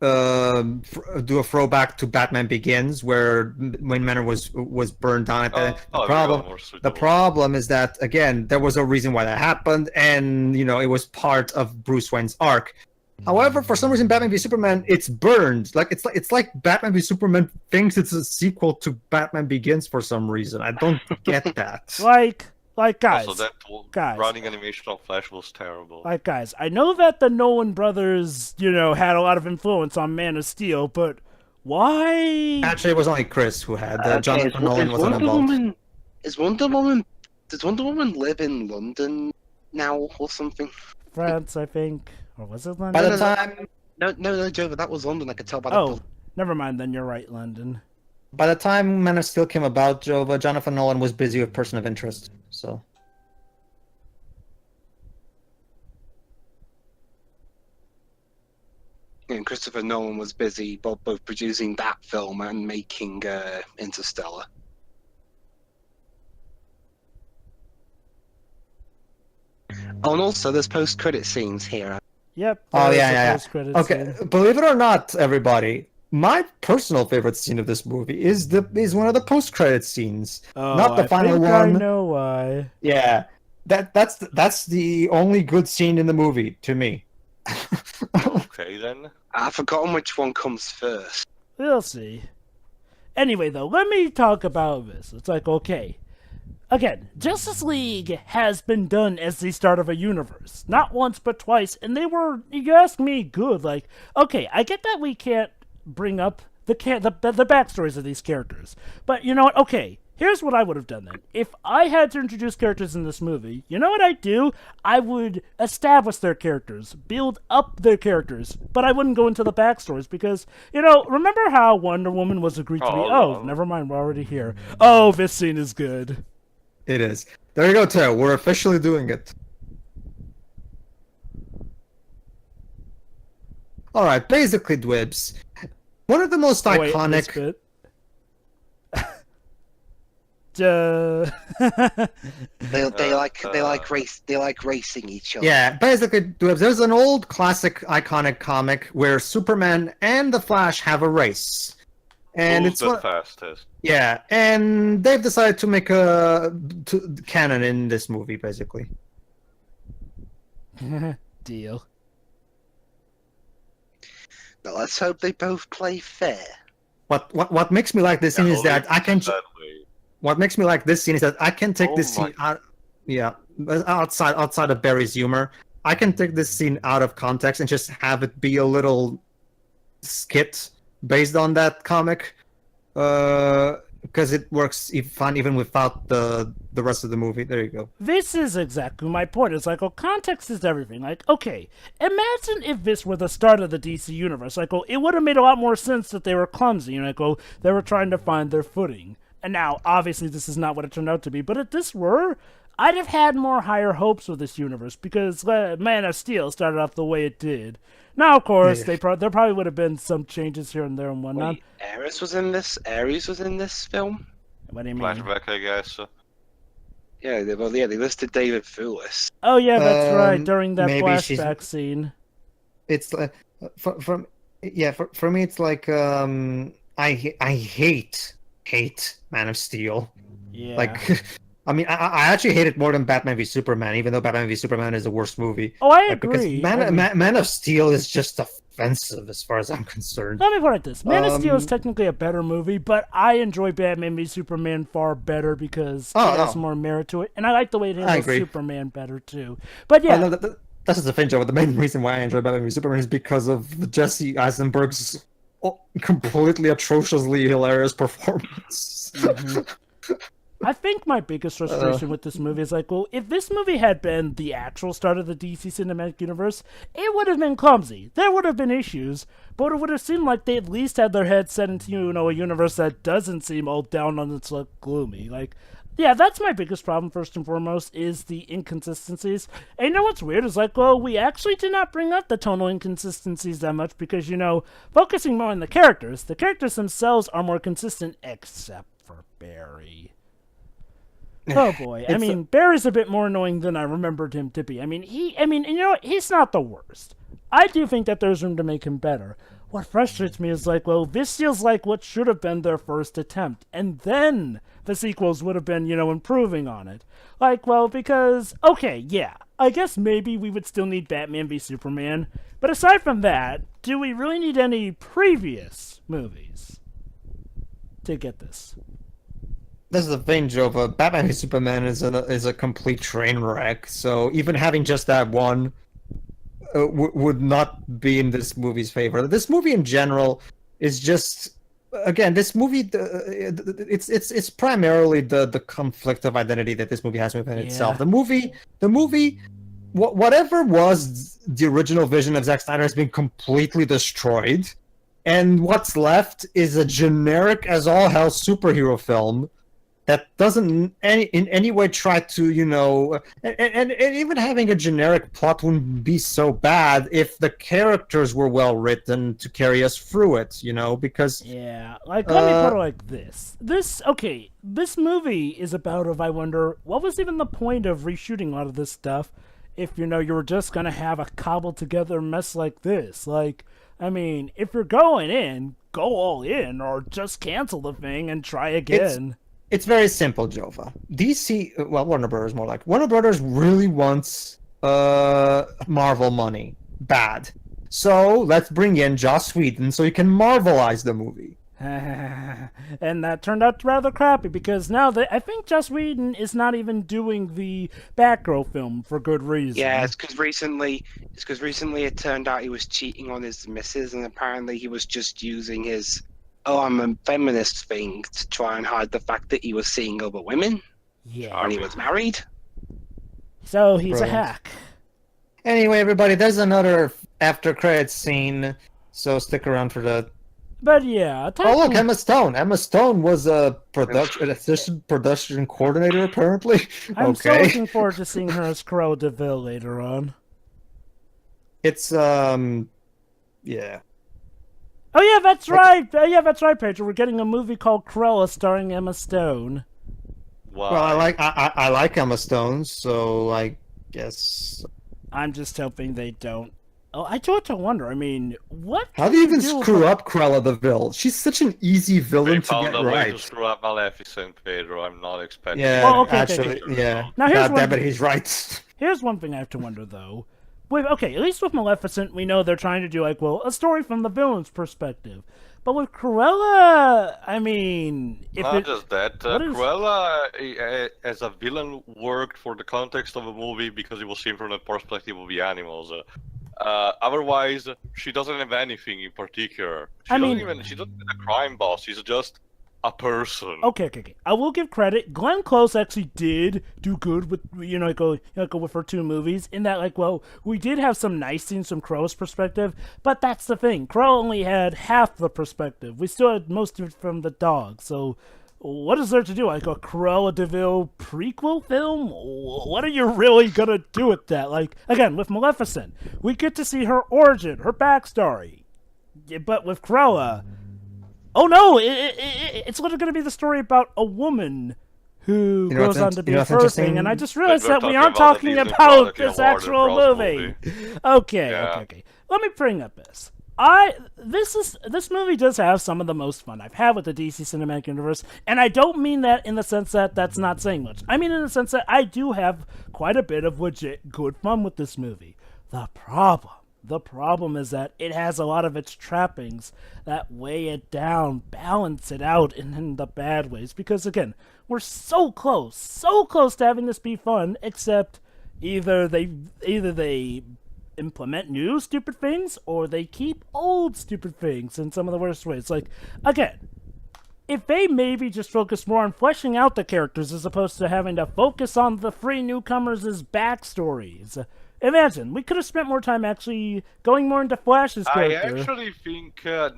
do a throwback to Batman Begins, where Wayne Manor was burned down. The problem is that, again, there was a reason why that happened, and it was part of Bruce Wayne's arc. However, for some reason, Batman v Superman, it's burned. It's like Batman v Superman thinks it's a sequel to Batman Begins for some reason. I don't get that. Like guys. Also, that guys. running animation of Flash was terrible. Like guys, I know that the Nolan brothers, had a lot of influence on Man of Steel, but why? Actually, it was only Chris who had. Jonathan Nolan wasn't involved. Does Wonder Woman live in London now or something? France, I think. Or was it London? By the time No, Joe, that was London. I could tell by the. Oh, never mind then, you're right, London. By the time Man of Steel came about, Jova, Jonathan Nolan was busy with Person of Interest. So. And Christopher Nolan was busy both producing that film and making Interstellar. Oh, and also there's post-credit scenes here. Yep. Oh, there is a yeah. post-credit Okay, scene. believe it or not, everybody, my personal favorite scene of this movie is one of the post-credit scenes. Oh, not the I final think one. I know why. Yeah, that's the only good scene in the movie to me. Okay, then. I've forgotten which one comes first. We'll see. Anyway, though, let me talk about this. It's like, okay. Again, Justice League has been done as the start of a universe. Not once, but twice. And they were, you ask me, good. Like, okay, I get that we can't bring up the backstories of these characters. But you know what? Okay, here's what I would have done then. If I had to introduce characters in this movie, you know what I'd do? I would establish their characters, build up their characters, but I wouldn't go into the backstories because, remember how Wonder Woman was agreed to be... Oh, never mind, we're already here. Oh, this scene is good. It is. There you go, Teo. We're officially doing it. Alright, basically, Dwibs. One of the most iconic... Wait, They like racing each other. Yeah, basically, Dwibs, there's an old classic iconic comic where Superman and the Flash have a race. And Who's the fastest? Yeah, and they've decided to make a canon in this movie, basically. Deal. But let's hope they both play fair. What makes me like this scene is that I can. What makes me like this scene is that I can take this scene out. Yeah, outside of Barry's humor, I can take this scene out of context and just have it be a little skit based on that comic, because it works fine even without the rest of the movie. There you go. This is exactly my point. It's like, context is everything. Like, okay, imagine if this were the start of the DC universe. Like, it would have made a lot more sense that they were clumsy. They were trying to find their footing. And now, obviously, this is not what it turned out to be. But if this were, I'd have had more higher hopes with this universe because Man of Steel started off the way it did. Now, of course, there probably would have been some changes here and there and whatnot. Wait, Ares was in this film? What do you mean? Flashback, I guess. Yeah, they listed David Thewlis. Oh, yeah, that's right, during that maybe flashback scene. It's for me, it's like I hate Man of Steel. Yeah. Like, I mean, I actually hate it more than Batman v Superman, even though Batman v Superman is the worst movie. Oh, I agree. Because Man of Steel is just offensive as far as I'm concerned. Let me put it like this. Man of Steel is technically a better movie, but I enjoy Batman v Superman far better because it has more merit to it. And I like the way it handles Superman better, too. But yeah. That's just a thing, Joe. But the main reason why I enjoy Batman v Superman is because of Jesse Eisenberg's completely atrociously hilarious performance. I think my biggest frustration with this movie is like, well, if this movie had been the actual start of the DC Cinematic Universe, it would have been clumsy. There would have been issues, but it would have seemed like they at least had their head set into, a universe that doesn't seem all down on its luck gloomy. Like, yeah, that's my biggest problem, first and foremost, is the inconsistencies. And you know what's weird is like, well, we actually did not bring up the tonal inconsistencies that much because, focusing more on the characters themselves are more consistent, except for Barry. Oh boy. Barry's a bit more annoying than I remembered him to be. He's not the worst. I do think that there's room to make him better. What frustrates me is like, well, this feels like what should have been their first attempt, and then the sequels would have been, improving on it. Like, well, because, okay, yeah, I guess maybe we would still need Batman v Superman, but aside from that, do we really need any previous movies to get this? This is the thing, Jova. Batman v Superman is a complete train wreck. So even having just that one would not be in this movie's favor. This movie in general is just, again, this movie. It's primarily the conflict of identity that this movie has within itself. The movie. Whatever was the original vision of Zack Snyder has been completely destroyed, and what's left is a generic as all hell superhero film that doesn't in any way try to, and even having a generic plot wouldn't be so bad if the characters were well written to carry us through it, because... Yeah, like, let me put it like this. This movie is about, if I wonder, what was even the point of reshooting a lot of this stuff if, you were just gonna have a cobbled together mess like this? Like, if you're going in, go all in, or just cancel the thing and try again. It's very simple, Jova. DC, well, Warner Brothers more like. Warner Brothers really wants Marvel money. Bad. So let's bring in Joss Whedon so he can Marvelize the movie. And that turned out rather crappy because now I think Joss Whedon is not even doing the Batgirl film for good reason. Yeah, it's because recently it turned out he was cheating on his missus, and apparently he was just using his I'm a feminist thing to try and hide the fact that he was seeing other women. Yeah. And he was married. So he's a hack. Anyway, everybody, there's another after credits scene, so stick around for that. But yeah, oh look, Emma Stone. Emma Stone was a assistant production coordinator, apparently. I'm so looking forward to seeing her as Cruella de Vil later on. It's yeah. Oh yeah, that's right. That's right, Pedro. We're getting a movie called Cruella starring Emma Stone. Wow. Well, I like Emma Stone, so I guess I'm just hoping they don't. Oh, I do have to wonder. What? How do you even screw up Cruella de Vil? She's such an easy villain to get right. They found a way to right. screw up Maleficent, Pedro. I'm not expecting. Yeah, well, okay, actually, okay. yeah. Now here's one but he's right. Here's one thing I have to wonder though. At least with Maleficent, we know they're trying to do a story from the villain's perspective. But with Cruella, Not just that. Cruella, as a villain, worked for the context of a movie because it was seen from the perspective of the animals. Otherwise, she doesn't have anything in particular. She's not even a crime boss. She's just a person. Okay. I will give credit. Glenn Close actually did do good with with her two movies. In that, we did have some nice scenes from Crow's perspective, but that's the thing. Crow only had half the perspective. We still had most of it from the dog. So, what is there to do? A Cruella de Vil prequel film? What are you really gonna do with that? Again, with Maleficent, we get to see her origin, her backstory. But with Cruella, oh no! It's literally going to be the story about a woman who goes on to be a first thing, and I just realized that we aren't talking about this actual movie. Okay. Let me bring up this. This movie does have some of the most fun I've had with the DC Cinematic Universe, and I don't mean that in the sense that that's not saying much. I mean in the sense that I do have quite a bit of legit good fun with this movie. The problem is that it has a lot of its trappings that weigh it down, balance it out in the bad ways. Because again, we're so close to having this be fun, except either they implement new stupid things or they keep old stupid things in some of the worst ways. Again, if they maybe just focus more on fleshing out the characters as opposed to having to focus on the three newcomers' backstories. Imagine, we could have spent more time actually going more into Flash's character. I actually think there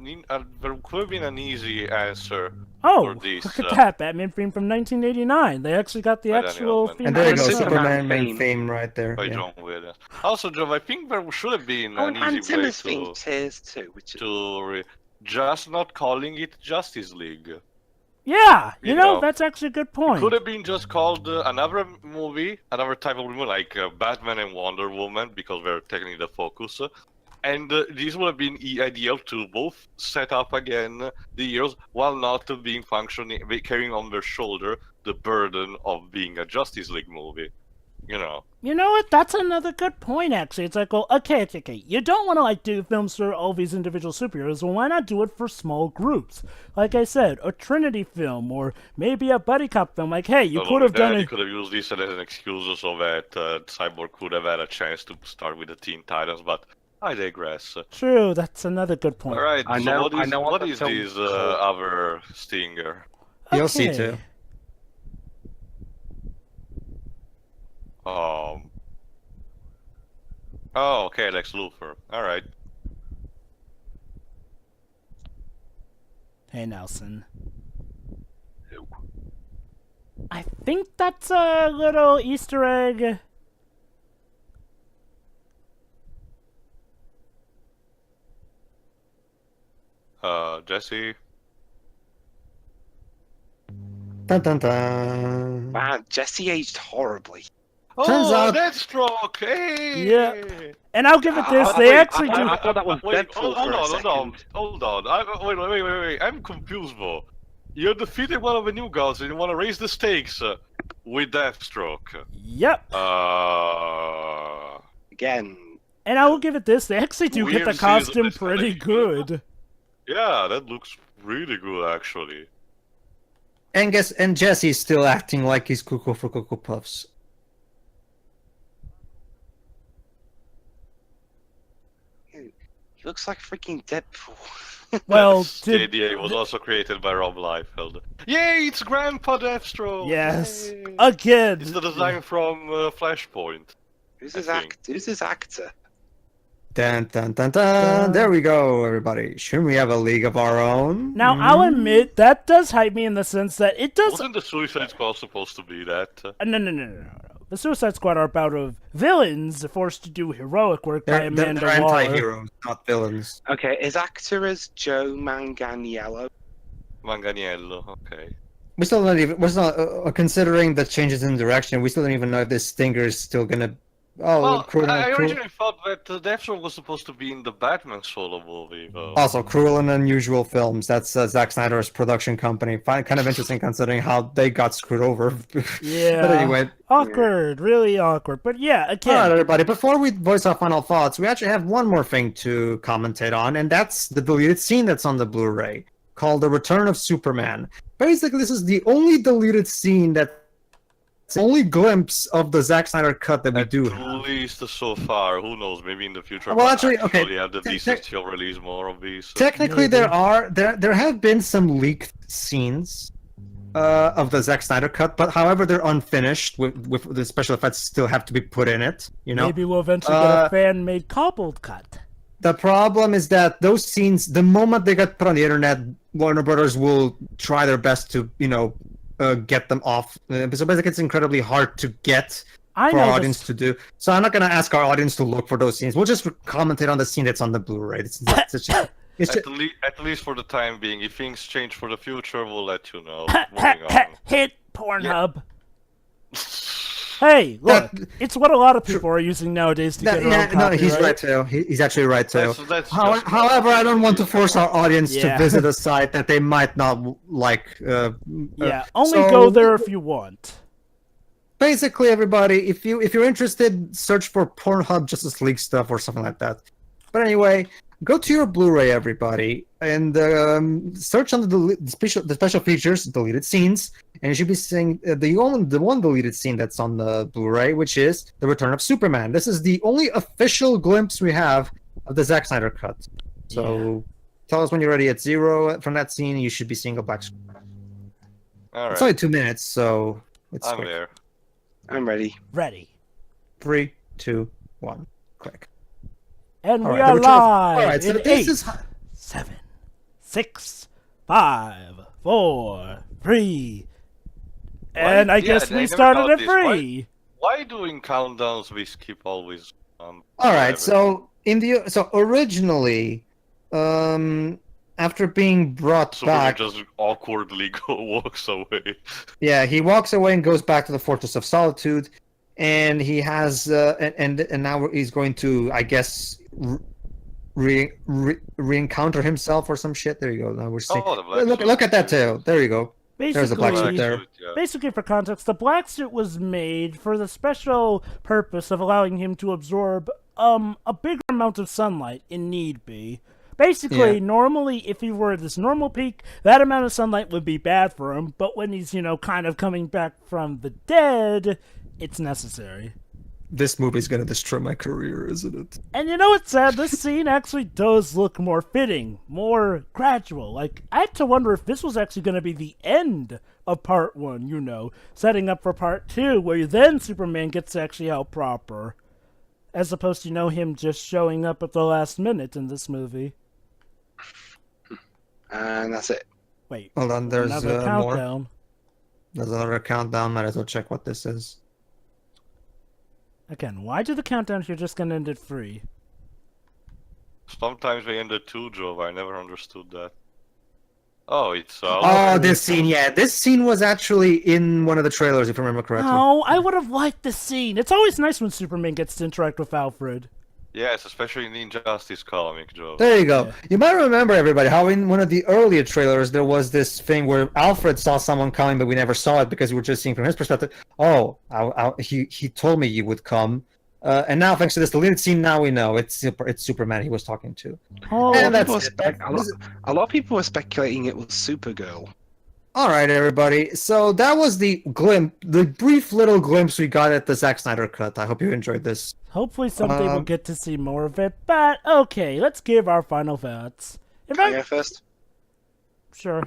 could have been an easy answer Oh, for this. look at that, Batman theme from 1989. They actually got the By actual Daniel theme. And there you go, Superman Superman main theme. theme right there. By Yeah. John Whedon. Also, Joe, I think there should have been Oh, an and easy way Timothy's theme Tears too, which is... just not calling it Justice League. Yeah, you You know, know, that's actually a good point. Could have been just called another movie, another type of movie, like Batman and Wonder Woman, because they're technically the focus. And this would have been ideal to both set up again the heroes while not being functioning, carrying on their shoulder the burden of being a Justice League movie. You know. You know what? That's another good point, actually. It's like, well, okay. You don't want to, like, do films for all these individual superheroes, well, why not do it for small groups? Like I said, a Trinity film, or maybe a buddy cop film. Like, hey, you could have done You it... could have used this as an excuse so that Cyborg could have had a chance to start with the Teen Titans, but I digress. True, that's another good point. Alright, I so know- what I is, know what what the is film this called. other stinger? You'll see too. Oh, okay, Lex Luthor. Alright. Hey, Nelson. I think that's a little Easter egg. Jesse. Dun dun dun. Man, Jesse aged horribly. Turns out- Deathstroke! Hey! Yeah. And I'll give it this, Ah, they wait, actually do... I thought that was Wait, Deadpool hold for a on. second. Hold on. Wait. I'm confused, though. You defeated one of the new gods and you want to raise the stakes with Deathstroke. Yep. Again, And I will give it this, they actually do get Weird the season costume this pretty time. good. Yeah, that looks really good, actually. And Jesse's still acting like he's Cuckoo for Cocoa Puffs. he looks like freaking Deadpool. Well, The JDA was also created by Rob Liefeld. Yay, it's Grandpa Deathstroke! yes. Yay. Again. It's the design from Flashpoint. Who's I his think. Who's his actor? Dun dun dun dun. There we go, everybody. Shouldn't we have a league of our own? Now, I'll admit, that does hype me in the sense that it does... Wasn't the Suicide Squad supposed to be that? No. The Suicide Squad are about of villains forced to do heroic work by They're Amanda Waller. anti-heroes, not villains. Okay, his actor is Joe Manganiello. Manganiello, okay. We still don't even. We're still considering the changes in direction. We still don't even know if this stinger is still gonna. Oh, Well, cruel, I cruel. originally thought that Deathstroke was supposed to be in the Batman solo movie, though. Also, Cruel and Unusual Films. That's Zack Snyder's production company. Kind of interesting considering how they got screwed over. Yeah. But anyway, Awkward, really awkward. But yeah, again, all right, everybody. Before we voice our final thoughts, we actually have one more thing to commentate on, and that's the deleted scene that's on the Blu-ray called "The Return of Superman." Basically, this is the only deleted scene that's the only glimpse of the Zack Snyder cut that we do have. At least so far. Who knows? Maybe in the future. Well, we'll actually, okay, have the decency to release more of these. Technically, Maybe. there have been some leaked scenes of the Zack Snyder cut, but however, they're unfinished. With the special effects still have to be put in it. You know, maybe we'll eventually get a fan-made cobbled cut. the problem is that those scenes, the moment they get put on the internet, Warner Brothers will try their best to get them off. So basically, it's incredibly hard to get I for our know audience this. to do. So I'm not gonna ask our audience to look for those scenes. We'll just commentate on the scene that's on the Blu-ray. It's just, At least for the time being. If things change for the future, we'll let you know. Moving on. Hit Pornhub. Hey, look, it's what a lot of people are using nowadays to get their own no, he's copyright. right too. He's actually right too. That's However, I don't want to force our audience Yeah. to visit a site that they might not like. Yeah, only so- go there if you want. Basically, everybody, if you're interested, search for Pornhub Justice League stuff or something like that. But anyway, go to your Blu-ray, everybody, and search on the special features, deleted scenes, and you should be seeing the one deleted scene that's on the Blu-ray, which is the Return of Superman. This is the only official glimpse we have of the Zack Snyder cut. So Tell us when you're ready at 0 from that scene. You should be seeing a black screen. All It's right, only 2 minutes, so it's I'm quick. there. I'm ready. Ready. 3, 2, 1, quick. And All we right, are the return of- live all right, so in this 8, is 7, 6, 5, 4, 3. And I guess I we never started thought at this. 3. Why doing countdowns we skip always? all right. whatever. So originally, after being brought Superman back, just awkwardly walks away. yeah, he walks away and goes back to the Fortress of Solitude, and he has and now he's going to, I guess, re-encounter himself or some shit. There you go. Now we're seeing. Oh, the black Look at that suit. tail. There you go. There's a black Basically, suit there. Suit, yeah. basically, for context, the black suit was made for the special purpose of allowing him to absorb a bigger amount of sunlight in need be. Basically, Yeah. normally, if he were at this normal peak, that amount of sunlight would be bad for him, but when he's, kind of coming back from the dead, it's necessary. This movie's gonna destroy my career, isn't it? And you know what's sad? This scene actually does look more fitting, more gradual. Like, I had to wonder if this was actually going to be the end of part 1, setting up for part 2, where then Superman gets to actually help proper. As opposed to, him just showing up at the last minute in this movie. And that's it. Wait, Hold on, there's another more. countdown. There's another countdown. Might as well check what this is. Again, why do the countdown here just going to end at 3? Sometimes they end at 2, Joe. I never understood that. Oh, it's Oh, this scene, yeah. This scene was actually in one of the trailers, if I remember correctly. Oh, I would have liked this scene. It's always nice when Superman gets to interact with Alfred. yes, especially in the Injustice comic, Joe. There you go. Yeah. You might remember, everybody, how in one of the earlier trailers there was this thing where Alfred saw someone coming, but we never saw it because we were just seeing from his perspective. Oh, he told me you would come, and now thanks to this deleted scene, now we know it's Superman he was talking to. Oh, And A lot of that's people it. a lot of people were speculating it was Supergirl. All right, everybody. So that was the brief little glimpse we got at the Zack Snyder cut. I hope you enjoyed this. hopefully someday we'll get to see more of it, but okay, let's give our final thoughts. In Can I fact, go first, sure.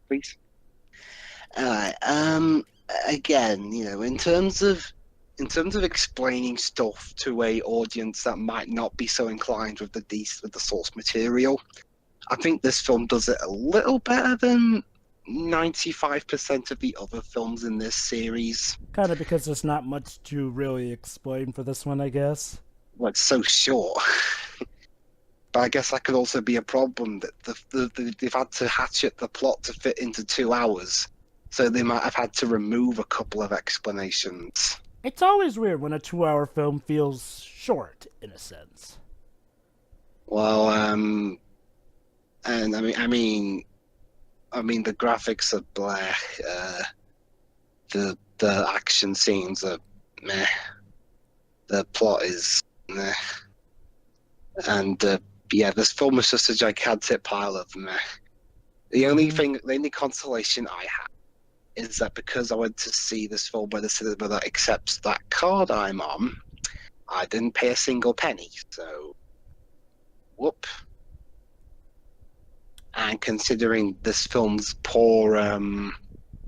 please? Alright, again, in terms of explaining stuff to a audience that might not be so inclined with the source material, I think this film does it a little better than 95% of the other films in this series. Kind of because there's not much to really explain for this one, I guess. Well, it's so short. But I guess that could also be a problem that they've had to hatchet the plot to fit into 2 hours, so they might have had to remove a couple of explanations. It's always weird when a 2-hour film feels short, in a sense. Well, and I mean, the graphics are blah. The action scenes are meh. The plot is meh. And this film is just a gigantic pile of meh. The only consolation I have is that because I went to see this film by the cinema that accepts that card I'm on, I didn't pay a single penny. So, whoop. And considering this film's poor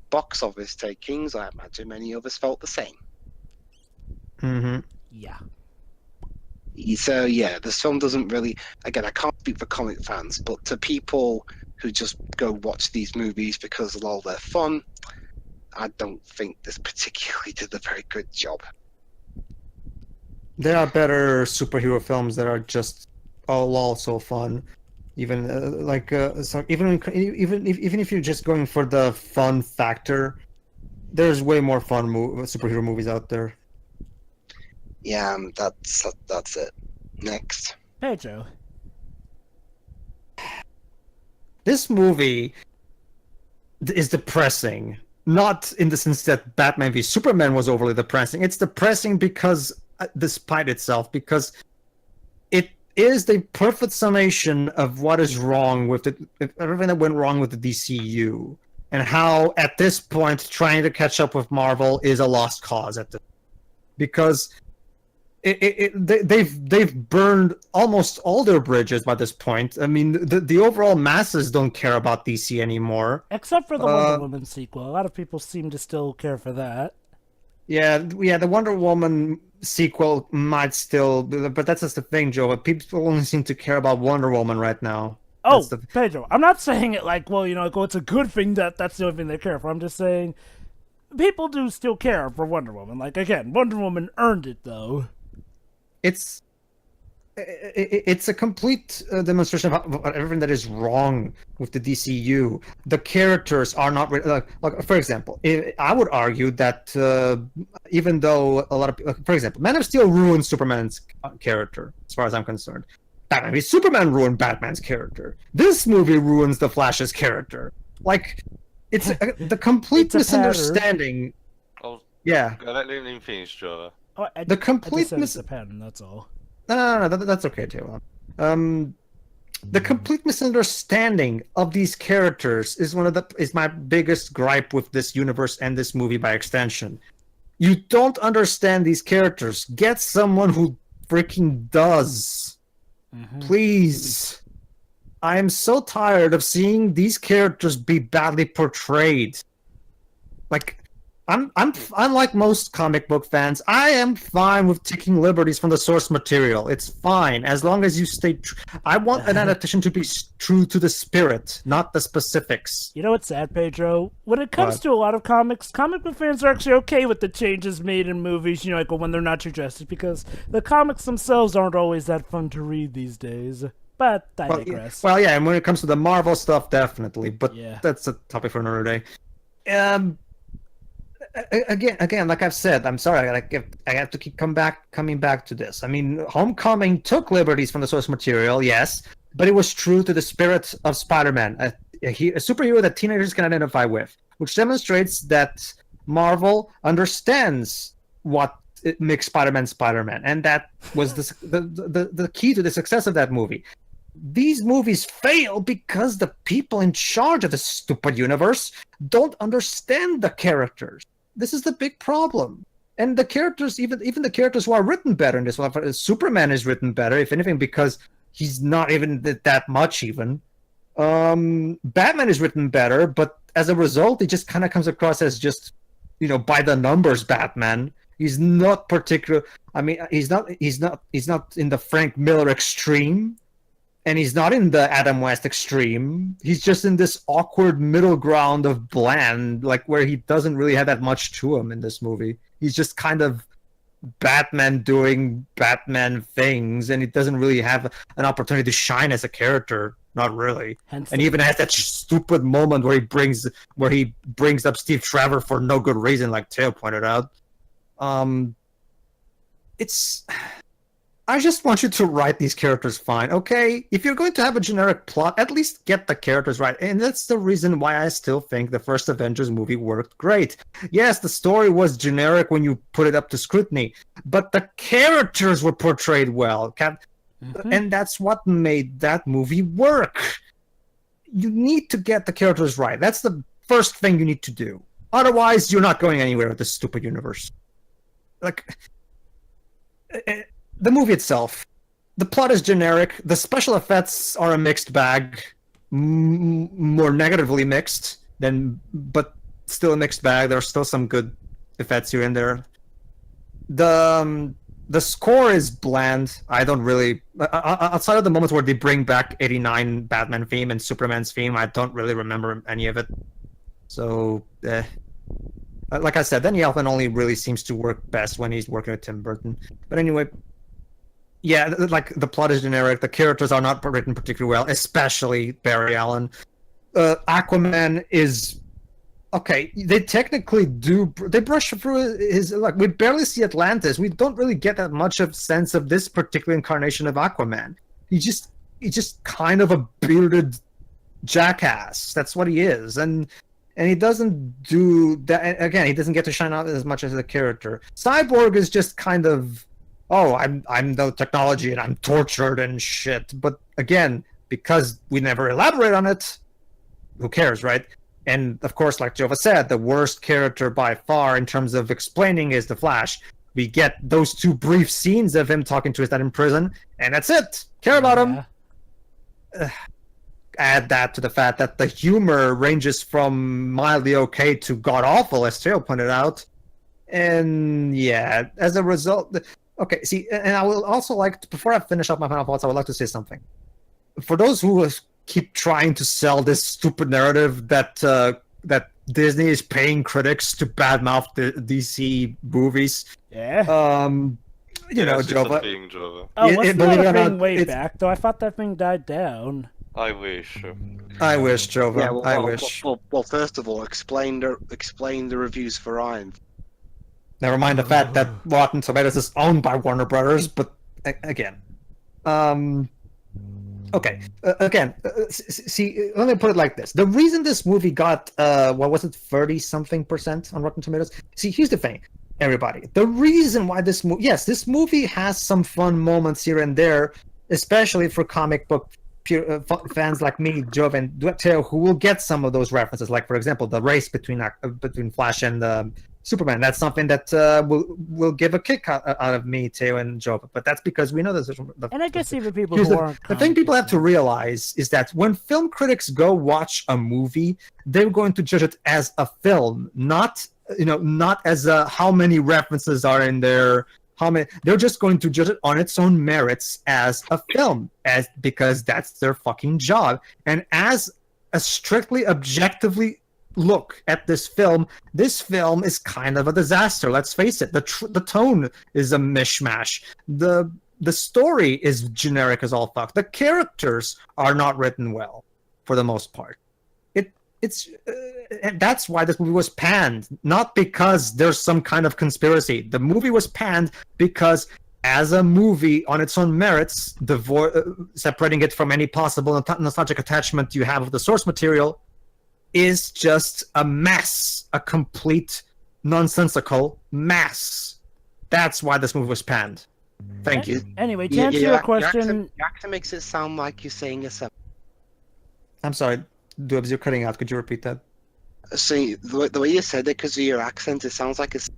box office takings, I imagine many of us felt the same. Mm-hmm. Yeah. So yeah, this film doesn't really. Again, I can't speak for comic fans, but to people who just go watch these movies because of all their fun, I don't think this particularly did a very good job. There are better superhero films that are just also fun. Even so even if you're just going for the fun factor, there's way more fun superhero movies out there. Yeah, that's it. Next. Pedro. This movie is depressing, not in the sense that Batman v Superman was overly depressing. It's depressing because, despite itself, because it is the perfect summation of what is wrong with everything that went wrong with the DCU, and how at this point trying to catch up with Marvel is a lost cause because they've burned almost all their bridges by this point. I mean, the overall masses don't care about DC anymore. Except for the Wonder Woman sequel. A lot of people seem to still care for that. Yeah, the Wonder Woman sequel might still, but that's just the thing, Joe. People only seem to care about Wonder Woman right now. Oh, Pedro, I'm not saying it like, well, it's a good thing that's the only thing they care for. I'm just saying people do still care for Wonder Woman. Like, again, Wonder Woman earned it, though. It's a complete demonstration of everything that is wrong with the DCU. The characters are not like for example, I would argue that even though a lot of for example, Man of Steel ruined Superman's character, as far as I'm concerned. Superman ruined Batman's character. This movie ruins the Flash's character. Like, it's the complete misunderstanding. Oh, yeah. Let him finish, Joe. Oh, the complete it's a pattern. That's all. No, that's okay too. The complete misunderstanding of these characters is my biggest gripe with this universe and this movie by extension. You don't understand these characters. Get someone who freaking does. Please. I am so tired of seeing these characters be badly portrayed. Like, I'm unlike most comic book fans, I am fine with taking liberties from the source material. It's fine, as long as you stay I want an adaptation to be true to the spirit, not the specifics. You know what's sad, Pedro? When it comes to a lot of comics, comic book fans are actually okay with the changes made in movies, like when they're not too drastic, because the comics themselves aren't always that fun to read these days. But I digress. Well, yeah, and when it comes to the Marvel stuff, definitely. But that's a topic for another day. Again, like I've said, I'm sorry, I have to keep coming back to this. I mean, Homecoming took liberties from the source material, yes, but it was true to the spirit of Spider-Man, a superhero that teenagers can identify with, which demonstrates that Marvel understands what makes Spider-Man Spider-Man, and that was the key to the success of that movie. These movies fail because the people in charge of the stupid universe don't understand the characters. This is the big problem. And the characters, even the characters who are written better in this one, Superman is written better, if anything, because he's not even that much even. Batman is written better, but as a result, he just kind of comes across as just, by the numbers Batman. He's not particular. I mean, he's not in the Frank Miller extreme. And he's not in the Adam West extreme. He's just in this awkward middle ground of bland, like where he doesn't really have that much to him in this movie. He's just kind of Batman doing Batman things, and he doesn't really have an opportunity to shine as a character. Not really. And he even has that stupid moment where he brings up Steve Trevor for no good reason, like Teo pointed out. I just want you to write these characters fine, okay? If you're going to have a generic plot, at least get the characters right. And that's the reason why I still think the first Avengers movie worked great. Yes, the story was generic when you put it up to scrutiny, but the characters were portrayed well. And that's what made that movie work. You need to get the characters right. That's the first thing you need to do. Otherwise, you're not going anywhere with this stupid universe. Like... The movie itself, the plot is generic. The special effects are a mixed bag, more negatively mixed but still a mixed bag. There are still some good effects here and there. The score is bland. I don't really, outside of the moments where they bring back '89 Batman theme and Superman's theme, I don't really remember any of it. So, like I said, Danny Elfman only really seems to work best when he's working with Tim Burton. But anyway. Yeah, like the plot is generic. The characters are not written particularly well, especially Barry Allen. Aquaman is okay. They technically do. They brush through his. Like we barely see Atlantis. We don't really get that much of sense of this particular incarnation of Aquaman. He's just kind of a bearded jackass. That's what he is, and he doesn't do that. Again, he doesn't get to shine out as much as the character. Cyborg is just kind of. Oh, I'm the technology and I'm tortured and shit. But again, because we never elaborate on it, who cares, right? And of course, like Jova said, the worst character by far in terms of explaining is the Flash. We get those 2 brief scenes of him talking to his dad in prison, and that's it. Care about him. Add that to the fact that the humor ranges from mildly okay to god awful, as Theo pointed out. And yeah, as a result, okay. See, and I will also like to, before I finish up my final thoughts, I would like to say something. For those who keep trying to sell this stupid narrative that that Disney is paying critics to badmouth the DC movies, you know, Jova. Oh, Yeah, wasn't believe it that or a thing not, way it's- back, though? I thought that thing died down. I wish. I wish, Jova. Yeah, well, I well, wish. Well, first of all, explain the reviews for Ryan. Never mind the fact that Rotten Tomatoes is owned by Warner Brothers, but again, okay, see, let me put it like this: the reason this movie got what was it, 30-something% on Rotten Tomatoes? See, here's the thing, everybody. The reason why this movie, yes, this movie has some fun moments here and there, especially for comic book fans like me, Jove, and Theo, who will get some of those references. Like, for example, the race between Flash and Superman. That's something that will give a kick out of me, Theo, and Jove. But that's because we know this. And I guess even people who aren't. The thing people have to realize is that when film critics go watch a movie, they're going to judge it as a film, not as how many references are in there. They're just going to judge it on its own merits as a film, because that's their fucking job. And as a strictly objectively look at this film is kind of a disaster. Let's face it. The tone is a mishmash. The story is generic as all fuck. The characters are not written well for the most part. And that's why this movie was panned, not because there's some kind of conspiracy. The movie was panned because, as a movie on its own merits, separating it from any possible nostalgic attachment you have with the source material, is just a mess, a complete nonsensical mess. That's why this movie was panned. Thank you. Anyway, to answer your question, Your accent makes it sound like you're saying a seven. I'm sorry, Dubs, you're cutting out. Could you repeat that? See, the way you said it, because of your accent, it sounds like it's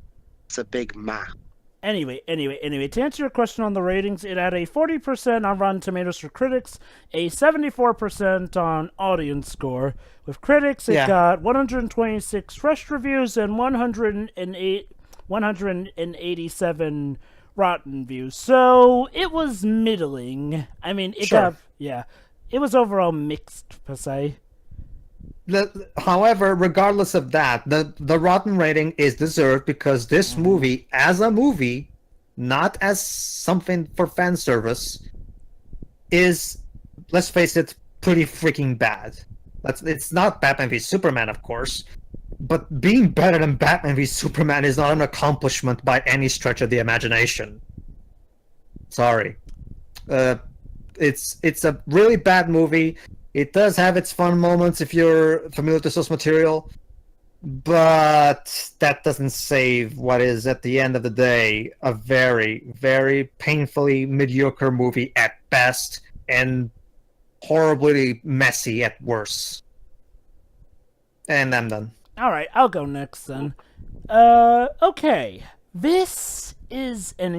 a big map. Anyway, to answer your question on the ratings, it had a 40% on Rotten Tomatoes for critics, a 74% on audience score. With critics, it got 126 fresh reviews and 187 rotten views. So it was middling. I mean, it was overall mixed, per se. However, regardless of that, the rotten rating is deserved because this movie, as a movie, not as something for fan service, is, let's face it, pretty freaking bad. It's not Batman v Superman, of course, but being better than Batman v Superman is not an accomplishment by any stretch of the imagination. Sorry. It's a really bad movie. It does have its fun moments if you're familiar with the source material, but that doesn't save what is, at the end of the day, a very, very painfully mediocre movie at best and horribly messy at worst. And I'm done. Alright, I'll go next then. Okay. This is an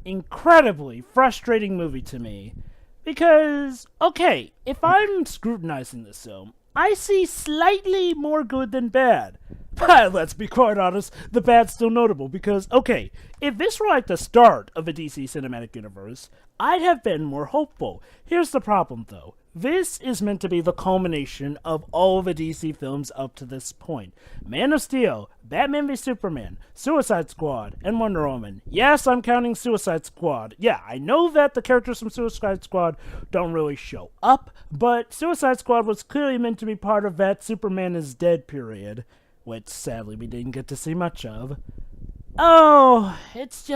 incredibly frustrating movie to me. Because, okay, if I'm scrutinizing this film, I see slightly more good than bad. But let's be quite honest, the bad's still notable because, okay, if this were like the start of a DC cinematic universe, I'd have been more hopeful. Here's the problem, though. This is meant to be the culmination of all the DC films up to this point. Man of Steel, Batman v Superman, Suicide Squad, and Wonder Woman. Yes, I'm counting Suicide Squad. Yeah, I know that the characters from Suicide Squad don't really show up, but Suicide Squad was clearly meant to be part of that Superman is dead period, which sadly we didn't get to see much of. Oh, it's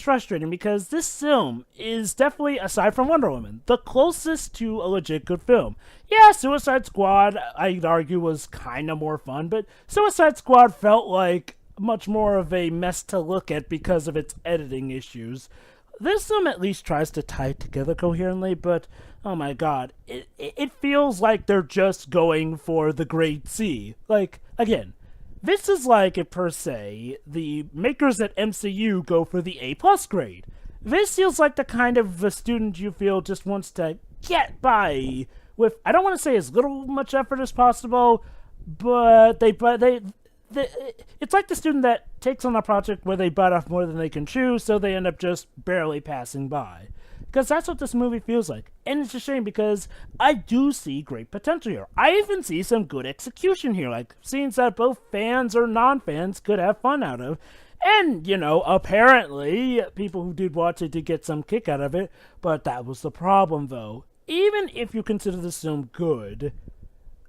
frustrating because this film is definitely, aside from Wonder Woman, the closest to a legit good film. Yeah, Suicide Squad, I'd argue, was kind of more fun, but Suicide Squad felt like much more of a mess to look at because of its editing issues. This film at least tries to tie it together coherently, but oh my god, it feels like they're just going for the grade C. Like, again, This is like, if per se, the makers at MCU go for the A+ grade. This feels like the kind of a student you feel just wants to get by with, I don't want to say as little much effort as possible, but it's like the student that takes on a project where they bite off more than they can chew, so they end up just barely passing by. Because that's what this movie feels like. And it's a shame because I do see great potential here. I even see some good execution here, like scenes that both fans or non-fans could have fun out of. And, you know, apparently, people who did watch it did get some kick out of it, but that was the problem, though. Even if you consider this film good,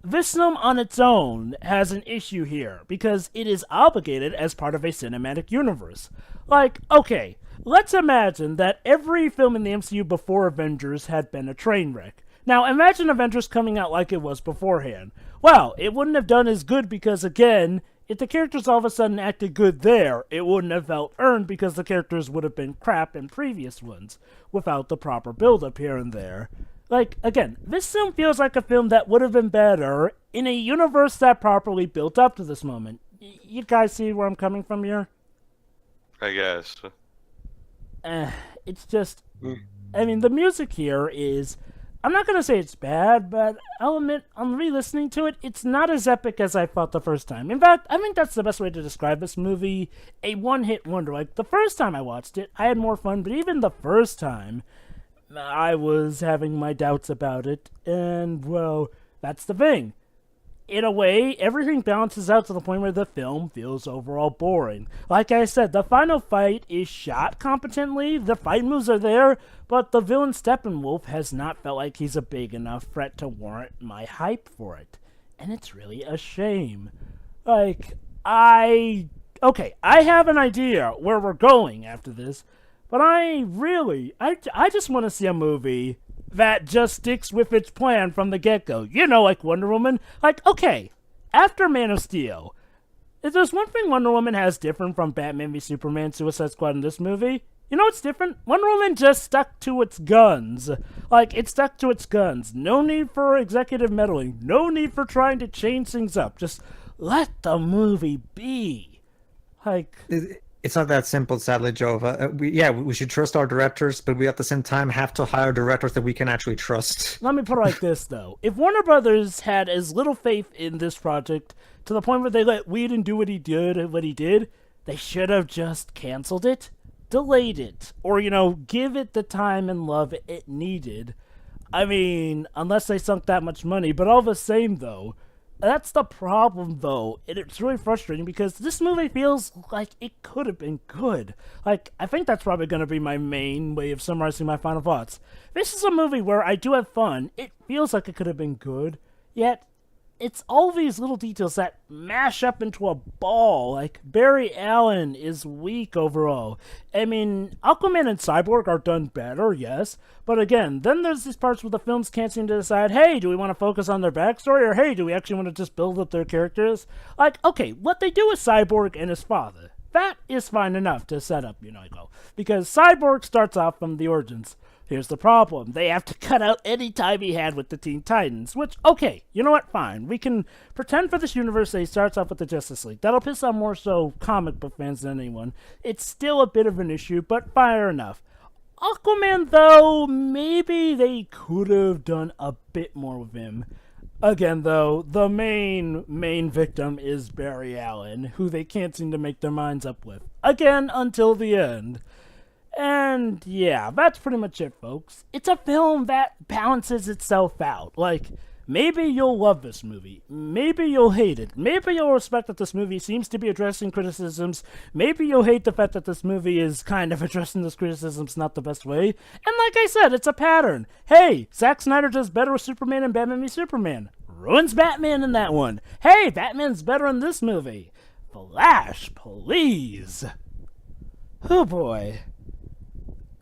this film on its own has an issue here, because it is obligated as part of a cinematic universe. Like, okay, let's imagine that every film in the MCU before Avengers had been a train wreck. Now, imagine Avengers coming out like it was beforehand. Well, it wouldn't have done as good because, again, if the characters all of a sudden acted good there, it wouldn't have felt earned because the characters would have been crap in previous ones, without the proper build-up here and there. Like, again, this film feels like a film that would have been better in a universe that properly built up to this moment. You guys see where I'm coming from here? I guess. It's just, I mean, the music here is, I'm not going to say it's bad, but I'll admit, on re-listening to it, it's not as epic as I thought the first time. In fact, I think that's the best way to describe this movie, a one-hit wonder. Like, the first time I watched it, I had more fun, but even the first time, I was having my doubts about it, and, well, that's the thing. In a way, everything balances out to the point where the film feels overall boring. Like I said, the final fight is shot competently, the fight moves are there, but the villain Steppenwolf has not felt like he's a big enough threat to warrant my hype for it. And it's really a shame. Like, I have an idea where we're going after this, but I just want to see a movie that just sticks with its plan from the get-go. You know, like Wonder Woman. Like, okay, after Man of Steel, if there's one thing Wonder Woman has different from Batman v Superman, Suicide Squad in this movie, you know what's different? Wonder Woman just stuck to its guns. Like, it stuck to its guns. No need for executive meddling. No need for trying to change things up. Just let the movie be. Like, It's not that simple, sadly, Jova. We should trust our directors, but we at the same time have to hire directors that we can actually trust. let me put it like this, though. If Warner Brothers had as little faith in this project to the point where they let Whedon do what he did, they should have just canceled it, delayed it, or, you know, give it the time and love it needed. I mean, unless they sunk that much money, but all the same, though, that's the problem, though. It's really frustrating because this movie feels like it could have been good. Like, I think that's probably going to be my main way of summarizing my final thoughts. This is a movie where I do have fun. It feels like it could have been good, yet it's all these little details that mash up into a ball. Like, Barry Allen is weak overall. I mean, Aquaman and Cyborg are done better, yes, but again, then there's these parts where the films can't seem to decide, hey, do we want to focus on their backstory, or hey, do we actually want to just build up their characters? Like, okay, what they do with Cyborg and his father, that is fine enough to set up, you know, because Cyborg starts off from the origins. Here's the problem. They have to cut out any time he had with the Teen Titans, which, okay, you know what, fine. We can pretend for this universe that he starts off with the Justice League. That'll piss off more so comic book fans than anyone. It's still a bit of an issue, but fair enough. Aquaman, though, maybe they could have done a bit more with him. Again, though, the main victim is Barry Allen, who they can't seem to make their minds up with. Again, until the end. And yeah, that's pretty much it, folks. It's a film that balances itself out. Like, maybe you'll love this movie. Maybe you'll hate it. Maybe you'll respect that this movie seems to be addressing criticisms. Maybe you'll hate the fact that this movie is kind of addressing those criticisms not the best way. And like I said, it's a pattern. Hey, Zack Snyder does better with Superman and Batman v Superman. Ruins Batman in that one. Hey, Batman's better in this movie. Flash, please. Oh boy.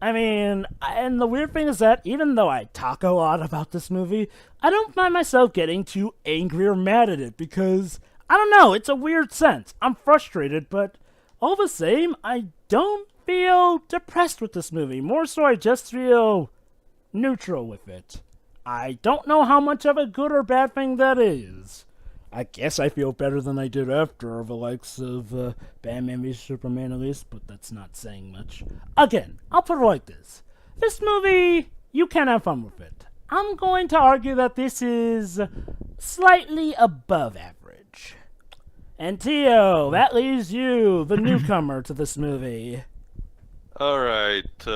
I mean, and the weird thing is that even though I talk a lot about this movie, I don't find myself getting too angry or mad at it because, I don't know, it's a weird sense. I'm frustrated, but all the same, I don't feel depressed with this movie. More so, I just feel neutral with it. I don't know how much of a good or bad thing that is. I guess I feel better than I did after the likes of Batman v Superman at least, but that's not saying much. Again, I'll put it like this. This movie, you can have fun with it. I'm going to argue that this is slightly above average. And Tio, that leaves you, the newcomer to this movie. Alright,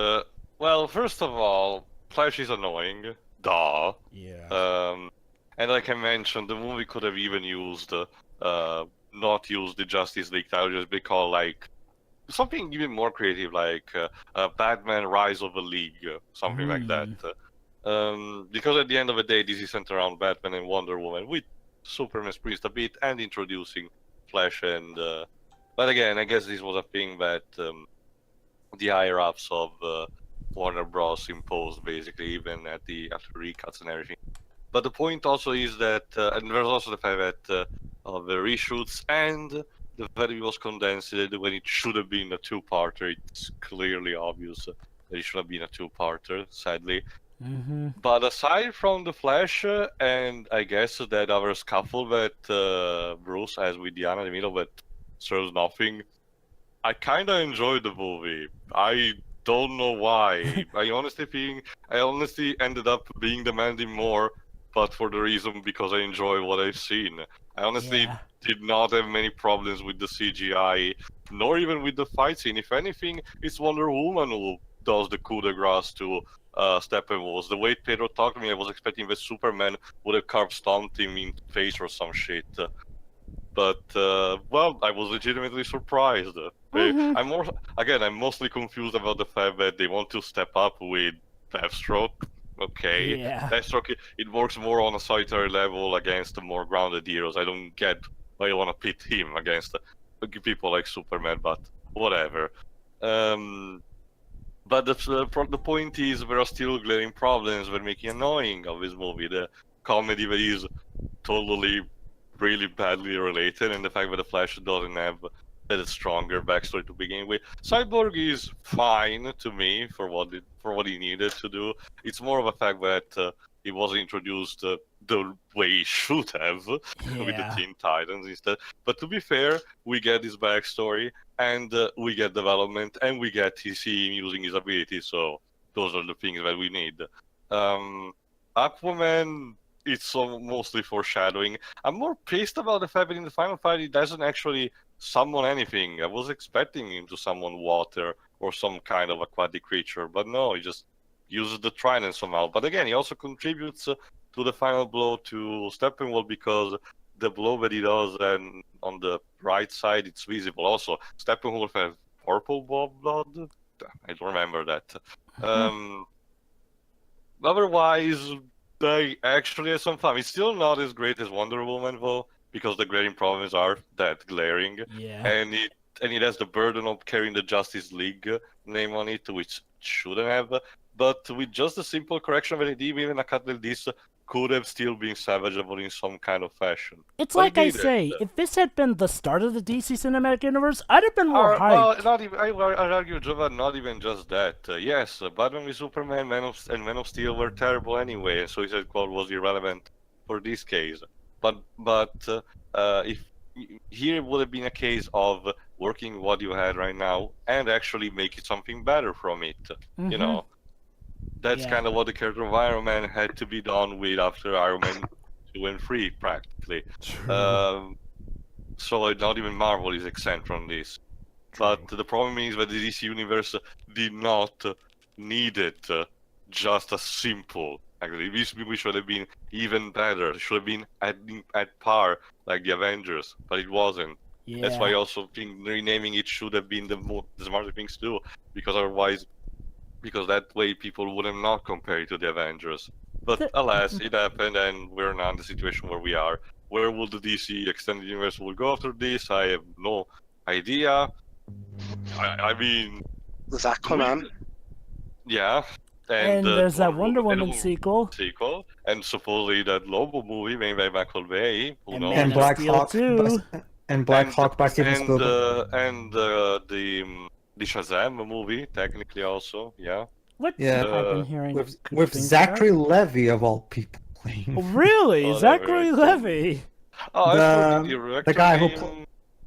well, first of all, Flash is annoying. Duh. Yeah. And like I mentioned, the movie could have even used, not used the Justice League title, just be called, like, something even more creative, like Batman Rise of the League, something like that. Because at the end of the day, this is centered around Batman and Wonder Woman, with Superman's Priest a bit, and introducing Flash and... But again, I guess this was a thing that the higher-ups of Warner Bros. Imposed, basically, even at after recuts and everything. But the point also is that, and there's also the fact that of the reshoots and the fact it was condensed when it should have been a two-parter. It's clearly obvious that it should have been a two-parter, sadly. But aside from the Flash, and I guess that other scuffle that Bruce has with Diana in the middle that serves nothing, I kind of enjoyed the movie. I don't know why. I honestly ended up being demanding more, but for the reason because I enjoy what I've seen. I honestly did not have many problems with the CGI, nor even with the fight scene. If anything, it's Wonder Woman who does the coup de grace to Steppenwolf. The way Pedro talked to me, I was expecting that Superman would have carved stomped him in the face or some shit. But, well, I was legitimately surprised. I'm mostly confused about the fact that they want to step up with Deathstroke. Okay, Deathstroke, it works more on a solitary level against the more grounded heroes. I don't get why you want to pit him against people like Superman, but whatever. But the point is, there are still glaring problems that make it annoying of this movie. The comedy that is totally, really badly related, and the fact that the Flash doesn't have a stronger backstory to begin with. Cyborg is fine to me for what he needed to do. It's more of a fact that he wasn't introduced the way he should have with the Teen Titans instead. But to be fair, we get his backstory, and we get development, and we get to see him using his abilities. So those are the things that we need. Aquaman, it's mostly foreshadowing. I'm more pissed about the fact that in the final fight he doesn't actually summon anything. I was expecting him to summon water or some kind of aquatic creature, but no, he just uses the trident somehow. But again, he also contributes to the final blow to Steppenwolf because the blow that he does, and on the right side, it's visible. Also, Steppenwolf has purple blood. I don't remember that. Otherwise, they actually have some fun. It's still not as great as Wonder Woman, though, because the glaring problems are that glaring. And it has the burden of carrying the Justice League name on it, which it shouldn't have. But with just a simple correction that it did, even a cut like this could have still been salvageable in some kind of fashion. It's like I say, if this had been the start of the DC Cinematic Universe, I'd have been more hyped. Well, I'd argue, Jova, not even just that. Yes, Batman v Superman Man of Steel were terrible anyway, and Suicide Squad was irrelevant for this case. But if here it would have been a case of working what you had right now and actually making something better from it, you know. That's kind of what the character of Iron Man had to be done with after Iron Man 2 and 3, practically. So not even Marvel is exempt from this. But the problem is that the DC Universe did not need it just a simple. Actually, this should have been even better. It should have been at par like the Avengers, but it wasn't. That's why I also think renaming it should have been the smarter things to do, because otherwise... Because that way people would have not compared to the Avengers. But alas, it happened, and we're now in the situation where we are. Where will the DC Extended Universe will go after this? I have no idea. I mean... There's Aquaman. Yeah. And there's that Wonder Woman sequel. And supposedly that Lobo movie made by Michael Bay. Who knows? And Black Hawk. And Black Hawk by Steven Spielberg. And the Shazam movie, technically also, What have I been hearing? With Zachary Levi, of all people. Really? Zachary Levi? Oh, as for the director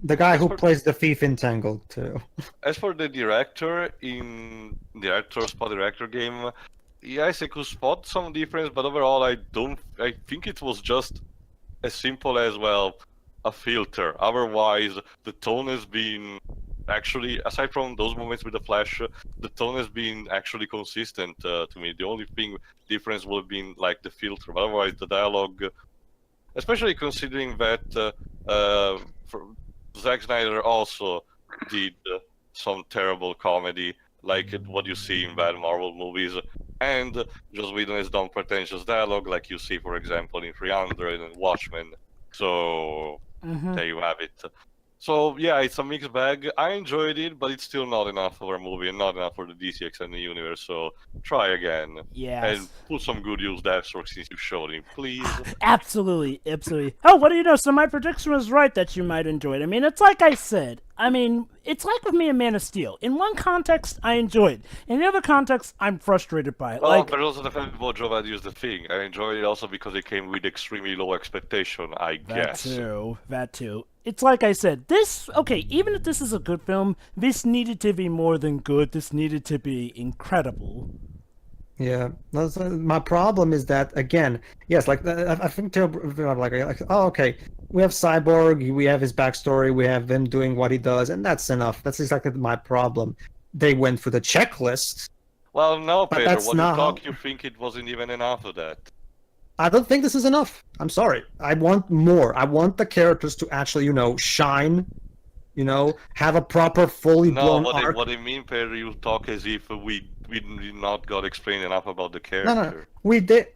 The guy as who for- plays the thief in Tangled too. as for the director in the actor spot director game, yes, I could spot some difference, but overall, I think it was just as simple as, well, a filter. Otherwise, the tone has been actually, aside from those moments with the Flash, the tone has been actually consistent to me. The only thing difference would have been like the filter, but otherwise the dialogue, especially considering that Zack Snyder also did some terrible comedy, like what you see in bad Marvel movies, and Joss Whedon has done pretentious dialogue, like you see, for example, in 300 and Watchmen. So there you have it. So yeah, it's a mixed bag. I enjoyed it, but it's still not enough for a movie and not enough for the DC Extended Universe. So try again. Yes. And put some good use Deathstroke since you showed him, please. Absolutely. Oh, what do you know? So my prediction was right that you might enjoy it. I mean, it's like I said. I mean, it's like with me and Man of Steel. In one context, I enjoy it. In the other context, I'm frustrated by it. Well, Like, but also the fact what Joe had used the thing. I enjoyed it also because it came with extremely low expectation, I guess. That too. It's like I said, even if this is a good film, this needed to be more than good. This needed to be incredible. Yeah, my problem is that again, yes, like I think like oh okay, we have Cyborg, we have his backstory, we have him doing what he does, and that's enough. That's exactly my problem. They went through the checklist. Well, no, But Peter, that's what you not talk, how- you think it wasn't even enough of that. I don't think this is enough. I'm sorry. I want more. I want the characters to actually, shine. Have a proper, fully No, blown what arc. I mean, Peter, you talk as if we did not got explained enough about the No, character. we did.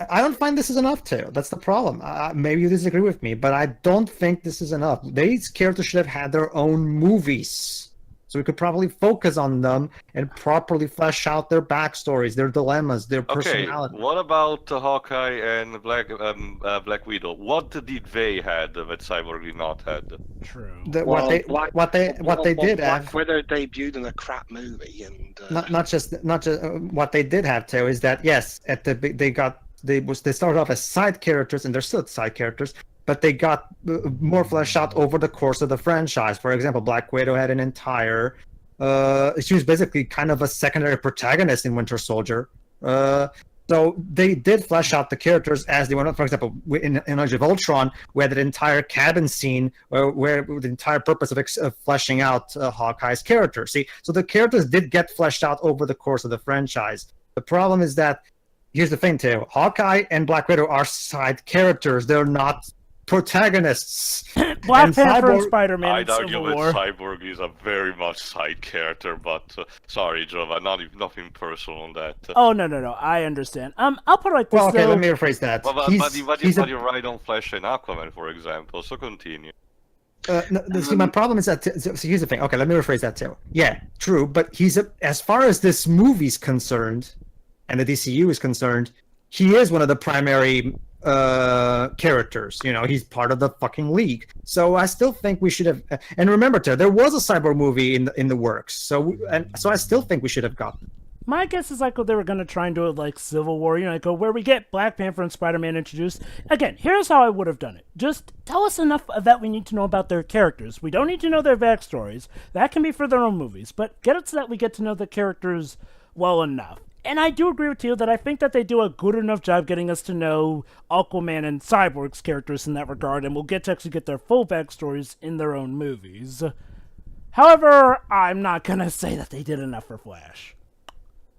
I don't find this is enough, Teo. That's the problem. Maybe you disagree with me, but I don't think this is enough. These characters should have had their own movies, so we could probably focus on them and properly flesh out their backstories, their dilemmas, their Okay, personality. what about Hawkeye and Black Widow? What did they had that Cyborg did not had? True. What they did Black have. Widow debuted in a crap movie, and Not just what they did have, Teo, is that yes, at the they started off as side characters and they're still side characters, but they got more fleshed out over the course of the franchise. For example, Black Widow had an entire she was basically kind of a secondary protagonist in Winter Soldier. So they did flesh out the characters as they went on. For example, in Age of Ultron, we had an entire cabin scene where the entire purpose of fleshing out Hawkeye's character. See, so the characters did get fleshed out over the course of the franchise. The problem is that, here's the thing, Teo. Hawkeye and Black Widow are side characters. They're not protagonists. Black And Panther and Cyborg- Spider-Man in I'd argue Civil that War. Cyborg is a very much side character, but sorry, Jova, nothing personal on that. Oh no, I understand. I'll put it like this Well, okay, though. let me rephrase that. But you're right on Flash and Aquaman, for example. So continue. See, my problem is that. So here's the thing. Okay, let me rephrase that too. Yeah, true. But as far as this movie's concerned, and the DCU is concerned, he is one of the primary characters. He's part of the fucking league. So I still think we should have. And remember, Ted, there was a Cyborg movie in the works. So I still think we should have gotten. My guess is like they were going to try and do it like Civil War, like where we get Black Panther and Spider-Man introduced. Again, here's how I would have done it. Just tell us enough that we need to know about their characters. We don't need to know their backstories. That can be for their own movies. But get it so that we get to know the characters well enough. And I do agree with you that I think that they do a good enough job getting us to know Aquaman and Cyborg's characters in that regard, and we'll get to actually get their full backstories in their own movies. However, I'm not going to say that they did enough for Flash.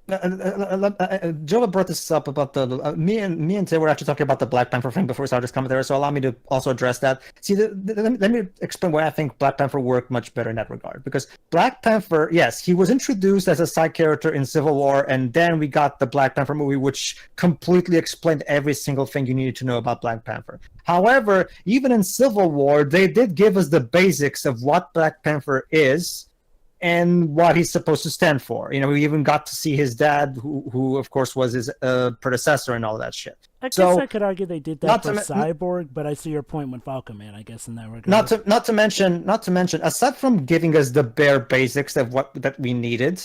Jova brought this up about the me and Tay were actually talking about the Black Panther thing before we started this commentary, so allow me to also address that. See, let me explain why I think Black Panther worked much better in that regard. Because Black Panther, yes, he was introduced as a side character in Civil War, and then we got the Black Panther movie, which completely explained every single thing you needed to know about Black Panther. However, even in Civil War, they did give us the basics of what Black Panther is and what he's supposed to stand for. We even got to see his dad, who of course was his predecessor and all that shit. I guess So, I could argue they did that for Cyborg, but I see your point with Aquaman, I guess, in that regard. Not to mention, aside from giving us the bare basics of that we needed,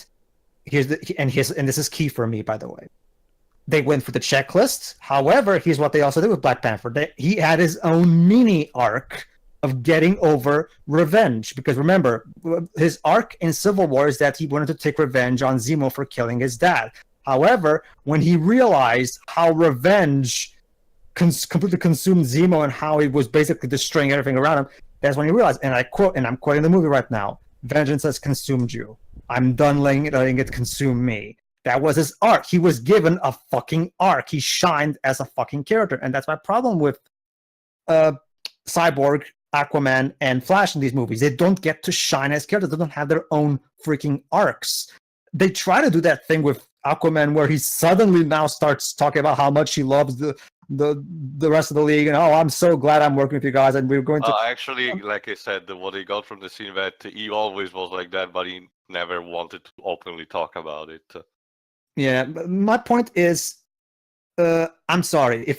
and this is key for me, by the way. they went for the checklist. However, here's what they also did with Black Panther. He had his own mini arc of getting over revenge. Because remember, his arc in Civil War is that he wanted to take revenge on Zemo for killing his dad. However, when he realized how revenge completely consumed Zemo and how he was basically destroying everything around him, that's when he realized, and I quote, and I'm quoting the movie right now, "Vengeance has consumed you. I'm done letting it consume me." That was his arc. He was given a fucking arc. He shined as a fucking character. And that's my problem with Cyborg, Aquaman, and Flash in these movies. They don't get to shine as characters. They don't have their own freaking arcs. They try to do that thing with Aquaman where he suddenly now starts talking about how much he loves the rest of the league, and I'm so glad I'm working with you guys, and we're going to... Actually, like I said, what he got from the scene that he always was like that, but he never wanted to openly talk about it. Yeah, my point is, I'm sorry, if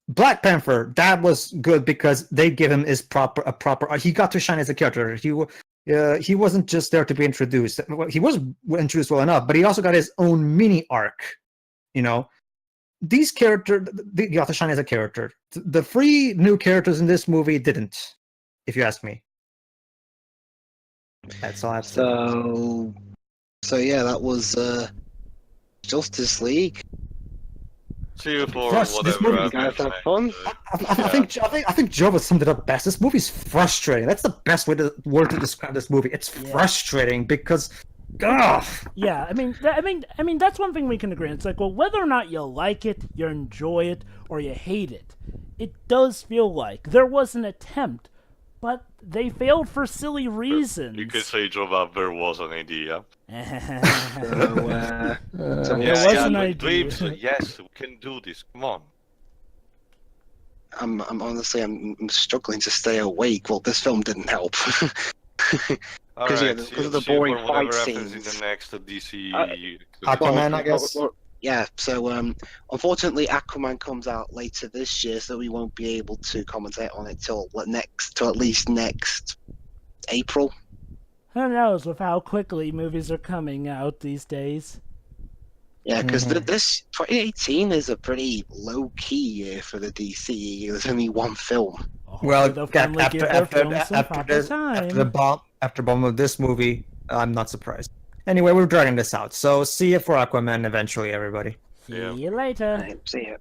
Black Panther, that was good because they give him his proper. He got to shine as a character. He wasn't just there to be introduced. He was introduced well enough, but he also got his own mini arc. These characters, they got to shine as a character. The 3 new characters in this movie didn't, if you ask me. That's all I have to say. So yeah, that was Justice League. See you for This whatever. movie, You guys have fun. I think Joe has summed it up best. This movie's frustrating. That's the best word to describe this movie. It's frustrating because, ugh. Yeah, I mean, that's one thing we can agree on. It's like, well, whether or not you like it, you enjoy it, or you hate it, it does feel like there was an attempt, but they failed for silly reasons. You could say, Joe, that there was an idea. There So, was an idea. Dreams, yes, we can do this. Come on. I'm honestly struggling to stay awake. Well, this film didn't help. Because of the boring fight scenes. In the next DC. Aquaman, I guess. Yeah, so unfortunately, Aquaman comes out later this year, so we won't be able to commentate on it till at least next April. Who knows with how quickly movies are coming out these days? Yeah, because this 2018 is a pretty low-key year for the DC. There's only one film. Well, after bomb of this movie, I'm not surprised. Anyway, we're dragging this out, so see you for Aquaman eventually, everybody. See you later. See ya.